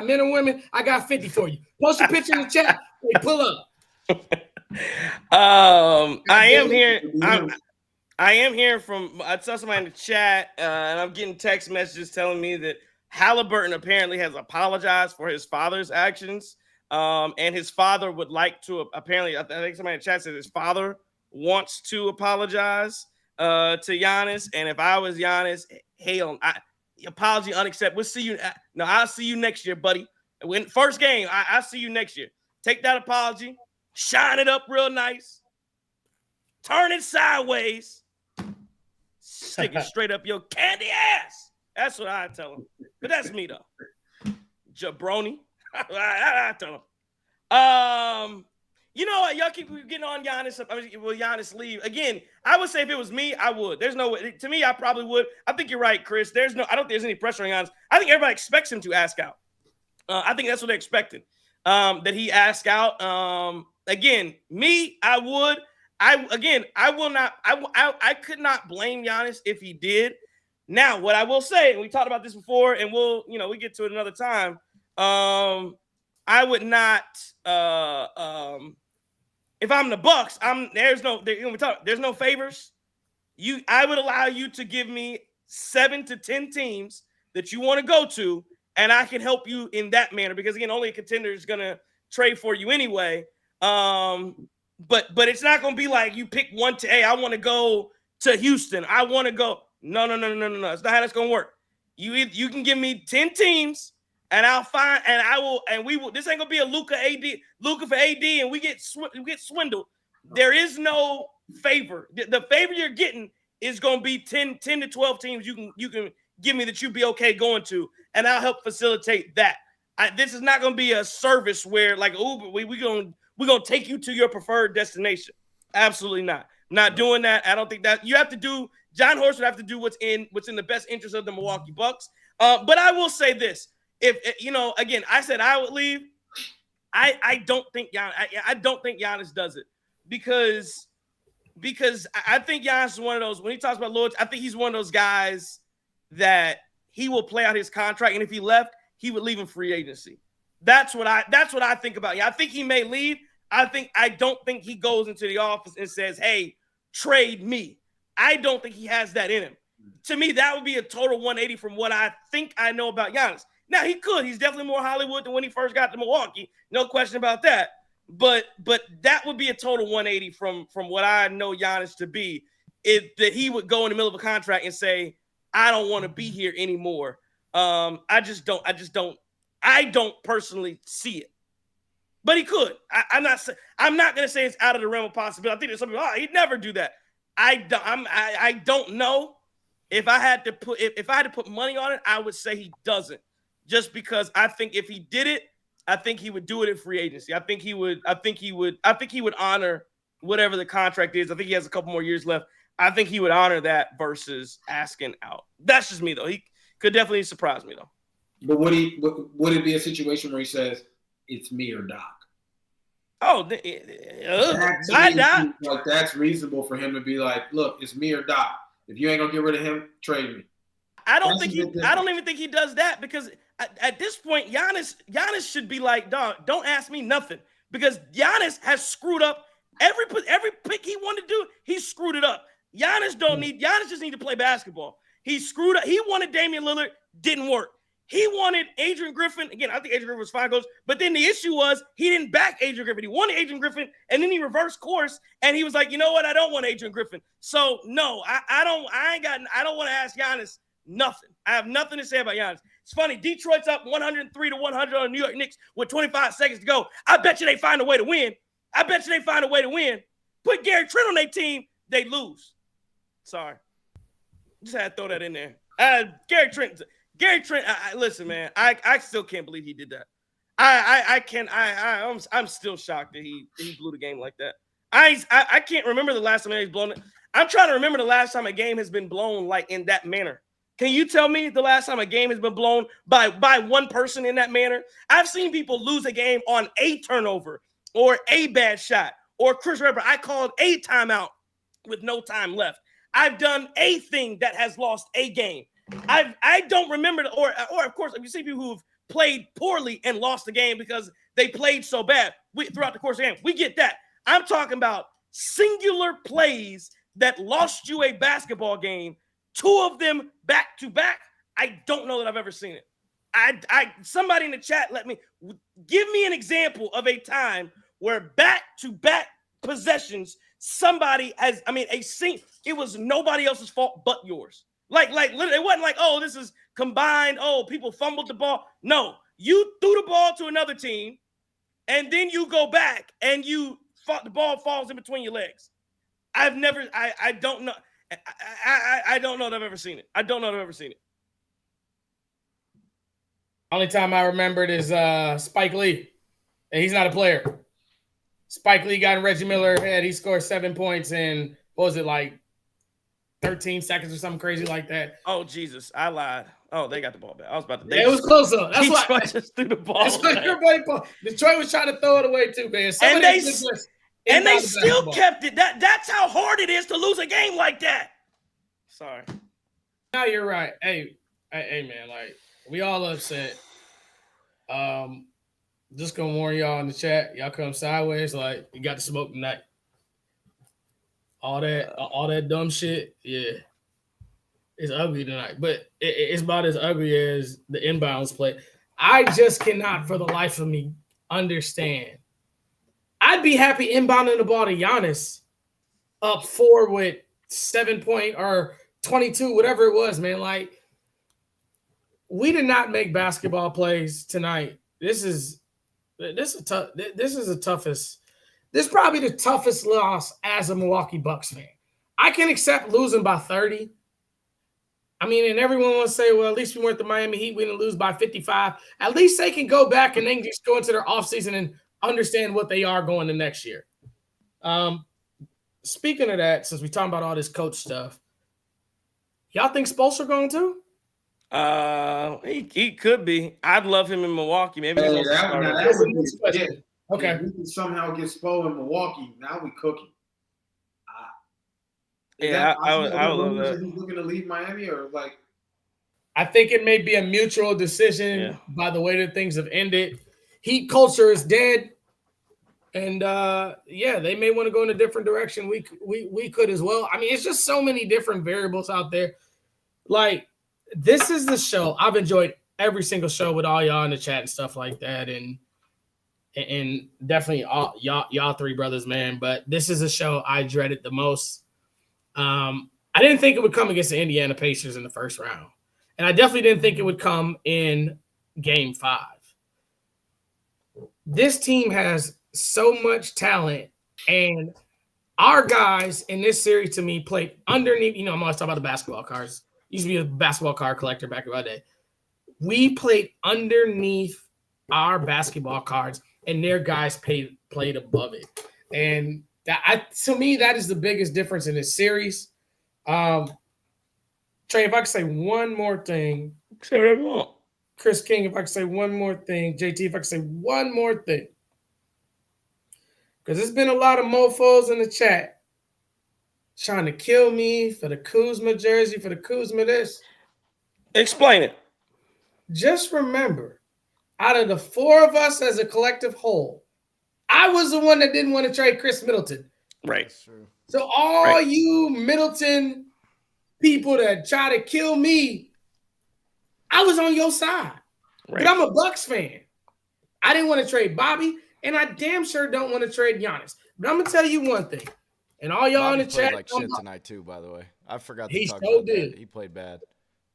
men and women. I got 50 for you. Post a picture in the chat. Hey, pull up. I am hearing from. I saw somebody in the chat, and I'm getting text messages telling me that Halliburton apparently has apologized for his father's actions, and his father would like to. Apparently, I think somebody in the chat said his father wants to apologize to Giannis, and if I was Giannis, apology unacceptable. We'll see you. No, I'll see you next year, buddy. When first game, I'll see you next year. Take that apology, shine it up real nice, turn it sideways, stick it straight up your candy ass. That's what I tell him. But that's me though. Jabroni. I tell him. You know what? Y'all keep getting on Giannis. Will Giannis leave? Again, I would say if it was me, I would. There's no way. To me, I probably would. I think you're right, Chris. I don't think there's any pressure on Giannis. I think everybody expects him to ask out. I think that's what they're expecting. That he ask out. Again, me, I would. I will not. I could not blame Giannis if he did. Now, what I will say, and we talked about this before, and we get to it another time. I would not. If I'm the Bucks, there's no favors. I would allow you to give me 7 to 10 teams that you want to go to, and I can help you in that manner. Because again, only a contender is gonna trade for you anyway. But it's not gonna be like you pick one to. Hey, I want to go to Houston. I want to go. No. That's not how that's gonna work. You can give me 10 teams, and I'll find, and I will, and we will. This ain't gonna be a Luka for AD, and we get swindled. There is no favor. The favor you're getting is gonna be 10 to 12 teams. You can give me that you'd be okay going to, and I'll help facilitate that. This is not gonna be a service where like Uber, we're gonna take you to your preferred destination. Absolutely not. Not doing that. I don't think that you have to do. John Horst would have to do what's in the best interest of the Milwaukee Bucks. But I will say this: if again, I said I would leave. I don't think Giannis does it because I think Giannis is one of those. When he talks about loyalty, I think he's one of those guys that he will play out his contract, and if he left, he would leave in free agency. That's what I think about. Yeah, I think he may leave. I don't think he goes into the office and says, "Hey, trade me." I don't think he has that in him. To me, that would be a total 180 from what I think I know about Giannis. Now, he could. He's definitely more Hollywood than when he first got to Milwaukee. No question about that. But that would be a total 180 from what I know Giannis to be. That he would go in the middle of a contract and say, "I don't want to be here anymore." I don't personally see it. But he could. I'm not going to say it's out of the realm of possibility. I think there's some people, he'd never do that. I don't know. If I had to put money on it, I would say he doesn't. Just because I think if he did it, I think he would do it in free agency. I think he would honor whatever the contract is. I think he has a couple more years left. I think he would honor that versus asking out. That's just me though. He could definitely surprise me though. But would it be a situation where he says it's me or Doc? Oh, that's reasonable for him to be like, look, it's me or Doc. If you ain't gonna get rid of him, trade me. I don't even think he does that because at this point, Giannis should be like, dog, don't ask me nothing because Giannis has screwed up every pick he wanted to do. He screwed it up. Giannis just need to play basketball. He screwed up. He wanted Damian Lillard, didn't work. He wanted Adrian Griffin. Again, I think Adrian Griffin was fine, coach. But then the issue was he didn't back Adrian Griffin. He wanted Adrian Griffin, and then he reversed course, and he was like, you know what? I don't want Adrian Griffin. So no, I don't want to ask Giannis nothing. I have nothing to say about Giannis. It's funny. Detroit's up 103-100 on the New York Knicks with 25 seconds to go. I bet you they find a way to win. Put Gary Trent on their team, they lose. Sorry. Just had to throw that in there. Gary Trent, listen, man, I still can't believe he did that. I'm still shocked that he blew the game like that. I can't remember the last time he's blown it. I'm trying to remember the last time a game has been blown like in that manner. Can you tell me the last time a game has been blown by one person in that manner? I've seen people lose a game on a turnover or a bad shot or Chris Webber. I called a timeout with no time left. I've done a thing that has lost a game. I don't remember, or of course, if you see people who've played poorly and lost the game because they played so bad throughout the course of the game, we get that. I'm talking about singular plays that lost you a basketball game, 2 of them back to back. I don't know that I've ever seen it. Somebody in the chat, give me an example of a time where back to back possessions, somebody has, it was nobody else's fault but yours. Like literally, it wasn't like, oh, this is combined. Oh, people fumbled the ball. No, you threw the ball to another team, and then you go back and the ball falls in between your legs. I don't know. I don't know that I've ever seen it. Only time I remembered is Spike Lee, and he's not a player. Spike Lee got in Reggie Miller's head. He scored 7 points in, what was it, like 13 seconds or something crazy like that. Oh, Jesus. I lied. Oh, they got the ball back. I was about to. It was close up. That's why just threw the ball. That's why everybody. Detroit was trying to throw it away too, man. And they Inbound still basketball. kept it. That's how hard it is to lose a game like that. Sorry. No, you're right. Hey, man, like we all upset. Just gonna warn y'all in the chat. Y'all come sideways, like you got to smoke tonight. All that dumb shit, yeah, it's ugly tonight. But it's about as ugly as the inbounds play. I just cannot, for the life of me, understand. I'd be happy inbounding the ball to Giannis up 4 with 7 point or 22, whatever it was, man. Like, we did not make basketball plays tonight. This is the toughest. This is probably the toughest loss as a Milwaukee Bucks fan. I can accept losing by 30. I mean, and everyone wants to say, well, at least we weren't the Miami Heat. We didn't lose by 55. At least they can go back and then just go into their offseason and understand what they are going to next year. Speaking of that, since we're talking about all this coach stuff, y'all think Spoelstra going to? He could be. I'd love him in Milwaukee. Maybe he's also starting. that would be Yeah. Okay. If we can somehow get Spo in Milwaukee, now we cooking. Yeah, I would love that. He's looking to leave Miami, or like? I think it may be a mutual decision by the way that things have ended. Heat culture is dead, and they may want to go in a different direction. We could as well. I mean, it's just so many different variables out there. Like, this is the show. I've enjoyed every single show with all y'all in the chat and stuff like that, and definitely all y'all three brothers, man. But this is a show I dreaded the most. I didn't think it would come against the Indiana Pacers in the first round. And I definitely didn't think it would come in Game 5. This team has so much talent, and our guys in this series, to me, played underneath. I'm always talking about the basketball cards. Used to be a basketball card collector back in my day. We played underneath our basketball cards, and their guys played above it. And to me, that is the biggest difference in this series. Trey, if I could say one more thing. Say whatever you want. Chris King, if I could say one more thing. JT, if I could say one more thing. Because there's been a lot of mofos in the chat trying to kill me for the Kuzma jersey, for the Kuzma this. Explain it. Just remember, out of the 4 of us as a collective whole, I was the one that didn't want to trade Chris Middleton. Right. That's true. So all you Middleton people that try to kill me, I was on your side. Right. But I'm a Bucks fan. I didn't want to trade Bobby, and I damn sure don't want to trade Giannis. But I'm going to tell you one thing. And all y'all Bobby in the chat. played like shit tonight too, by the way. I forgot to He talk so about did. that. He played bad.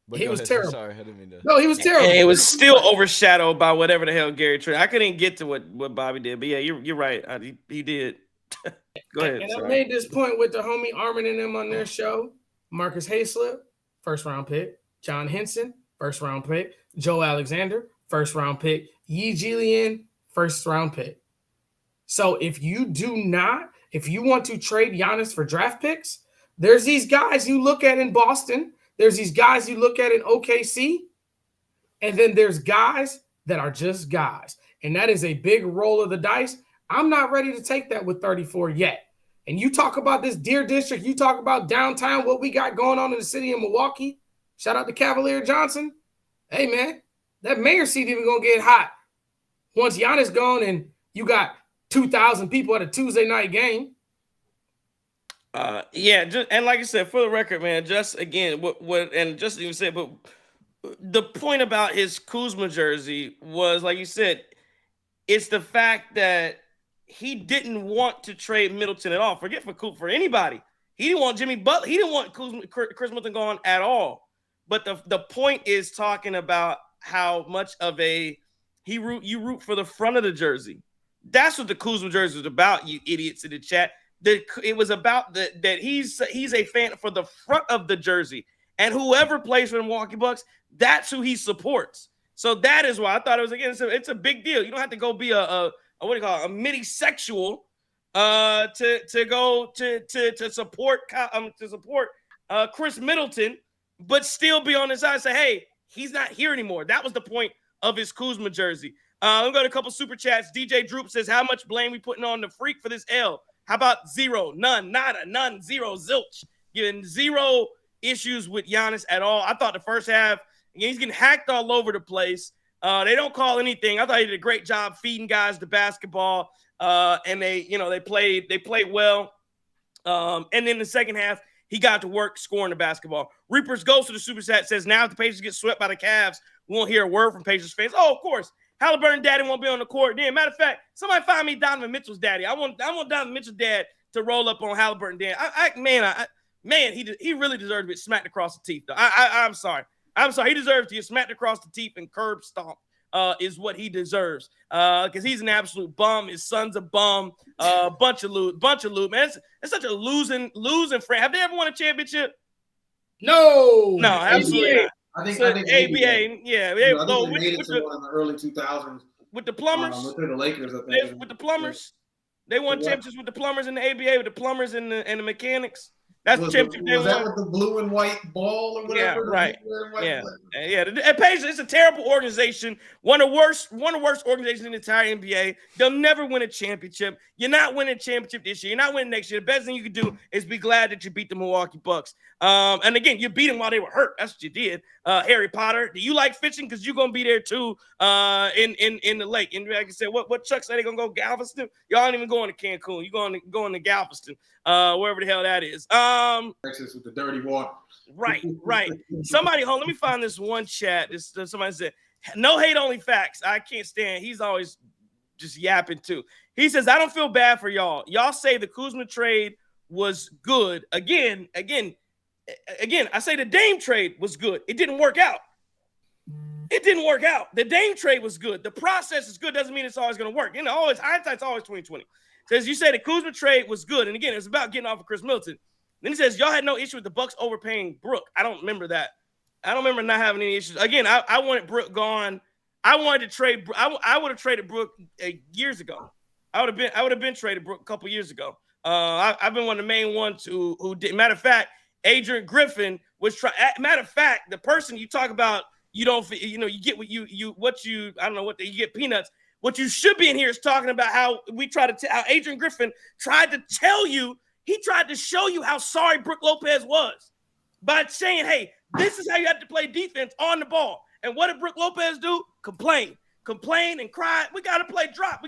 But He go was ahead. terrible. Sorry, I didn't mean to. No, he was terrible. And it was still overshadowed by whatever the hell Gary traded. I couldn't get to what Bobby did. But yeah, you're right. He did. Go ahead. And I made this point with the homie Armin and them on their show. Marcus Hayslip, first-round pick. John Henson, first-round pick. Joe Alexander, first-round pick. Yi Jilian, first-round pick. So if you want to trade Giannis for draft picks, there's these guys you look at in Boston. There's these guys you look at in OKC. And then there's guys that are just guys. And that is a big roll of the dice. I'm not ready to take that with 34 yet. And you talk about this Deer District, you talk about downtown, what we got going on in the city of Milwaukee. Shout out to Cavalier Johnson. Hey, man, that mayor seat even going to get hot once Giannis gone and you got 2,000 people at a Tuesday night game. And like I said, for the record, man, just again, what and just even said, but the point about his Kuzma jersey was, like you said, it's the fact that he didn't want to trade Middleton at all. Forget for anybody. He didn't want Jimmy Butler. He didn't want Chris Middleton gone at all. But the point is talking about how much of you root for the front of the jersey. That's what the Kuzma jersey was about, you idiots in the chat. It was about that he's a fan for the front of the jersey, and whoever plays for the Milwaukee Bucks, that's who he supports. So that is why I thought it was, again, it's a big deal. You don't have to go be a what do you call it, a midi-sexual to go to support Chris Middleton, but still be on his side and say, hey, he's not here anymore. That was the point of his Kuzma jersey. We've got a couple super chats. DJ Droop says, how much blame we putting on the Freak for this L? How about zero, none, nada, none, zero, zilch? Giving zero issues with Giannis at all. I thought the first half, he's getting hacked all over the place. They don't call anything. I thought he did a great job feeding guys the basketball. And they played well. And then the second half, he got to work scoring the basketball. Reapers goes to the super chat, says, now if the Pacers get swept by the Cavs, we won't hear a word from Pacers fans. Oh, of course. Halliburton daddy won't be on the court. Then, matter of fact, somebody find me Donovan Mitchell's daddy. I want Donovan Mitchell's dad to roll up on Halliburton dad. He really deserves to be smacked across the teeth, though. I'm sorry. He deserves to get smacked across the teeth and curb stomp. Is what he deserves. Because he's an absolute bum. His son's a bum. Bunch of loot. Man, it's such a losing friend. Have they ever won a championship? No, absolutely not. I think ABA. Yeah, they made it to one in the early 2000s with the Plumbers. With the Lakers, I think. With the Plumbers, they won championships with the Plumbers in the ABA, with the Plumbers and the Mechanics. That's the championship they won. Was that with the blue and white ball or whatever? Yeah, right. Yeah. And Pacers, it's a terrible organization. One of the worst organizations in the entire NBA. They'll never win a championship. You're not winning a championship this year. You're not winning next year. The best thing you can do is be glad that you beat the Milwaukee Bucks. And again, you beat them while they were hurt. That's what you did. Harry Potter, do you like fishing? Because you're gonna be there too. In the lake. And like I said, what Chuck said, they're gonna go Galveston. Y'all ain't even going to Cancun. You're going to Galveston, wherever the hell that is. Texas with the dirty water. Right. Somebody, let me find this one chat. Somebody said, no hate, only facts. I can't stand. He's always just yapping too. He says, I don't feel bad for y'all. Y'all say the Kuzma trade was good. Again, I say the Dame trade was good. It didn't work out. The Dame trade was good. The process is good. Doesn't mean it's always going to work. Hindsight's always 2020. Says you say the Kuzma trade was good. And again, it's about getting off of Chris Middleton. Then he says, y'all had no issue with the Bucks overpaying Brook. I don't remember that. I don't remember not having any issues. Again, I wanted Brook gone. I wanted to trade. I would have traded Brook years ago. I would have been traded Brook a couple years ago. I've been one of the main ones who did. Matter of fact, Adrian Griffin was trying. Matter of fact, the person you talk about, you get what you get peanuts. What you should be in here is talking about how how Adrian Griffin tried to tell you. He tried to show you how sorry Brook Lopez was by saying, hey, this is how you have to play defense on the ball. And what did Brook Lopez do? Complain and cry. We got to play drop.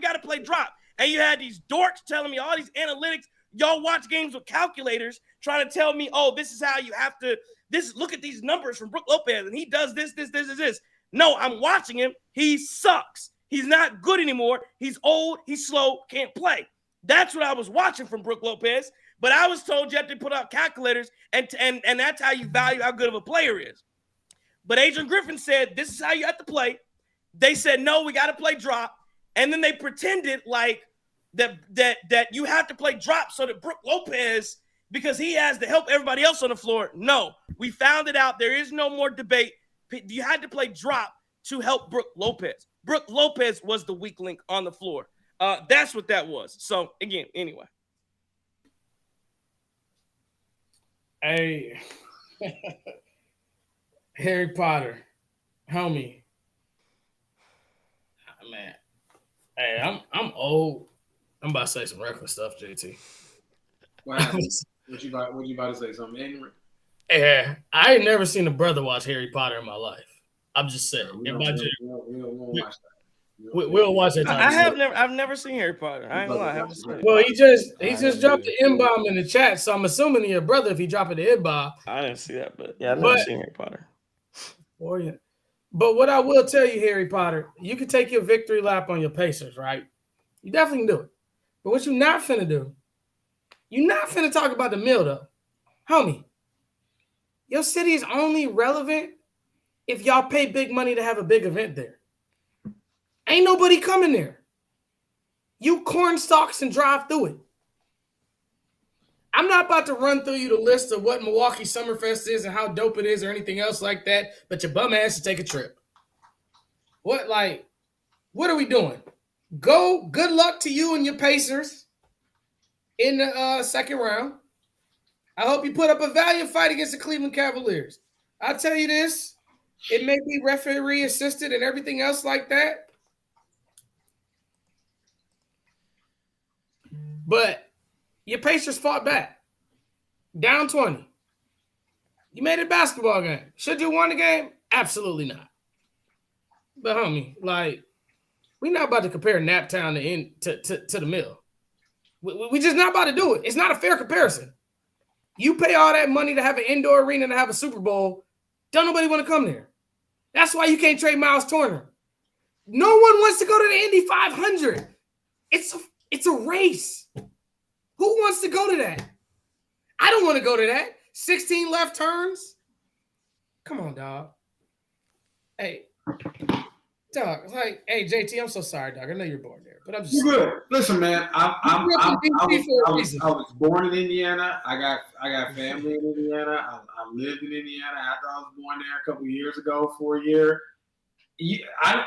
And you had these dorks telling me all these analytics. Y'all watch games with calculators trying to tell me, oh, this is how you have to look at these numbers from Brook Lopez. And he does this. No, I'm watching him. He sucks. He's not good anymore. He's old. He's slow. Can't play. That's what I was watching from Brook Lopez. But I was told you have to put out calculators, and that's how you value how good of a player is. But Adrian Griffin said, this is how you have to play. They said, no, we got to play drop. And then they pretended like that you have to play drop so that Brook Lopez, because he has to help everybody else on the floor. No, we found it out. There is no more debate. You had to play drop to help Brook Lopez. Brook Lopez was the weak link on the floor. That's what that was. So, again, anyway. Hey, Harry Potter, homie. Man, hey, I'm old. I'm about to say some reckless stuff, JT. Wow. What you about to say? Something ignorant? Yeah, I ain't never seen a brother watch Harry Potter in my life. I'm just saying. We don't watch that. We'll watch it. I've never seen Harry Potter. I ain't gonna lie, I haven't seen it. Well, he just dropped the M-bomb in the chat, so I'm assuming he a brother if he dropping the M-bomb. I didn't see that, but yeah, I've never seen Harry Potter. Oh yeah. But what I will tell you, Harry Potter, you can take your victory lap on your Pacers, right? You definitely can do it. But what you're not finna do, you're not finna talk about the mill though. Homie, your city is only relevant if y'all pay big money to have a big event there. Ain't nobody coming there. You corn stalks and drive through it. I'm not about to run through you the list of what Milwaukee Summerfest is and how dope it is or anything else like that, but your bum ass should take a trip. What are we doing? Go, good luck to you and your Pacers in the second round. I hope you put up a valiant fight against the Cleveland Cavaliers. I'll tell you this, it may be referee assisted and everything else like that, but Your Pacers fought back. Down 20. You made it a basketball game. Should you won the game? Absolutely not. But homie, like, we're not about to compare Naptown to the Mill. We just not about to do it. It's not a fair comparison. You pay all that money to have an indoor arena to have a Super Bowl. Don't nobody want to come there. That's why you can't trade Miles Turner. No one wants to go to the Indy 500. It's a race. Who wants to go to that? I don't want to go to that. 16 left turns. Come on, dog. Hey, dog. Like, hey, JT, I'm so sorry, dog. I know you're born there, but I'm just. You're good. Listen, man. I was born in Indiana. I got family in Indiana. I lived in Indiana after I was born there a couple of years ago for a year.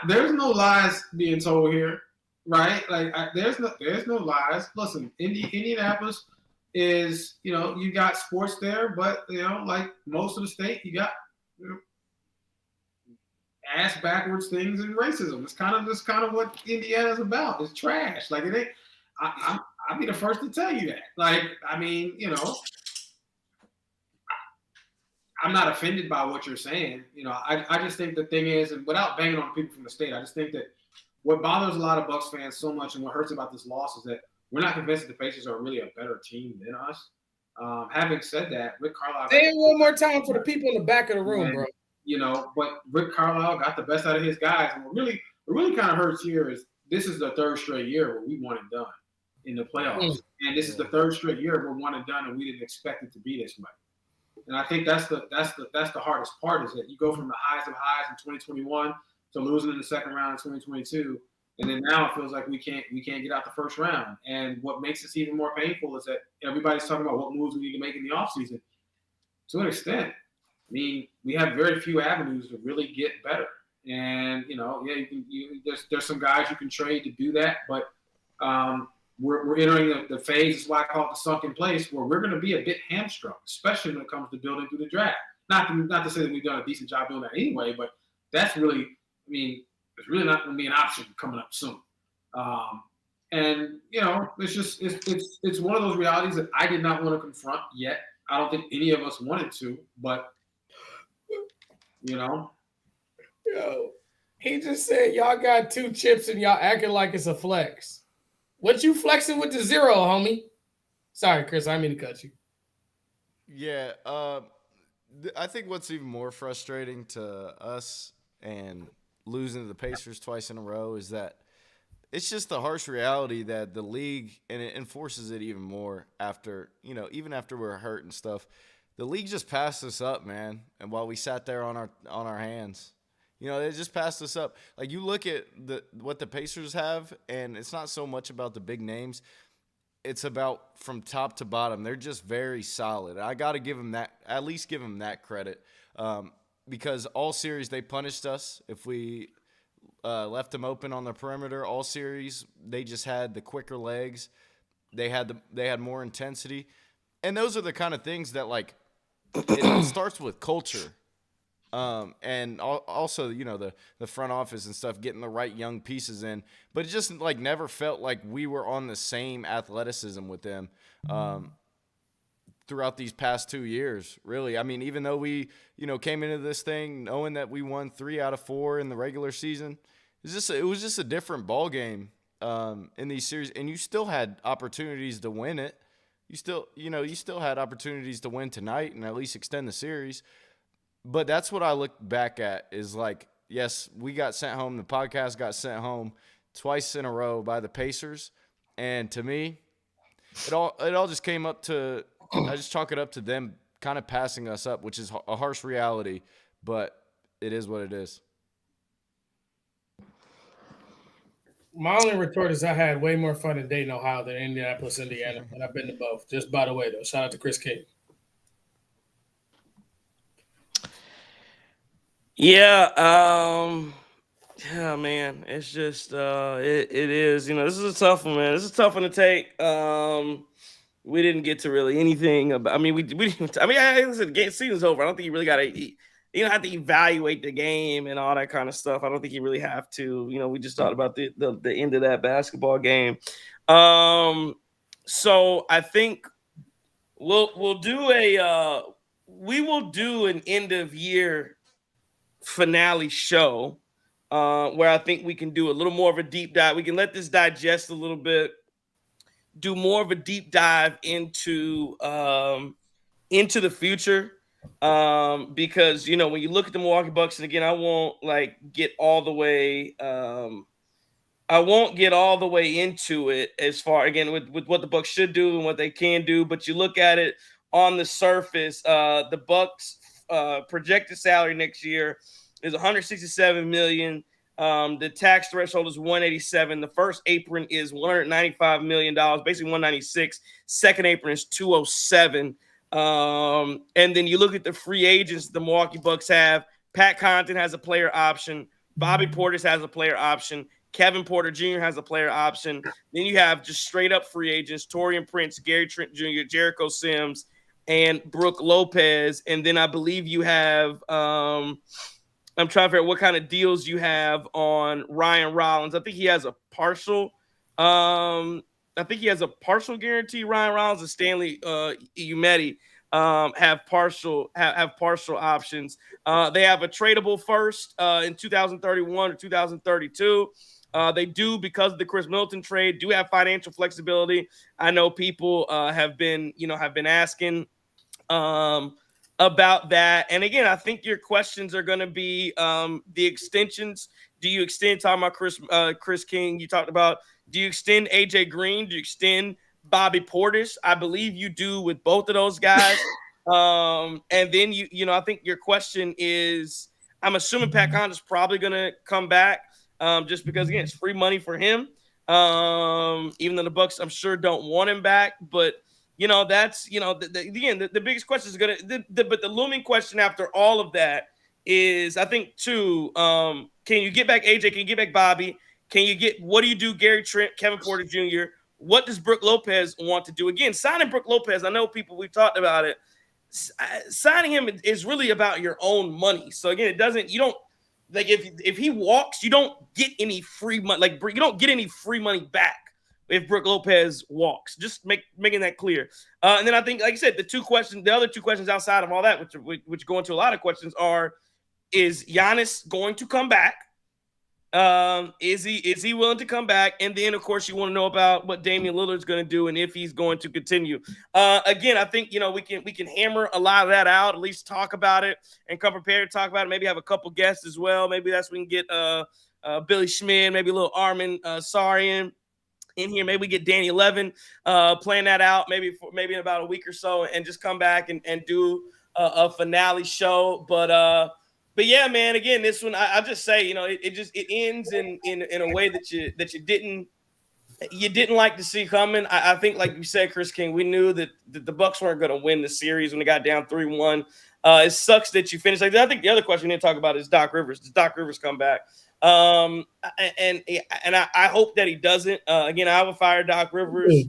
There's no lies being told here, right? Like, there's no lies. Listen, Indianapolis is, you got sports there, but like most of the state, you got ass backwards things and racism. It's kind of what Indiana's about. It's trash. Like, it ain't. I'll be the first to tell you that. Like, I mean, I'm not offended by what you're saying. I just think the thing is, and without banging on people from the state, I just think that what bothers a lot of Bucks fans so much and what hurts about this loss is that we're not convinced that the Pacers are really a better team than us. Having said that, Rick Carlisle. Say it one more time for the people in the back of the room, bro. But Rick Carlisle got the best out of his guys. And what really kind of hurts here is this is the third straight year where we won and done in the playoffs. And this is the third straight year we're one and done, and we didn't expect it to be this way. And I think that's the hardest part is that you go from the highs of highs in 2021 to losing in the second round in 2022. And then now it feels like we can't get out the first round. And what makes this even more painful is that everybody's talking about what moves we need to make in the offseason. To an extent, I mean, we have very few avenues to really get better. And, there's some guys you can trade to do that. But we're entering the phase, is why I call it the sunken place, where we're going to be a bit hamstrung, especially when it comes to building through the draft. Not to say that we've done a decent job doing that anyway, but that's really, it's really not going to be an option coming up soon. It's one of those realities that I did not want to confront yet. I don't think any of us wanted to, but Yo, he just said y'all got 2 chips and y'all acting like it's a flex. What you flexing with the 0, homie? Sorry, Chris, I didn't mean to cut you. Yeah, I think what's even more frustrating to us and losing to the Pacers twice in a row is that it's just the harsh reality that the league, and it enforces it even more after, even after we're hurt and stuff, the league just passed us up, man. And while we sat there on our hands, they just passed us up. Like, you look at what the Pacers have, and it's not so much about the big names. It's about from top to bottom. They're just very solid. I got to give them that, at least give them that credit, because all series they punished us if we left them open on the perimeter. All series they just had the quicker legs. They had more intensity, and those are the kind of things that, like, it starts with culture. And also, the front office and stuff, getting the right young pieces in. But it just, like, never felt like we were on the same athleticism with them throughout these past 2 years, really. I mean, even though we, came into this thing knowing that we won 3 out of 4 in the regular season, it was just a different ball game in these series. And you still had opportunities to win it. You still had opportunities to win tonight and at least extend the series. But that's what I look back at is, like, yes, we got sent home. The podcast got sent home twice in a row by the Pacers. And to me, it all just came up to – I just chalk it up to them kind of passing us up, which is a harsh reality, but it is what it is. My only retort is I had way more fun in Dayton, Ohio than Indianapolis, Indiana, and I've been to both. Just by the way, though, shout out to Chris King. Yeah, man. It's just it is. This is a tough one, man. This is a tough one to take. We didn't get to really anything about. I mean, we didn't. I mean, the game season's over. I don't think you really got to. You don't have to evaluate the game and all that kind of stuff. I don't think you really have to. We just thought about the end of that basketball game. So I think we'll do we will do an end of year finale show where I think we can do a little more of a deep dive. We can let this digest a little bit, do more of a deep dive into the future. Because when you look at the Milwaukee Bucks, and again, I won't get all the way into it as far again with what the Bucks should do and what they can do, but you look at it on the surface, the Bucks projected salary next year is $167 million. The tax threshold is $187. The first apron is $195 million, basically $196. Second apron is $207. And then you look at the free agents the Milwaukee Bucks have. Pat Connaughton has a player option. Bobby Portis has a player option. Kevin Porter Jr. has a player option. Then you have just straight up free agents: Taurean Prince, Gary Trent Jr., Jericho Sims, and Brook Lopez. And then I believe you have I'm trying to figure out what kind of deals you have on Ryan Rollins. I think he has a partial guarantee. Ryan Rollins and Stanley Umedi have partial options. They have a tradable first in 2031 or 2032. They do, because of the Chris Middleton trade, do have financial flexibility. I know people have been asking about that. And again, I think your questions are going to be the extensions. Do you extend, talking about Chris King, you talked about, do you extend AJ Green? Do you extend Bobby Portis? I believe you do with both of those guys. And then I think your question is, I'm assuming Pat Connaughton's probably going to come back just because, again, it's free money for him. Even though the Bucks, I'm sure, don't want him back, but that's the biggest question is but the looming question after all of that is, I think, too, can you get back AJ? Can you get back Bobby? What do you do, Gary Trent, Kevin Porter Jr.? What does Brook Lopez want to do? Again, signing Brook Lopez, I know we've talked about it. Signing him is really about your own money. So again, if he walks, you don't get any free money. You don't get any free money back if Brook Lopez walks. Just making that clear. And then I think, like I said, the other two questions outside of all that, which go into a lot of questions, are: is Giannis going to come back? Is he willing to come back? And then, of course, you want to know about what Damian Lillard's going to do and if he's going to continue. Again, I think we can hammer a lot of that out, at least talk about it and come prepared to talk about it. Maybe have a couple guests as well. Maybe that's when we can get Billy Schmid, maybe a little Armin Sarian in here. Maybe we get Danny Levin playing that out maybe in about a week or so, and just come back and do a finale show. But yeah, man, again, this one, I'll just say, it ends in a way that you didn't like to see coming. I think, like you said, Chris King, we knew that the Bucks weren't going to win the series when they got down 3-1. It sucks that you finished. I think the other question we didn't talk about is Doc Rivers. Does Doc Rivers come back? And I hope that he doesn't. Again, I would fire Doc Rivers,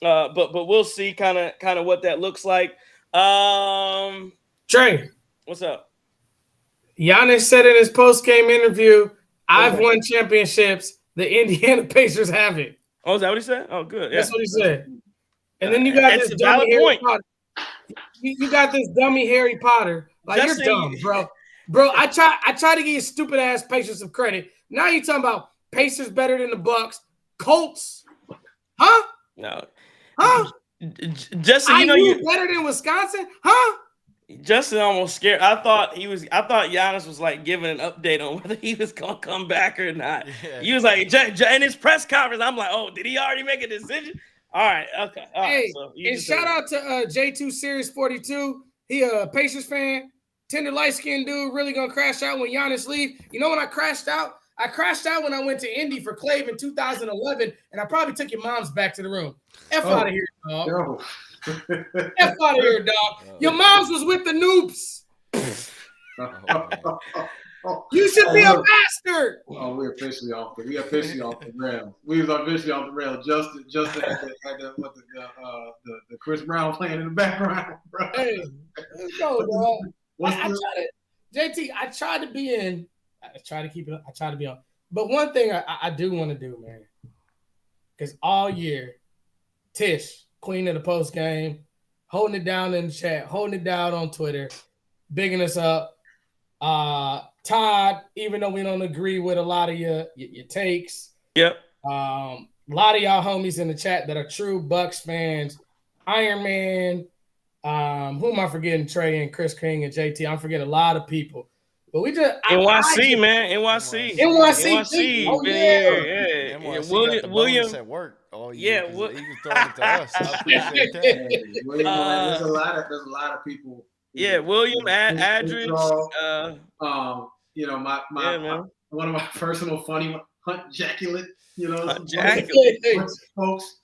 but we'll see kind of what that looks like. Trey, what's up? Giannis said in his post-game interview, "I've won championships. The Indiana Pacers haven't." Oh, is that what he said? Oh, good. Yeah. That's what he said. And then you got this dummy Harry Potter. You got this dummy Harry Potter. You're dumb, bro. Bro, I try to give you stupid ass Pacers some credit. Now you're talking about Pacers better than the Bucks, Colts, huh? No, huh? Justin, you better than Wisconsin, huh? Justin almost scared. I thought Giannis was giving an update on whether he was gonna come back or not. Yeah. He was in his press conference. I'm like, oh, did he already make a decision? All right, okay. Hey, and shout out to J2 Series 42. He a Pacers fan, tender light-skinned dude, really gonna crash out when Giannis leave. You know when I crashed out? I crashed out when I went to Indy for Clave in 2011, and I probably took your mom's back to the room. Out of here, dog. No. F out of here, dog. Your mom's was with the noobs. You should be a bastard. Oh, we're officially off the rail. We was officially off the rail. Justin had the Chris Brown playing in the background, bro. Hey, let's go, dog. I tried to be in. I try to keep it. I try to be on. But one thing I do want to do, man, because all year Tish, queen of the post game, holding it down in the chat, holding it down on Twitter, bigging us up. Todd, even though we don't agree with a lot of your takes. Yep. A lot of y'all homies in the chat that are true Bucks fans. Iron Man. Who am I forgetting? Trey and Chris King and JT. I'm forgetting a lot of people. But we just NYC, man. NYC. Oh, been yeah. here. Yeah. NYC William. got the bonus at work. Oh, Yeah, he was throwing it to us. I appreciate that. Hey, there's a lot of people. Yeah, William, Adridge. You know, my one of my personal funny one, Hunt Jaculate. You know, Hunt Jaculate. Folks.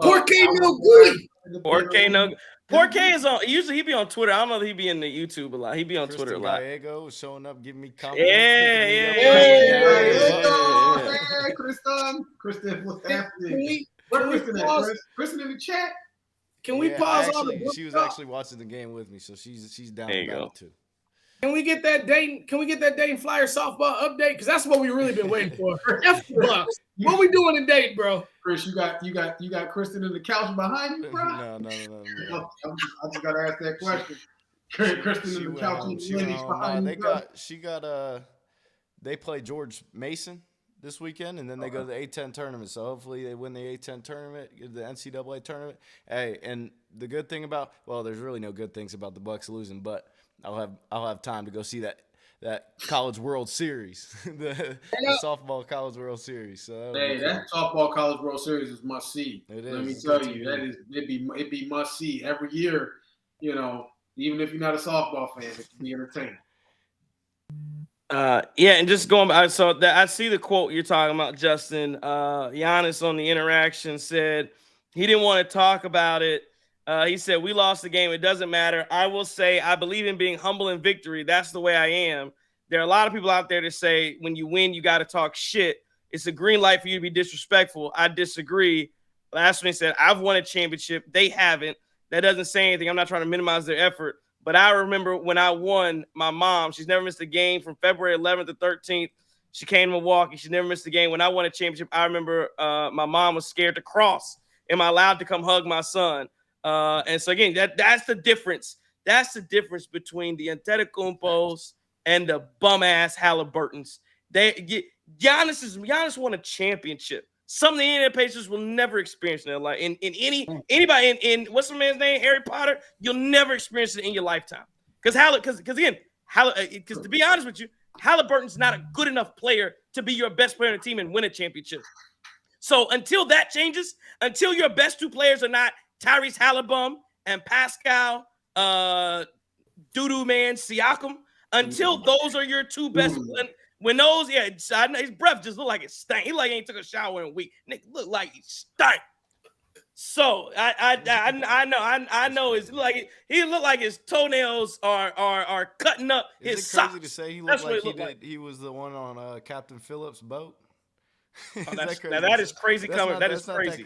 Poor K no good. Poor K no. Poor K is on. Usually he be on Twitter. I don't know if he be in the YouTube a lot. He be on Kristen Twitter a lot. Gallego showing up, giving me compliments. Yeah. Kristen, what's happening? Where Kristen at? Kristen in the chat. Can we pause all the she was actually watching the game with me, so she's down about it too. Can we get that Dayton Flyer softball update? Because that's what we really been waiting for. F the Bucks. What we doing in Dayton, bro? Chris, you got Kristen in the couch behind you, bro? No. I just gotta ask that question. Kristen in the couch behind you. They play George Mason this weekend, and then they go to the A-10 tournament. So hopefully they win the A-10 tournament, the NCAA tournament. Hey, and the good thing there's really no good things about the Bucks losing, but I'll have time to go see that College World Series, the softball College World Series. So that softball College World Series is must see. It is. Let me tell you, it'd be must see every year. You know, even if you're not a softball fan, it can be entertaining. And just going back, so I see the quote you're talking about, Justin. Giannis on the interaction said he didn't want to talk about it. He said, we lost the game. It doesn't matter. I will say I believe in being humble in victory. That's the way I am. There are a lot of people out there that say when you win, you got to talk shit. It's a green light for you to be disrespectful. I disagree. Last one he said, I've won a championship. They haven't. That doesn't say anything. I'm not trying to minimize their effort. But I remember when I won, my mom, she's never missed a game from February 11th to 13th. She came to Milwaukee. She never missed a game. When I won a championship, I remember my mom was scared to cross. Am I allowed to come hug my son? And so, again, that's the difference. That's the difference between the Antetokounmpos and the bum-ass Halliburtons. Giannis won a championship. Some of the Indiana Pacers will never experience in their life. Anybody in what's the man's name? Harry Potter. You'll never experience it in your lifetime. Because to be honest with you, Halliburton's not a good enough player to be your best player on the team and win a championship. So until that changes, until your best two players are not Tyrese Halliburton and Pascal Doo-Doo Man Siakam, until those are your two best. When those, his breath just look like it stank. He like he ain't took a shower in a week. Nigga look like he stank. So I know it's like he looked like his toenails are cutting up his socks. Is it crazy to say he looked like he was the one on Captain Phillips' boat? That is crazy coming. That is crazy.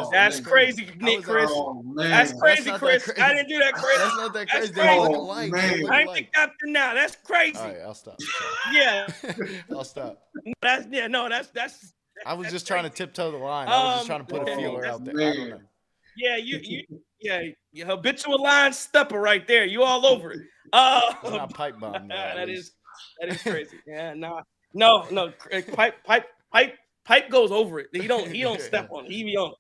That's crazy, Nick Chris. That's crazy, Chris. I didn't do that, Chris. That's not that crazy. They look alike. I ain't the captain now. That's crazy. All right, I'll stop. Yeah. I'll stop. That's. I was just trying to tiptoe the line. I was just trying to put a feeler out there. I don't know. Yeah, you habitual line stepper right there. You all over it. It's not pipe bomb. That is crazy. Yeah, no. Pipe goes over it. He don't step on it. He be on it.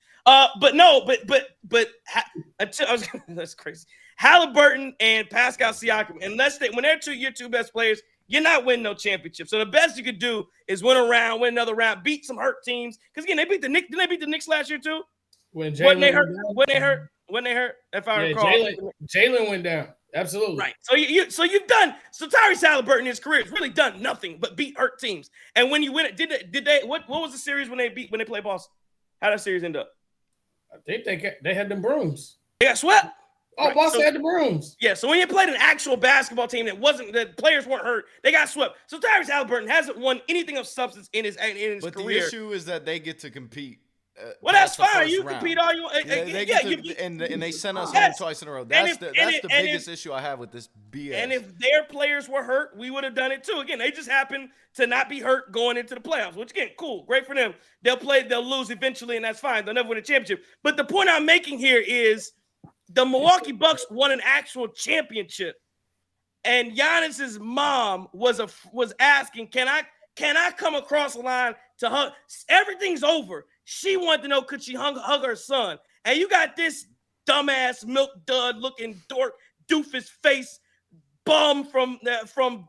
That's crazy. Halliburton and Pascal Siakam, when they're your two best players, you're not winning no championship. So the best you could do is win another round, beat some hurt teams. Because again, they beat the Knicks. Didn't they beat the Knicks last year too? When they hurt, if I recall. Jalen went down. Absolutely. Right. So Tyrese Halliburton in his career has really done nothing but beat hurt teams. And when you win it, did they what was the series when they played Boston? How did that series end up? I think they had them brooms. They got swept. Oh, right. Boston had the brooms. Yeah, so when you played an actual basketball team that players weren't hurt, they got swept. So Tyrese Halliburton hasn't won anything of substance in his career. But the issue is that they get to compete Well, that's past the fine. first You round. compete all you want. Yeah, they get to, and they sent us Yes. home twice in a row. And That's if- the and if- biggest issue I have with this BS. And if their players were hurt, we would have done it too. Again, they just happened to not be hurt going into the playoffs, which again, cool, great for them. They'll lose eventually, and that's fine. They'll never win a championship. But the point I'm making here is the Milwaukee Bucks won an actual championship, and Giannis's mom was asking, "Can I come across the line to hug?" Everything's over. She wanted to know, could she hug her son? And you got this dumbass milk dud looking doofus face bum from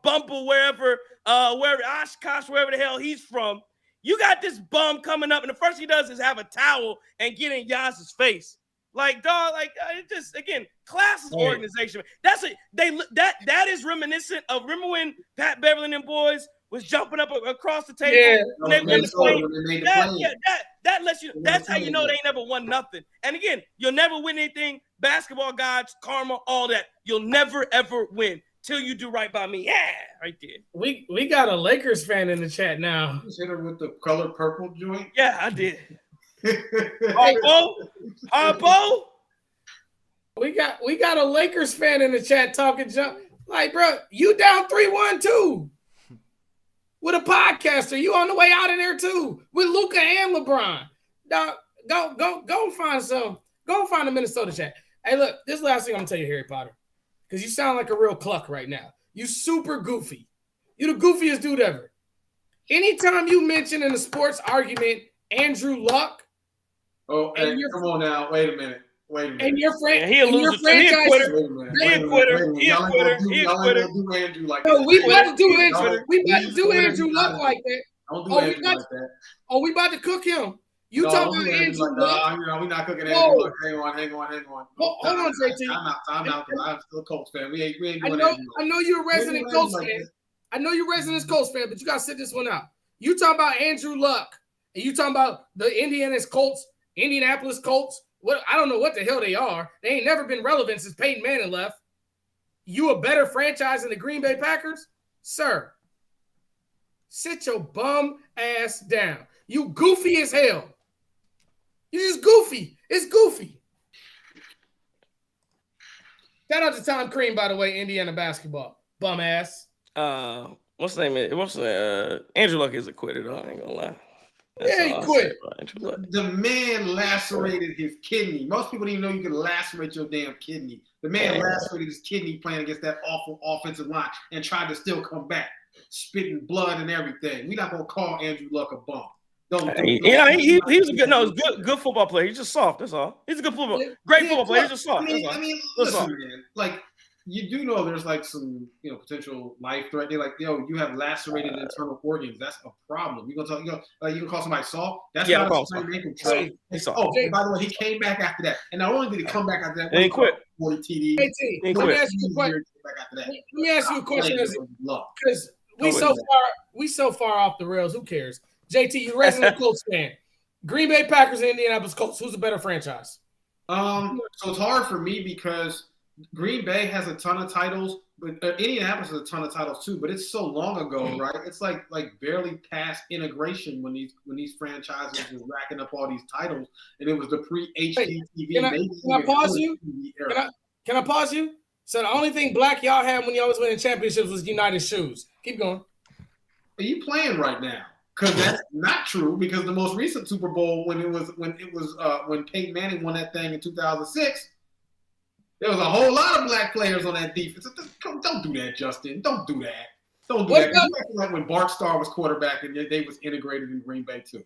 Bumble, wherever Oshkosh, wherever the hell he's from. You got this bum coming up, and the first he does is have a towel and get in Giannis's face. Like, dog, it just, again, classless organization. That is reminiscent of, remember when Pat Beverly and them boys was jumping up across the table? Yeah. When they won the play? play. That lets you, that's how you know they ain't never won nothing. And again, you'll never win anything. Basketball gods, karma, all that. You'll never, ever win till you do right by me. Yeah, right there. We got a Lakers fan in the chat now. You hit her with the color purple joint. Yeah, I did. Harpo? We got a Lakers fan in the chat talking junk. Like, bro, you down 3-1 too. With a podcaster. You on the way out of there too. With Luka and LeBron. Dog, go find some. Go find a Minnesota chat. Hey, look, this is the last thing I'm gonna tell you, Harry Potter. Because you sound like a real cluck right now. You super goofy. You the goofiest dude ever. Anytime you mention in a sports argument Andrew Luck. Oh, hey, come on now. Wait a minute. And your friend, yeah, he a loser. He a quitter. He a quitter. Do Andrew like no, that. we about to do Andrew. We about to do Andrew Luck like that. Don't do Andrew like that. Oh, we about to cook him. You talking about Andrew Luck? We're not cooking Andrew Luck. Hang on. Hold on, JT. I'm out. I'm still a Colts fan. We ain't doing I know you're a resident Colts fan. I know you're a resident Colts fan, but you gotta sit this one out. You talking about Andrew Luck, and you talking about the Indianapolis Colts. What, I don't know what the hell they are. They ain't never been relevant since Peyton Manning left. You a better franchise than the Green Bay Packers? Sir, sit your bum ass down. You goofy as hell. You just goofy. It's goofy. Shout out to Tom Crean, by the way, Indiana basketball. Bum ass. What's the name? Andrew Luck is a quitter, though. I ain't gonna lie. Yeah, he quit. The man lacerated his kidney. Most people don't even know you can lacerate your damn kidney. The man lacerated his kidney playing against that awful offensive line and tried to still come back, spitting blood and everything. We're not gonna call Andrew Luck a bum. He was a good football player. He's just soft. That's all. He's a good great football player. He's just soft. I mean, listen, man. Like, you do know there's like some, potential life threat. They're like, you have lacerated internal organs. That's a problem. You can call somebody soft. That's not a sprained ankle. Oh, and by the way, he came back after that. And not only did he come back after that, he quit. 40 TD. Let me ask you a question. Let me ask you a question, because we so far off the rails. Who cares? JT, you're a resident Colts fan. Green Bay Packers and Indianapolis Colts. Who's a better franchise? So it's hard for me because Green Bay has a ton of titles, but Indianapolis has a ton of titles too. But it's so long ago, right? It's like barely past integration when these franchises were racking up all these titles, and it was the pre-HD TV. Can I pause you? Can I pause you? So the only thing black y'all had when y'all was winning championships was United shoes. Keep going. Are you playing right now? Because that's not true. Because the most recent Super Bowl, when Peyton Manning won that thing in 2006. There was a whole lot of black players on that defense. Don't do that, Justin. Don't do that. Don't do that. Like when Bart Starr was quarterback and they was integrated in Green Bay too.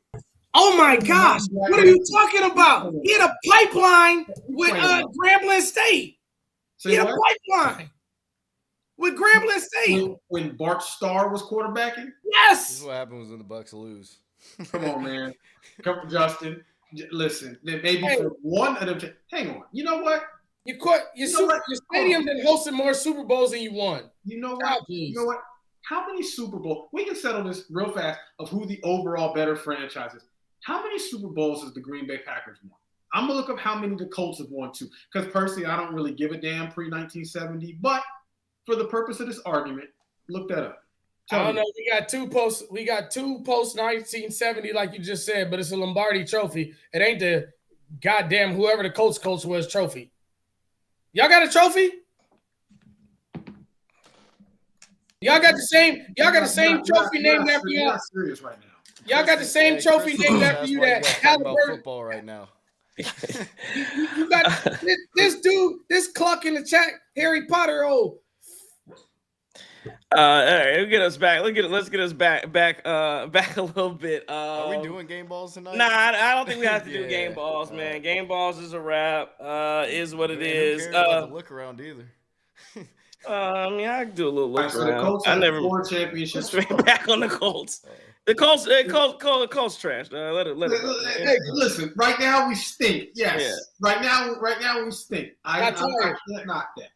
Oh my gosh! What are you talking about? He had a pipeline with Grambling State. He had a pipeline with Grambling State. When Bart Starr was quarterbacking? Yes. This is what happens when the Bucks lose. Come on, man. Come on, Justin. Listen, maybe for one of them. Hang on. You know what? Your stadium been hosting more Super Bowls than you won. You know what? How many Super Bowls? We can settle this real fast of who the overall better franchise is. How many Super Bowls has the Green Bay Packers won? I'm going to look up how many the Colts have won too. Because personally, I don't really give a damn pre-1970. But for the purpose of this argument, look that up. I don't know. We got two post 1970, like you just said, but it's a Lombardi trophy. It ain't the goddamn whoever the Colts coach was trophy. Y'all got a trophy? Y'all got the same trophy named after y'all. Not serious right now. Y'all got the same trophy named after you that Halliburton. Football right now. You got this dude, this cluck in the chat, Harry Potter. Oh, all right, let's get us back. Let's get us back a little bit. Are we doing game balls tonight? Nah, I don't think we have to do Yeah, game balls, man. Game balls is a wrap. Is what it is. Who cares about the look around either? I mean, I can do a little look So around. the Colts have 4 championships. Straight back on the Colts. The Colts trash. Let it. Hey, listen. Right now we stink. Yes. Yeah. Right now we stink. I can't knock that.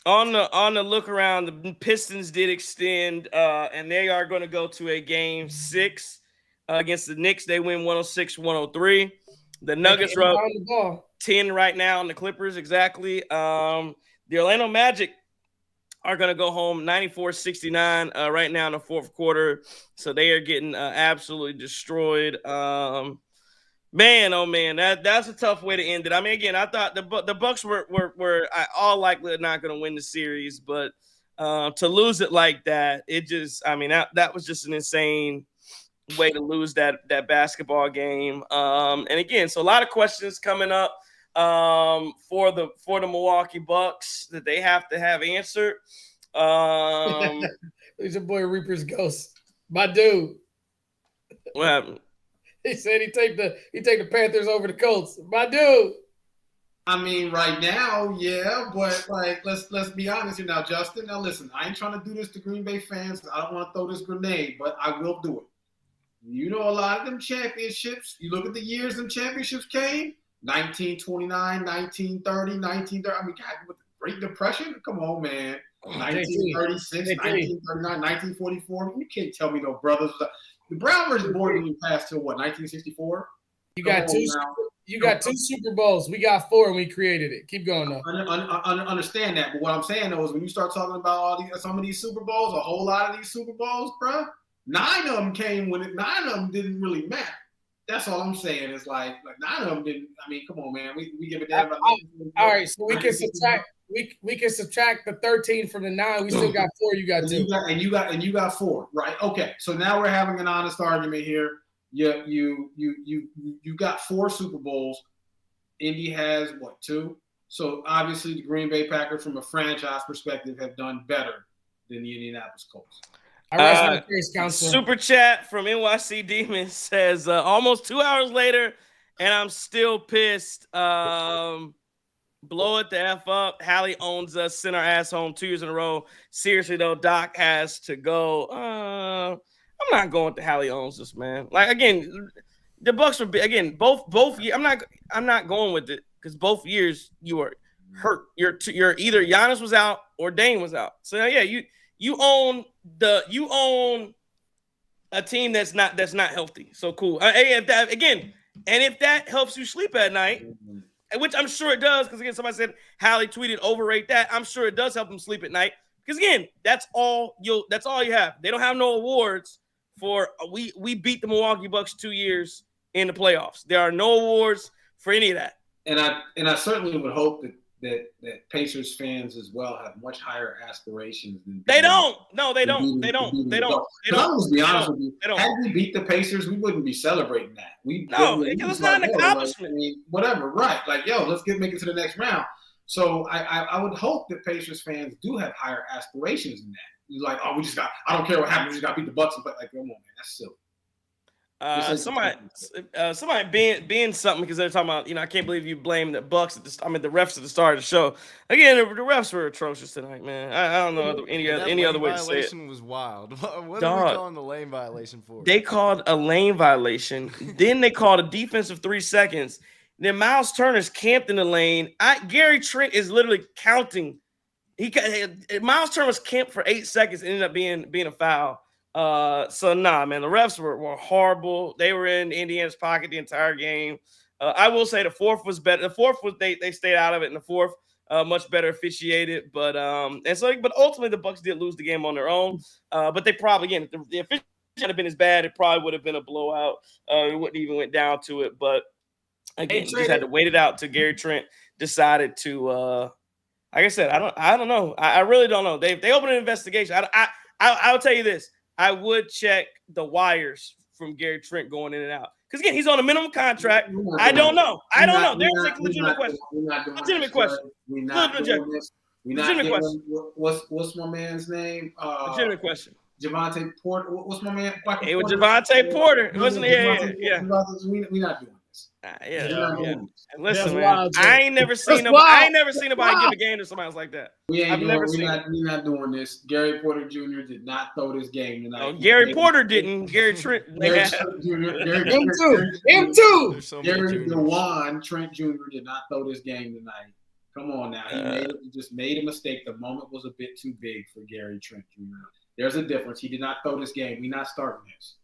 On the look around, the Pistons did extend, and they are going to go to a game 6 against the Knicks. They win 106-103. The Nuggets are up 10 right now on the Clippers. Exactly. The Orlando Magic are going to go home 94-69 right now in the fourth quarter. So they are getting absolutely destroyed. Man, oh man, that's a tough way to end it. I mean, again, I thought the Bucks were all likely not going to win the series, but to lose it like that, it just, I mean, that was just an insane way to lose that basketball game. And again, so a lot of questions coming up for the Milwaukee Bucks that they have to have answered. He's your boy Reaper's Ghost, my dude. What happened? He said he take the Panthers over the Colts, my dude. I mean, right now, yeah, but like, let's be honest here now, Justin. Now, listen, I ain't trying to do this to Green Bay fans. I don't want to throw this grenade, but I will do it. You know, a lot of them championships. You look at the years them championships came. 1929, 1930, 1930. I mean, God, with the Great Depression? Come on, man. 1936, 1939, 1944. You can't tell me no brothers. The Brown versus Board didn't pass till what, 1964? You got two Super Bowls. We got 4 and we created it. Keep going though. Understand that, but what I'm saying though is when you start talking about some of these Super Bowls, a whole lot of these Super Bowls, bro, 9 of them came when 9 of them didn't really matter. That's all I'm saying. Is like 9 of them didn't. I mean, come on, man. We give a damn about. All right, so we can subtract. We can subtract the 13 from the 9. We still got 4. You got 2. And you got 4, right? Okay. So now we're having an honest argument here. You got 4 Super Bowls. Indy has what, 2? So obviously the Green Bay Packers, from a franchise perspective, have done better than the Indianapolis Colts. Super chat from NYC Demon says almost 2 hours later, and I'm still pissed. Blow it the F up. Hallie owns us. Send our ass home 2 years in a row. Seriously though, Doc has to go. I'm not going with the Hallie owns us, man. Like again, the Bucks were again both years. I'm not going with it because both years you were hurt. You're either Giannis was out or Dame was out. So yeah, you own a team that's not healthy. So cool. If that helps you sleep at night. Which I'm sure it does, because again, somebody said Hallie tweeted overrate that. I'm sure it does help them sleep at night. Because again, that's all you have. They don't have no awards for we beat the Milwaukee Bucks 2 years in the playoffs. There are no awards for any of that. And I certainly would hope that Pacers fans as well have much higher aspirations than they don't. No, they don't. They don't. I'm gonna be honest with you. Had we beat the Pacers, we wouldn't be celebrating that. It's not an accomplishment. I mean, whatever, right? Like, yo, let's make it to the next round. So I would hope that Pacers fans do have higher aspirations than that. You're like, oh, I don't care what happens, we just got to beat the Bucks. But like, come on, man, that's silly. Somebody being something because they're talking about, I can't believe you blame the Bucks the refs at the start of the show. Again, the refs were atrocious tonight, man. I don't know any other way to say it. Violation was wild. What are we calling the lane violation for? They called a lane violation. Then they called a defensive 3 seconds. Then Miles Turner's camped in the lane. Gary Trent is literally counting. Miles Turner was camped for 8 seconds. Ended up being a foul. So nah, man, the refs were horrible. They were in Indiana's pocket the entire game. I will say the fourth was better. The fourth was they stayed out of it in the fourth. much better officiated. But ultimately the Bucks did lose the game on their own. But they probably, again, if the official had been as bad, it probably would have been a blowout. It wouldn't even went down to it. But again, you just had to wait it out till Gary Trent decided to. Like I said, I don't know. I really don't know. They opened an investigation. I'll tell you this. I would check the wires from Gary Trent going in and out. Because, again, he's on a minimum contract. I don't know. There's a legitimate question. Legitimate question. Legitimate question. What's my man's name? Legitimate question. Javante Porter. What's my man? It was Javante Porter. Wasn't it? Yeah. We're not doing this. Yeah. Listen, man. I ain't never seen nobody give a game to somebody else like that. We're not doing this. Gary Porter Jr. did not throw this game tonight. No, Gary Porter didn't. Gary Trent. Gary Jr. Him too. Gary DeWan Trent Jr. did not throw this game tonight. Come on now. He just made a mistake. The moment was a bit too big for Gary Trent Jr. There's a difference. He did not throw this game. We're not starting this.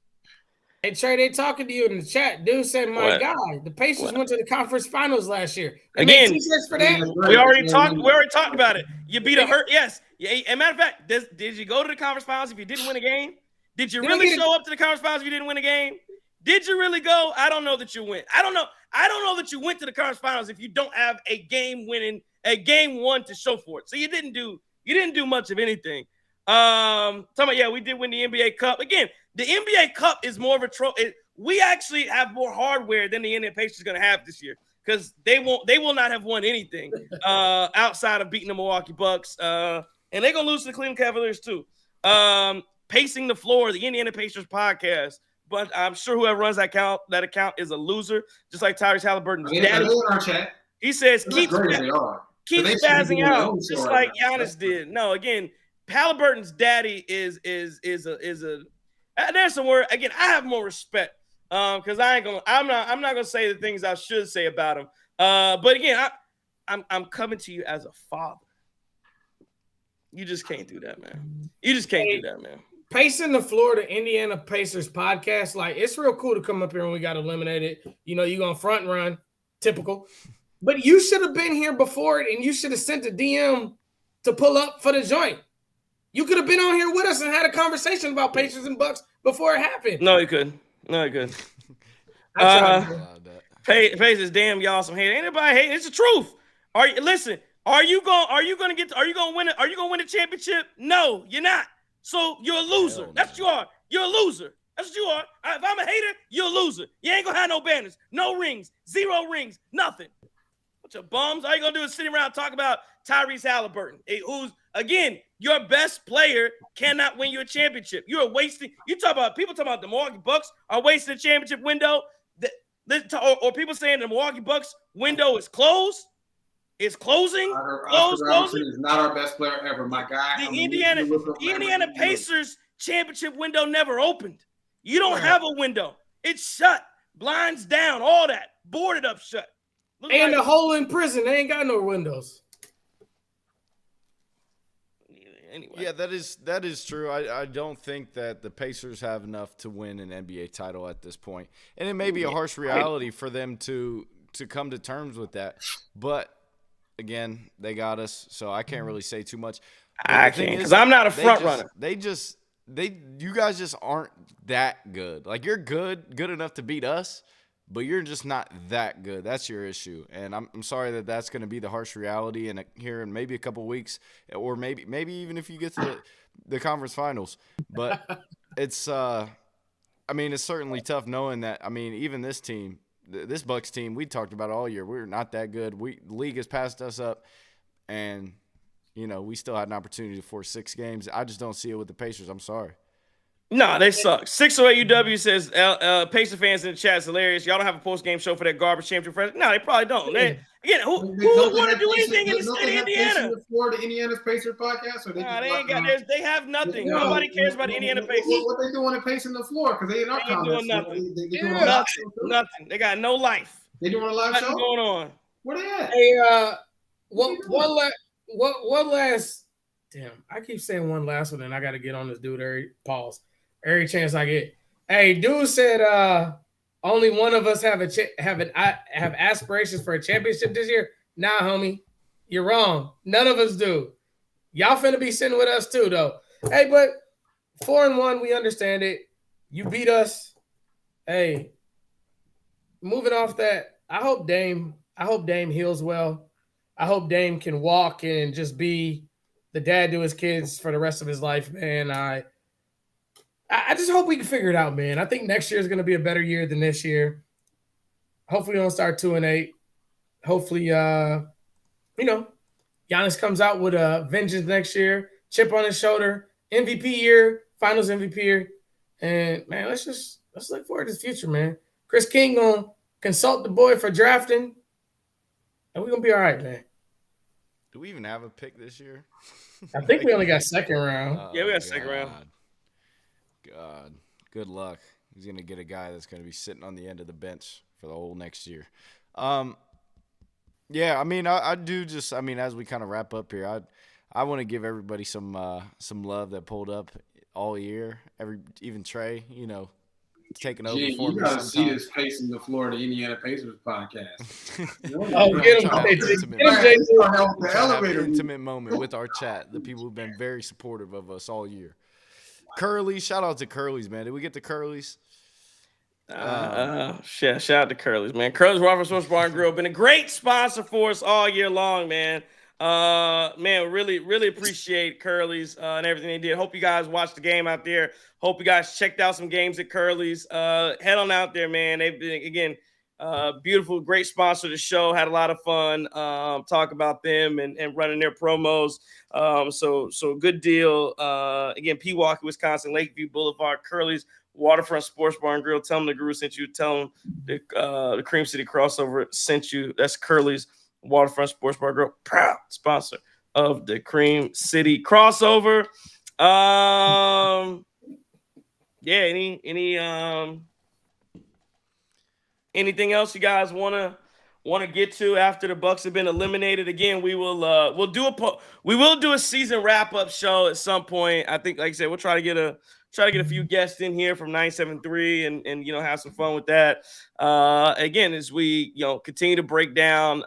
Hey, Trey, they talking to you in the chat. Dude said, my God, the Pacers went to the conference finals last year. Again, t-shirts for that? We already talked about it. You beat a hurt. Yes. Yeah. As a matter of fact, did you go to the conference finals if you didn't win a game? Did you really show up to the conference finals if you didn't win a game? Did you really go? I don't know that you went. I don't know that you went to the conference finals if you don't have a game one to show for it. So you didn't do much of anything. Talking about, we did win the NBA Cup. Again, the NBA Cup is more of a trophy. We actually have more hardware than the Indiana Pacers are going to have this year because they will not have won anything outside of beating the Milwaukee Bucks. And they're going to lose to the Cleveland Cavaliers too. Pacing the floor, the Indiana Pacers podcast. But I'm sure whoever runs that account is a loser, just like Tyrese Halliburton's daddy. He says keep spazzing out, just like Giannis did. No, again, Halliburton's daddy is a. There's some word. Again, I have more respect because I'm not gonna say the things I should say about him. But again, I'm coming to you as a father. You just can't do that, man. You just can't do that, man. Pacing the floor to Indiana Pacers podcast, like it's real cool to come up here when we got eliminated. You know, you're gonna front run, typical. But you should have been here before it, and you should have sent a DM to pull up for the joint. You could have been on here with us and had a conversation about Pacers and Bucks before it happened. No, he couldn't. Pacers, damn y'all some hate. Ain't nobody hating. It's the truth. Are you gonna win it? Are you gonna win the championship? No, you're not. So you're a loser. That's what you are. You're a loser. That's what you are. If I'm a hater, you're a loser. You ain't gonna have no banners, no rings, 0 rings, nothing. Bunch of bums. All you gonna do is sit around and talk about Tyrese Halliburton, who's, again, your best player cannot win you a championship. You're wasting. People talking about the Milwaukee Bucks are wasting the championship window. Or people saying the Milwaukee Bucks window is closed. It's closing. Closing. Is not our best player ever, my guy. The Indiana Pacers championship window never opened. You don't have a window. It's shut. Blinds down. All that boarded up shut. And the hole in prison. They ain't got no windows. Anyway. Yeah, that is true. I don't think that the Pacers have enough to win an NBA title at this point. And it may be a harsh reality for them to come to terms with that. But again, they got us, so I can't really say too much. I can't because I'm not a front runner. You guys just aren't that good. Like, you're good enough to beat us, but you're just not that good. That's your issue, and I'm sorry that that's going to be the harsh reality. And here in maybe a couple weeks, or maybe even if you get to the conference finals, but it's it's certainly tough knowing that. I mean, even this team. This Bucks team, we talked about it all year. We're not that good. The league has passed us up, and, we still had an opportunity to force 6 games. I just don't see it with the Pacers. I'm sorry. No, they suck. 608 UW says, Pacer fans in the chat is hilarious. Y'all don't have a post-game show for that garbage championship. No, they probably don't. Who would want to do anything in the state of Indiana? For the Indiana's Pacers podcast? Or they have nothing. Nobody cares about the Indiana Pacers. What they doing to pacing the floor? Because they ain't our comments. Doing nothing. They got no life. They doing a live show? Nothing going on. Where they at? Hey, one last – damn, I keep saying one last one, and I got to get on this dude every chance I get. Hey, dude said only one of us have aspirations for a championship this year. Nah, homie. You're wrong. None of us do. Y'all finna be sitting with us too, though. Hey, but 4-1, we understand it. You beat us. Hey, moving off that, I hope Dame heals well. I hope Dame can walk and just be the dad to his kids for the rest of his life, man. I just hope we can figure it out, man. I think next year is going to be a better year than this year. Hopefully, we don't start 2-8. Hopefully, Giannis comes out with a vengeance next year, chip on his shoulder, MVP year, Finals MVP year, and man, let's look forward to the future, man. Chris King gonna consult the boy for drafting, and we're gonna be all right, man. Do we even have a pick this year? I think we only got second round. Yeah, we got second round. God, good luck. He's gonna get a guy that's gonna be sitting on the end of the bench for the whole next year. Yeah, I mean, I do just, I mean, as we kind of wrap up here, I want to give everybody some love that pulled up all year. Even Trey, taking over for me. You gotta see this pacing the Florida Indiana Pacers podcast. Get him, intimate moment with our chat. The people who've been very supportive of us all year. Curly's, shout out to Curly's, man. Did we get the Curly's? Shout out to Curly's, man. Curly's Waffle Sports Bar and Grill been a great sponsor for us all year long, man. Man, really appreciate Curly's and everything they did. Hope you guys watched the game out there. Hope you guys checked out some games at Curly's. Head on out there, man. They've been, again, beautiful, great sponsor of the show. Had a lot of fun talk about them and running their promos. So good deal. Again, Pewaukee, Wisconsin, Lakeview Boulevard, Curly's Waterfront Sports Bar and Grill. Tell them the Guru sent you. Tell them the Cream City Crossover sent you. That's Curly's Waterfront Sports Bar and Grill, proud sponsor of the Cream City Crossover. Yeah. Anything else you guys want to get to after the Bucks have been eliminated? Again, we will do a season wrap up show at some point. I think, like I said, we'll try to get a few guests in here from 973 and have some fun with that. Again, as we continue to break down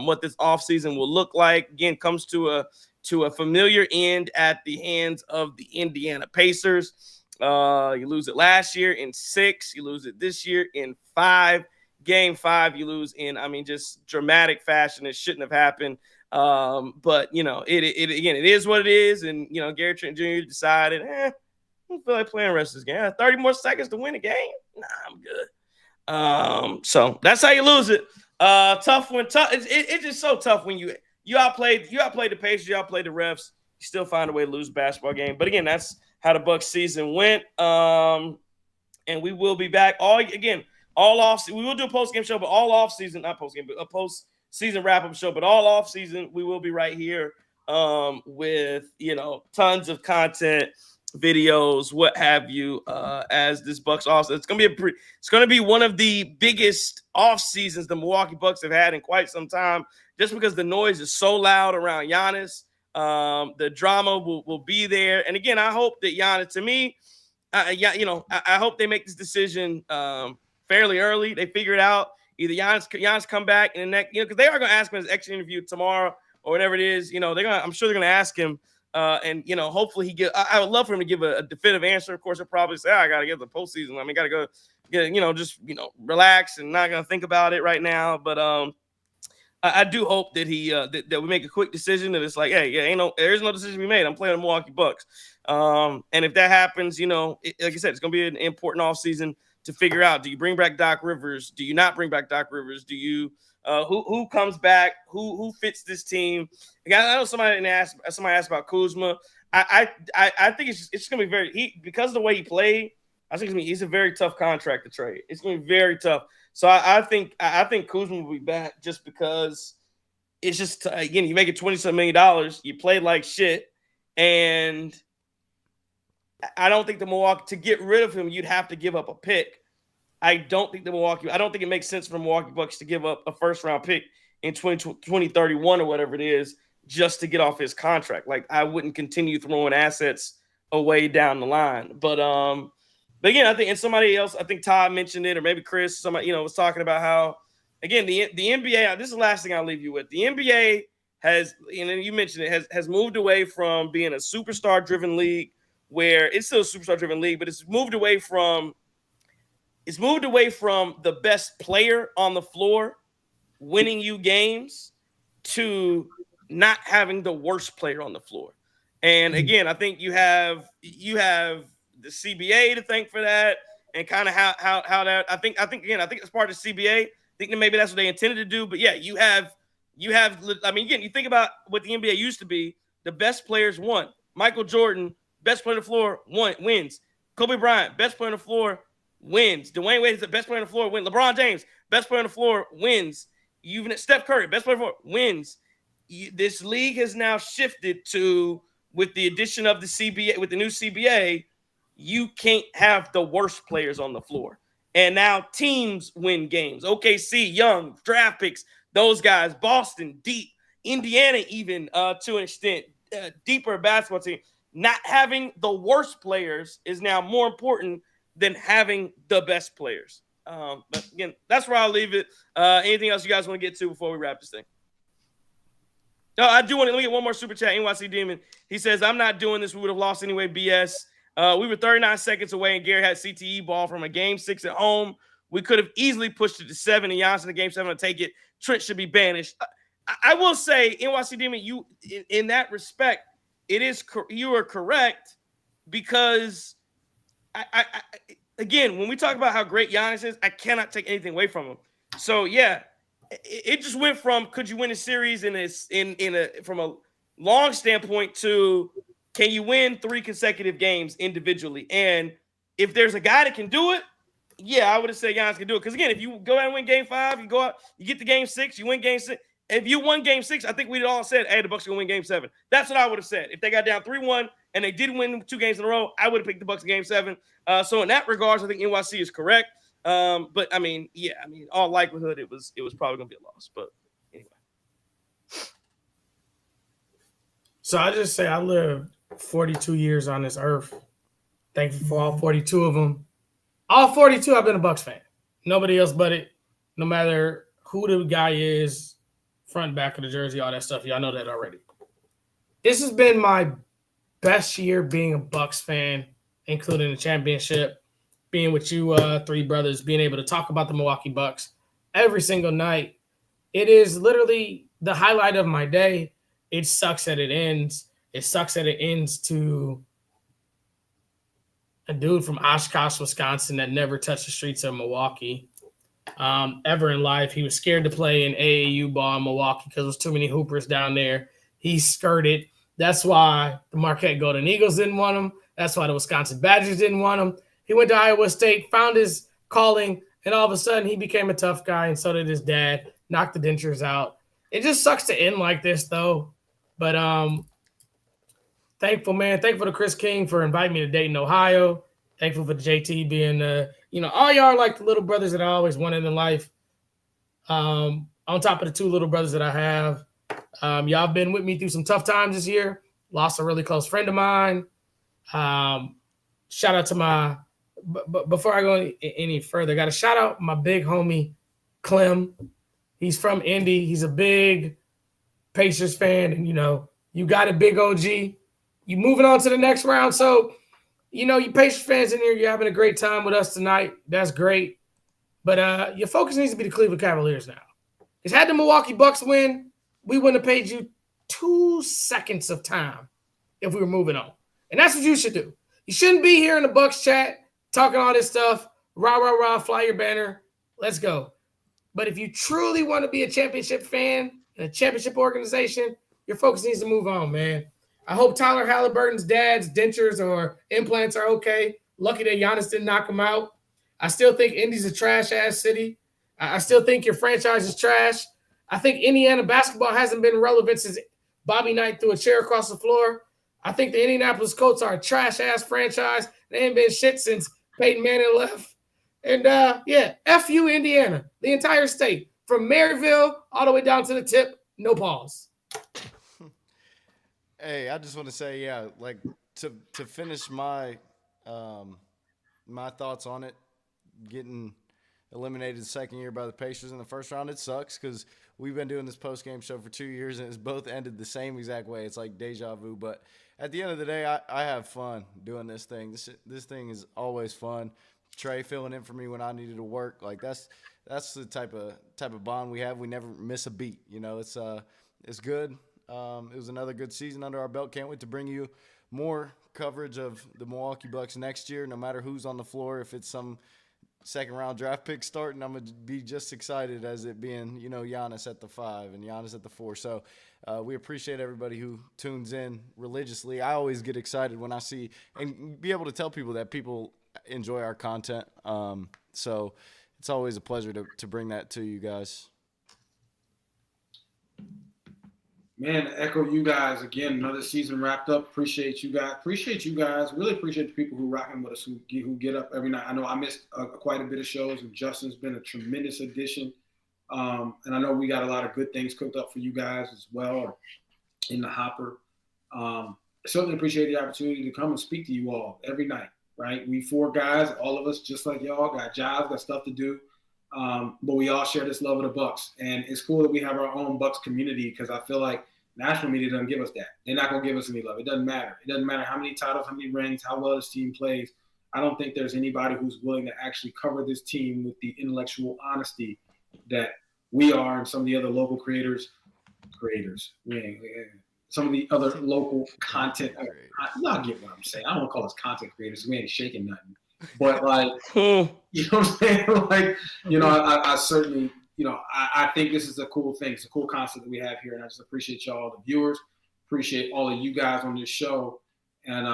what this offseason will look like. Again, comes to a familiar end at the hands of the Indiana Pacers. You lose it last year in 6. You lose it this year in 5. Game 5, you lose in, just dramatic fashion. It shouldn't have happened. But it is what it is. And Gary Trent Jr. decided, I don't feel like playing the rest of this game. 30 more seconds to win a game. Nah, I'm good. So that's how you lose it. Tough when tough. It's just so tough when you outplayed the Pacers, you outplayed the refs. You still find a way to lose a basketball game. But again, that's how the Bucks season went. And we will be back all off. We will do a post game show, but all off season, not post game, but a post season wrap up show. But all off season, we will be right here with tons of content, videos, what have you, as this Bucks off. It's gonna be one of the biggest off seasons the Milwaukee Bucks have had in quite some time, just because the noise is so loud around Giannis. The drama will be there, and again, I hope that Giannis. To me, I hope they make this decision fairly early. They figure it out. Either Giannis come back in the next, because they are going to ask him in his extra interview tomorrow or whatever it is. I'm sure they're going to ask him. And hopefully I would love for him to give a definitive answer. Of course, he'll probably say, I got to get the postseason. Got to go get, relax and not going to think about it right now. But I do hope that that we make a quick decision that it's like, hey, there's no decision to be made. I'm playing the Milwaukee Bucks. And if that happens, like I said, it's going to be an important offseason to figure out. Do you bring back Doc Rivers? Do you not bring back Doc Rivers? Do you who comes back? Who fits this team? I know somebody asked about Kuzma. I think it's just gonna be because of the way he played. I think he's a very tough contract to trade. It's gonna be very tough. So I think Kuzma will be back just because it's just again, you make it $27 million. You played like shit, and I don't think to get rid of him, you'd have to give up a pick. I don't think it makes sense for the Milwaukee Bucks to give up a first-round pick in 2031 or whatever it is just to get off his contract. Like, I wouldn't continue throwing assets away down the line. But again, I think, and somebody else, I think Todd mentioned it, or maybe Chris, somebody, was talking about how, again, the NBA, this is the last thing I'll leave you with. The NBA has, and you mentioned it, has moved away from being a superstar-driven league, where it's still a superstar-driven league, but it's moved away from the best player on the floor winning you games to not having the worst player on the floor. And again, I think you have the CBA to thank for that, and kind of how that I think it's part of the CBA. I think that maybe that's what they intended to do. But yeah, you have. I mean, again, you think about what the NBA used to be. The best players won. Michael Jordan, best player on the floor, wins. Kobe Bryant, best player on the floor, wins. Dwayne Wade is the best player on the floor, wins. LeBron James, best player on the floor, wins. Even Steph Curry, best player on the floor, wins. This league has now shifted to, with the addition of the CBA, with the new CBA, you can't have the worst players on the floor. And now teams win games. OKC, young, draft picks, those guys, Boston, deep, Indiana even to an extent, deeper basketball team. Not having the worst players is now more important than having the best players. But again, that's where I'll leave it. Anything else you guys want to get to before we wrap this thing? I do want to get one more super chat. NYC Demon. He says, I'm not doing this. We would have lost anyway. BS. We were 39 seconds away, and Gary had CTE ball from a game 6 at home. We could have easily pushed it to 7, and Giannis in the game 7 to take it. Trent should be banished. I will say, NYC Demon, you in that respect, you are correct, because again, when we talk about how great Giannis is, I cannot take anything away from him. So yeah, it just went from could you win a series from a long standpoint to can you win 3 consecutive games individually? And if there's a guy that can do it, yeah, I would have said Giannis can do it. Because again, if you go out and win game 5, you go out, you get to game 6, you win game 6. If you won game 6, I think we'd all said, hey, the Bucks are going to win game 7. That's what I would have said. If they got down 3-1 and they did win 2 games in a row, I would have picked the Bucks in game 7. So in that regards, I think NYC is correct. But I mean, yeah, all likelihood, it was probably going to be a loss. But anyway. So I just say I lived 42 years on this earth. Thankful for all 42 of them. All 42, I've been a Bucks fan. Nobody else but it. No matter who the guy is, front, back of the jersey, all that stuff. Y'all know that already. This has been my best year being a Bucks fan, including the championship, being with you 3 brothers, being able to talk about the Milwaukee Bucks every single night. It is literally the highlight of my day. It sucks that it ends. It sucks that it ends to a dude from Oshkosh, Wisconsin that never touched the streets of Milwaukee ever in life. He was scared to play in AAU ball in Milwaukee because there was too many hoopers down there. He skirted. That's why the Marquette Golden Eagles didn't want him. That's why the Wisconsin Badgers didn't want him. He went to Iowa State, found his calling, and all of a sudden he became a tough guy, and so did his dad, knocked the dentures out. It just sucks to end like this, though. But thankful, man. Thankful to Chris King for inviting me to Dayton, Ohio. Thankful for JT being, all y'all are like the little brothers that I always wanted in life. On top of the 2 little brothers that I have. Y'all been with me through some tough times this year. Lost a really close friend of mine. Shout out to my – before I go any further, got to shout out my big homie, Clem. He's from Indy. He's a big Pacers fan. And, you got a big OG. You moving on to the next round. So, you Pacers fans in here, you're having a great time with us tonight. That's great. But your focus needs to be the Cleveland Cavaliers now. Because had the Milwaukee Bucks win, we wouldn't have paid you 2 seconds of time if we were moving on. And that's what you should do. You shouldn't be here in the Bucks chat talking all this stuff. Rah, rah, rah, fly your banner. Let's go. But if you truly want to be a championship fan and a championship organization, your focus needs to move on, man. I hope Tyler Halliburton's dad's dentures or implants are okay. Lucky that Giannis didn't knock him out. I still think Indy's a trash-ass city. I still think your franchise is trash. I think Indiana basketball hasn't been relevant since Bobby Knight threw a chair across the floor. I think the Indianapolis Colts are a trash-ass franchise. They ain't been shit since Peyton Manning left. And, F you, Indiana, the entire state. From Maryville all the way down to the tip, no pause. Hey, I just want to say, to finish my my thoughts on it, getting eliminated the second year by the Pacers in the first round. It sucks because we've been doing this post-game show for 2 years, and it's both ended the same exact way. It's like deja vu. But at the end of the day, I have fun doing this thing. This thing is always fun. Trey filling in for me when I needed to work. Like that's the type of bond we have. We never miss a beat. You know, it's good. It was another good season under our belt. Can't wait to bring you more coverage of the Milwaukee Bucks next year, no matter who's on the floor. If it's some second-round draft pick starting, I'm going to be just excited as it being, Giannis at the 5 and Giannis at the 4. So we appreciate everybody who tunes in religiously. I always get excited when I see and be able to tell people that people enjoy our content. So it's always a pleasure to bring that to you guys. Man, echo you guys again. Another season wrapped up. Appreciate you guys. Really appreciate the people who rocking with us, who get up every night. I know I missed quite a bit of shows, and Justin's been a tremendous addition. And I know we got a lot of good things cooked up for you guys as well in the hopper. Certainly appreciate the opportunity to come and speak to you all every night. Right? We 4 guys, all of us, just like y'all, got jobs, got stuff to do. But we all share this love of the Bucks, and it's cool that we have our own Bucks community, because I feel like national media doesn't give us that. They're not going to give us any love. It doesn't matter. It doesn't matter how many titles, how many rings, how well this team plays. I don't think there's anybody who's willing to actually cover this team with the intellectual honesty that we are, and some of the other local creators. Some of the other local content. Y'all get what I'm saying. I don't want to call us content creators. We ain't shaking nothing. But you know what I'm saying? I certainly, I think this is a cool thing. It's a cool concept that we have here, and I just appreciate y'all, the viewers, appreciate all of you guys on this show. And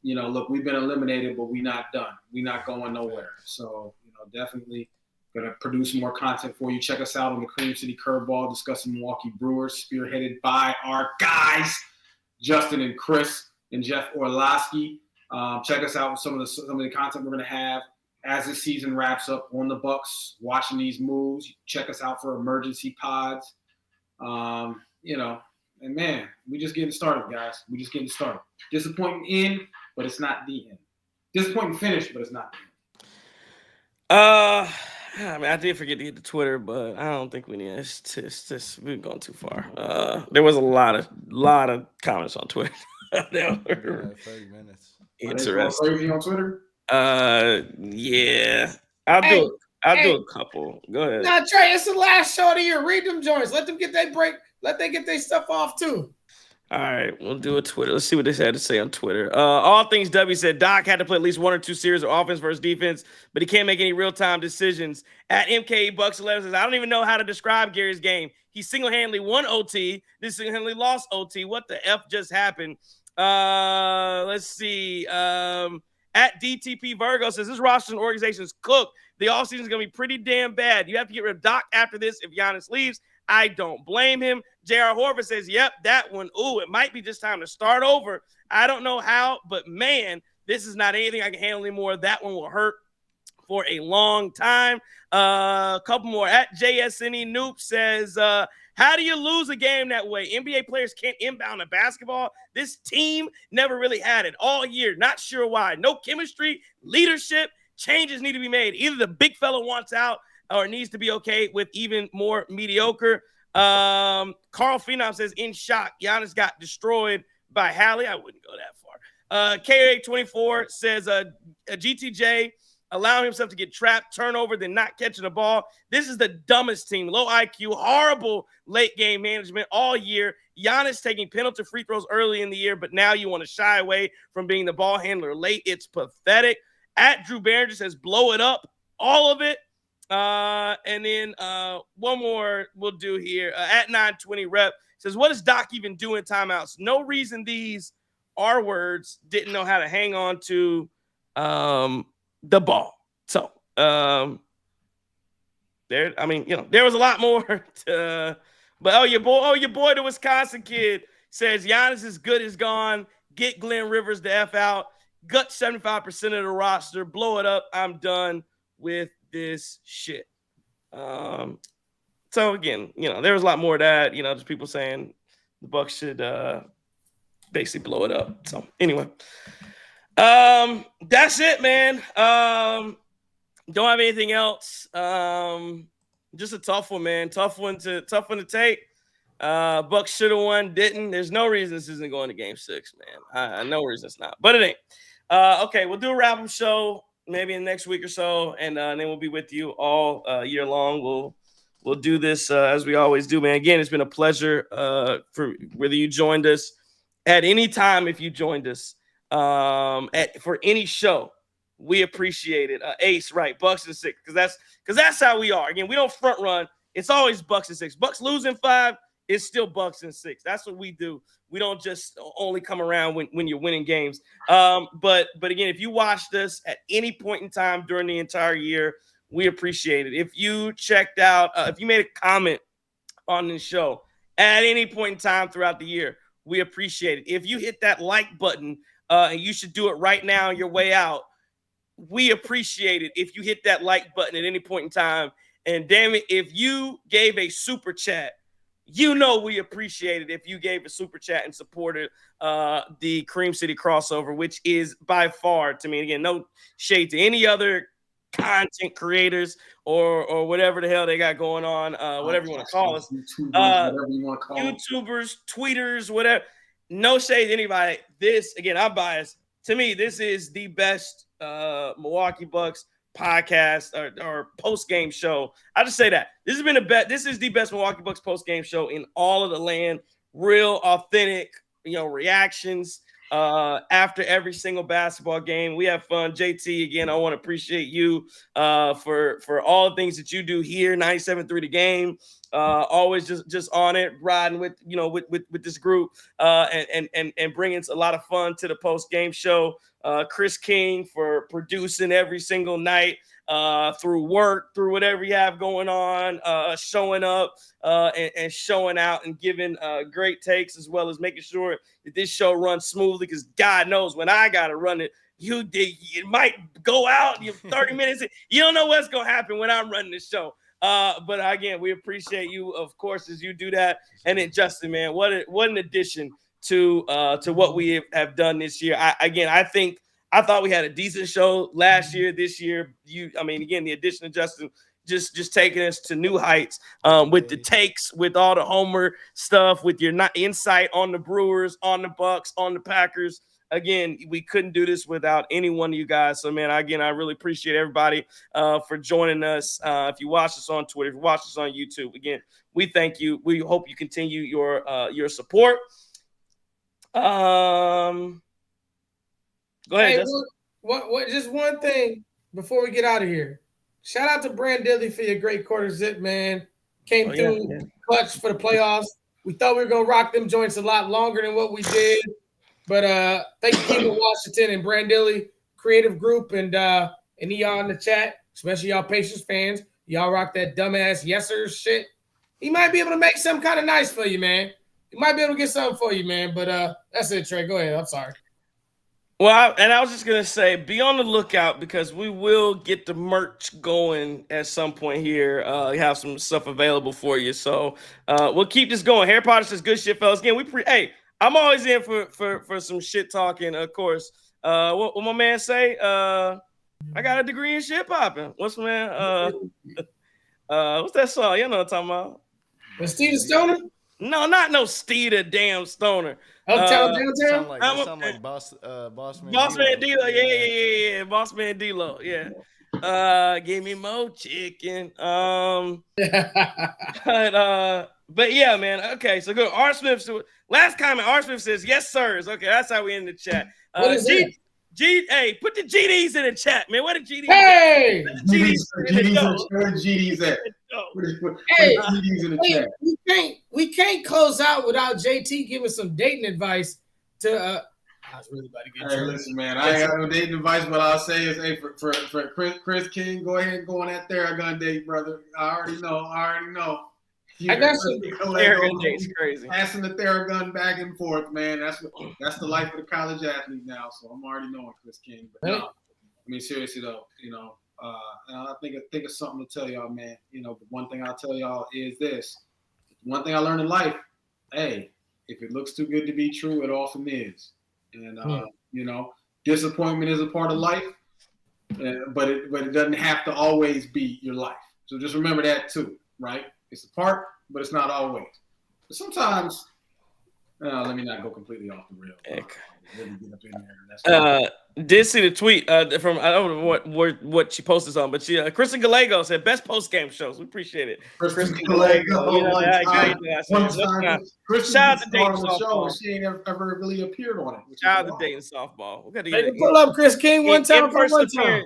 look, we've been eliminated, but we're not done. We're not going nowhere. So, definitely gonna produce more content for you. Check us out on the Cream City Curveball, discussing Milwaukee Brewers, spearheaded by our guys, Justin and Chris and Jeff Orlowski. Check us out with some of the content we're going to have as the season wraps up on the Bucks, watching these moves. Check us out for emergency pods. And man, we're just getting started, guys. We're just getting started. Disappointing end, but it's not the end. Disappointing finish, but it's not the end. I did forget to get to Twitter, but I don't think we need it. We've gone too far. There was a lot of comments on Twitter. 30 minutes. Interesting. Crazy on Twitter? Yeah. I'll do a couple. Go ahead. Nah, Trey, it's the last show of the year. Read them joints. Let them get their break. Let them get their stuff off too. All right, we'll do a Twitter. Let's see what they had to say on Twitter. All Things W said Doc had to play at least 1 or 2 series of offense versus defense, but he can't make any real-time decisions. At MK Bucks 11 says, I don't even know how to describe Gary's game. He single-handedly won OT. This single-handedly lost OT. What the F just happened? Let's see. At DTP Virgo says, this roster and organization is cooked. The offseason is going to be pretty damn bad. You have to get rid of Doc after this if Giannis leaves. I don't blame him. J.R. Horvath says, yep, that one. Ooh, it might be just time to start over. I don't know how, but man, this is not anything I can handle anymore. That one will hurt for a long time. A couple more. At JSNE Noop says, how do you lose a game that way? NBA players can't inbound a basketball. This team never really had it all year. Not sure why. No chemistry, leadership, changes need to be made. Either the big fella wants out or needs to be okay with even more mediocre. Carl Phenom says, in shock, Giannis got destroyed by Hallie. I wouldn't go that far. KA24 says, GTJ allowing himself to get trapped, turnover, then not catching the ball. This is the dumbest team. Low IQ, horrible late game management all year. Giannis taking penalty free throws early in the year, but now you want to shy away from being the ball handler late. It's pathetic. At Drew Barringer says, blow it up, all of it. And then one more we'll do here. At 920 Rep says, what is Doc even doing timeouts? No reason these R words didn't know how to hang on to the ball. So there was a lot more to, but your boy, the Wisconsin kid says Giannis is good as gone. Get Glenn Rivers the F out. Gut 75% of the roster. Blow it up. I'm done with this shit. So again, there was a lot more of that, just people saying the Bucks should basically blow it up. So anyway, that's it, man. Don't have anything else. Just a tough one, man. Tough one to take. Bucks should have won, didn't. There's no reason this isn't going to Game 6, man. I no reason it's not, but it ain't. Okay, we'll do a wrap-up show maybe in the next week or so, and then we'll be with you all year long. We'll do this as we always do, man. Again, it's been a pleasure for whether you joined us at any time. If you joined us for any show, we appreciate it. Ace, right? Bucks and 6, because that's how we are. Again, we don't front run. It's always Bucks and 6. Bucks losing 5. It's still Bucks and 6. That's what we do. We don't just only come around when you're winning games. But again, if you watched us at any point in time during the entire year, we appreciate it. If you checked out, if you made a comment on the show at any point in time throughout the year, we appreciate it. If you hit that like button, and you should do it right now on your way out, we appreciate it if you hit that like button at any point in time. And damn it, if you gave a super chat, we appreciate it if you gave a super chat and supported the Cream City crossover, which is by far, to me, again, no shade to any other content creators or whatever the hell they got going on, whatever you want to call us, YouTubers, tweeters, whatever. No shade to anybody. This, again, I'm biased. To me, this is the best Milwaukee Bucks podcast or post-game show. I just say that this has been this is the best Milwaukee Bucks post-game show in all of the land. Real authentic, reactions after every single basketball game. We have fun. JT, again, I want to appreciate you for all the things that you do here. 97.3 The Game. Always just on it, riding with with this group and bringing a lot of fun to the post-game show. Chris King for producing every single night through work, through whatever you have going on, showing up and showing out and giving great takes, as well as making sure that this show runs smoothly, because God knows when I got to run it, it might go out 30 minutes. You don't know what's going to happen when I'm running this show. But again, we appreciate you, of course, as you do that. And then Justin, man, what an addition to what we have done this year. I thought we had a decent show last year. This year, again, the addition of Justin just taking us to new heights with the takes, with all the Homer stuff, with your insight on the Brewers, on the Bucks, on the Packers. Again, we couldn't do this without any one of you guys. So, man, again, I really appreciate everybody for joining us. If you watch us on Twitter, if you watch us on YouTube, again, we thank you. We hope you continue your support. Go ahead. What? Just one thing before we get out of here. Shout out to Brand Dilly for your great quarter zip, man. Came through clutch for the playoffs. We thought we were gonna rock them joints a lot longer than what we did. But thank you, King of Washington and Brand Dilly creative group, and y'all in the chat, especially y'all Pacers fans. Y'all rock that dumbass yes-sir shit. He might be able to make something kind of nice for you, man. He might be able to get something for you, man. But that's it, Trey. Go ahead. I'm sorry. Well, I was just going to say, be on the lookout, because we will get the merch going at some point here. Have some stuff available for you. So we'll keep this going. Harry Potter says good shit, fellas. Again, I'm always in for some shit talking, of course. What my man say? I got a degree in shit popping. What's my man? What's that song? You know what I'm talking about? Steve Stoner? No, not no Steve the damn Stoner. Uptown, Sound downtown? sound like Boss Man. Boss Man D-Lo. Yeah. Boss Man D-Lo. Yeah. Give me more chicken. But yeah, man. Okay, so good. R. Smith. Last comment. R. Smith says yes, sirs. Okay, that's how we end the chat. What is it? Hey, put the GDs in the chat, man. What the GDs? Hey, GDs at? Hey, GDs in the chat. We can't close out without JT giving some dating advice to. I was really about to get. Hey, listen, man. I ain't got no dating advice. What I'll say is, hey, for Chris King, go ahead and go on that Theragun date, brother. I already know. I got some Theragun date's crazy. Passing the Theragun back and forth, man. That's the life of the college athlete now. So I'm already knowing Chris King. But no, I mean, seriously though, I think of something to tell y'all, man. The one thing I'll tell y'all is this. One thing I learned in life, hey, if it looks too good to be true, it often is. And disappointment is a part of life. but it doesn't have to always be your life. So just remember that too, right? It's a part, but it's not always. But sometimes, let me not go completely off the rail. Really get up in there. Did see the tweet from I don't know what she posted on, but she Kristen Gallego said best post game shows. We appreciate it. Kristen Gallego. Shout out to Dayton softball. She ain't ever really appeared on it. Shout out to Dayton softball. We got to get pull up Chris King one time for one time.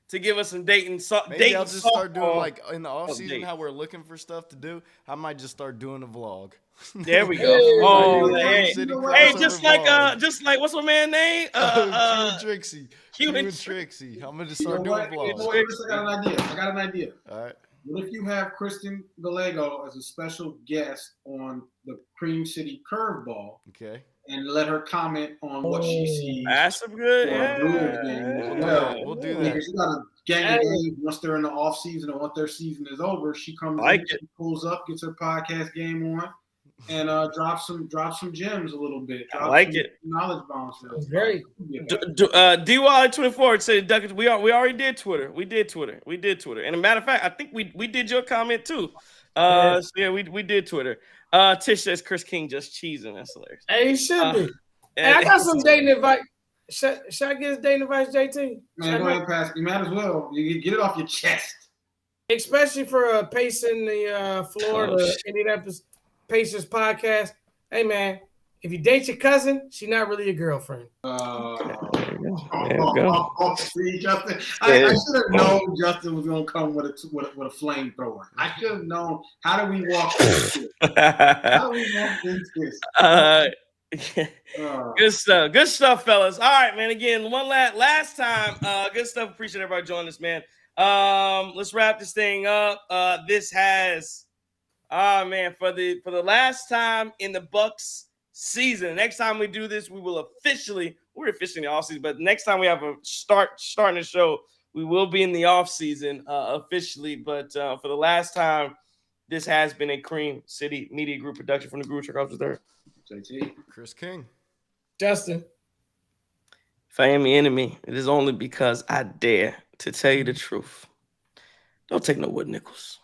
To give us some Dayton Maybe I'll just start doing like in the off season how we're looking for stuff to do. I might just start doing a vlog. There we go. Hey, just like what's my man's name? Q and Trixie. I'm gonna just start doing vlogs. I got an idea. All right. What if you have Kristen Gallego as a special guest on the Cream City Curveball? Okay. And let her comment on what she sees. That's some good. We'll do that. She got a gang of games once they're in the off season or once their season is over. She comes she pulls up, gets her podcast game on, and drops some gems a little bit. I like it. Knowledge bombs. That's great. DY24 said we already did Twitter. We did Twitter. And a matter of fact, I think we did your comment too. So we did Twitter. Tish says Chris King just cheesing. That's hilarious. Hey, he should be. Hey, I got some dating advice. Should I get his dating advice, JT? Man, go ahead, pass. You might as well. You get it off your chest. Especially for pacing the Florida Indianapolis Pacers podcast. Hey, man, if you date your cousin, she's not really your girlfriend. See, Justin. I should have known Justin was going to come with a flamethrower. I should have known. How do we walk into this? Good stuff, fellas. All right, man. Again, one last time. Good stuff. Appreciate everybody joining us, man. Let's wrap this thing up. This has, for the last time in the Bucks season. Next time we do this, we're officially in the off season, but next time we have a starting the show, we will be in the off season officially. But for the last time, this has been a Cream City Media Group production from the Group Check Officer there. JT, Chris King, Justin. If I am the enemy, it is only because I dare to tell you the truth. Don't take no wood nickels.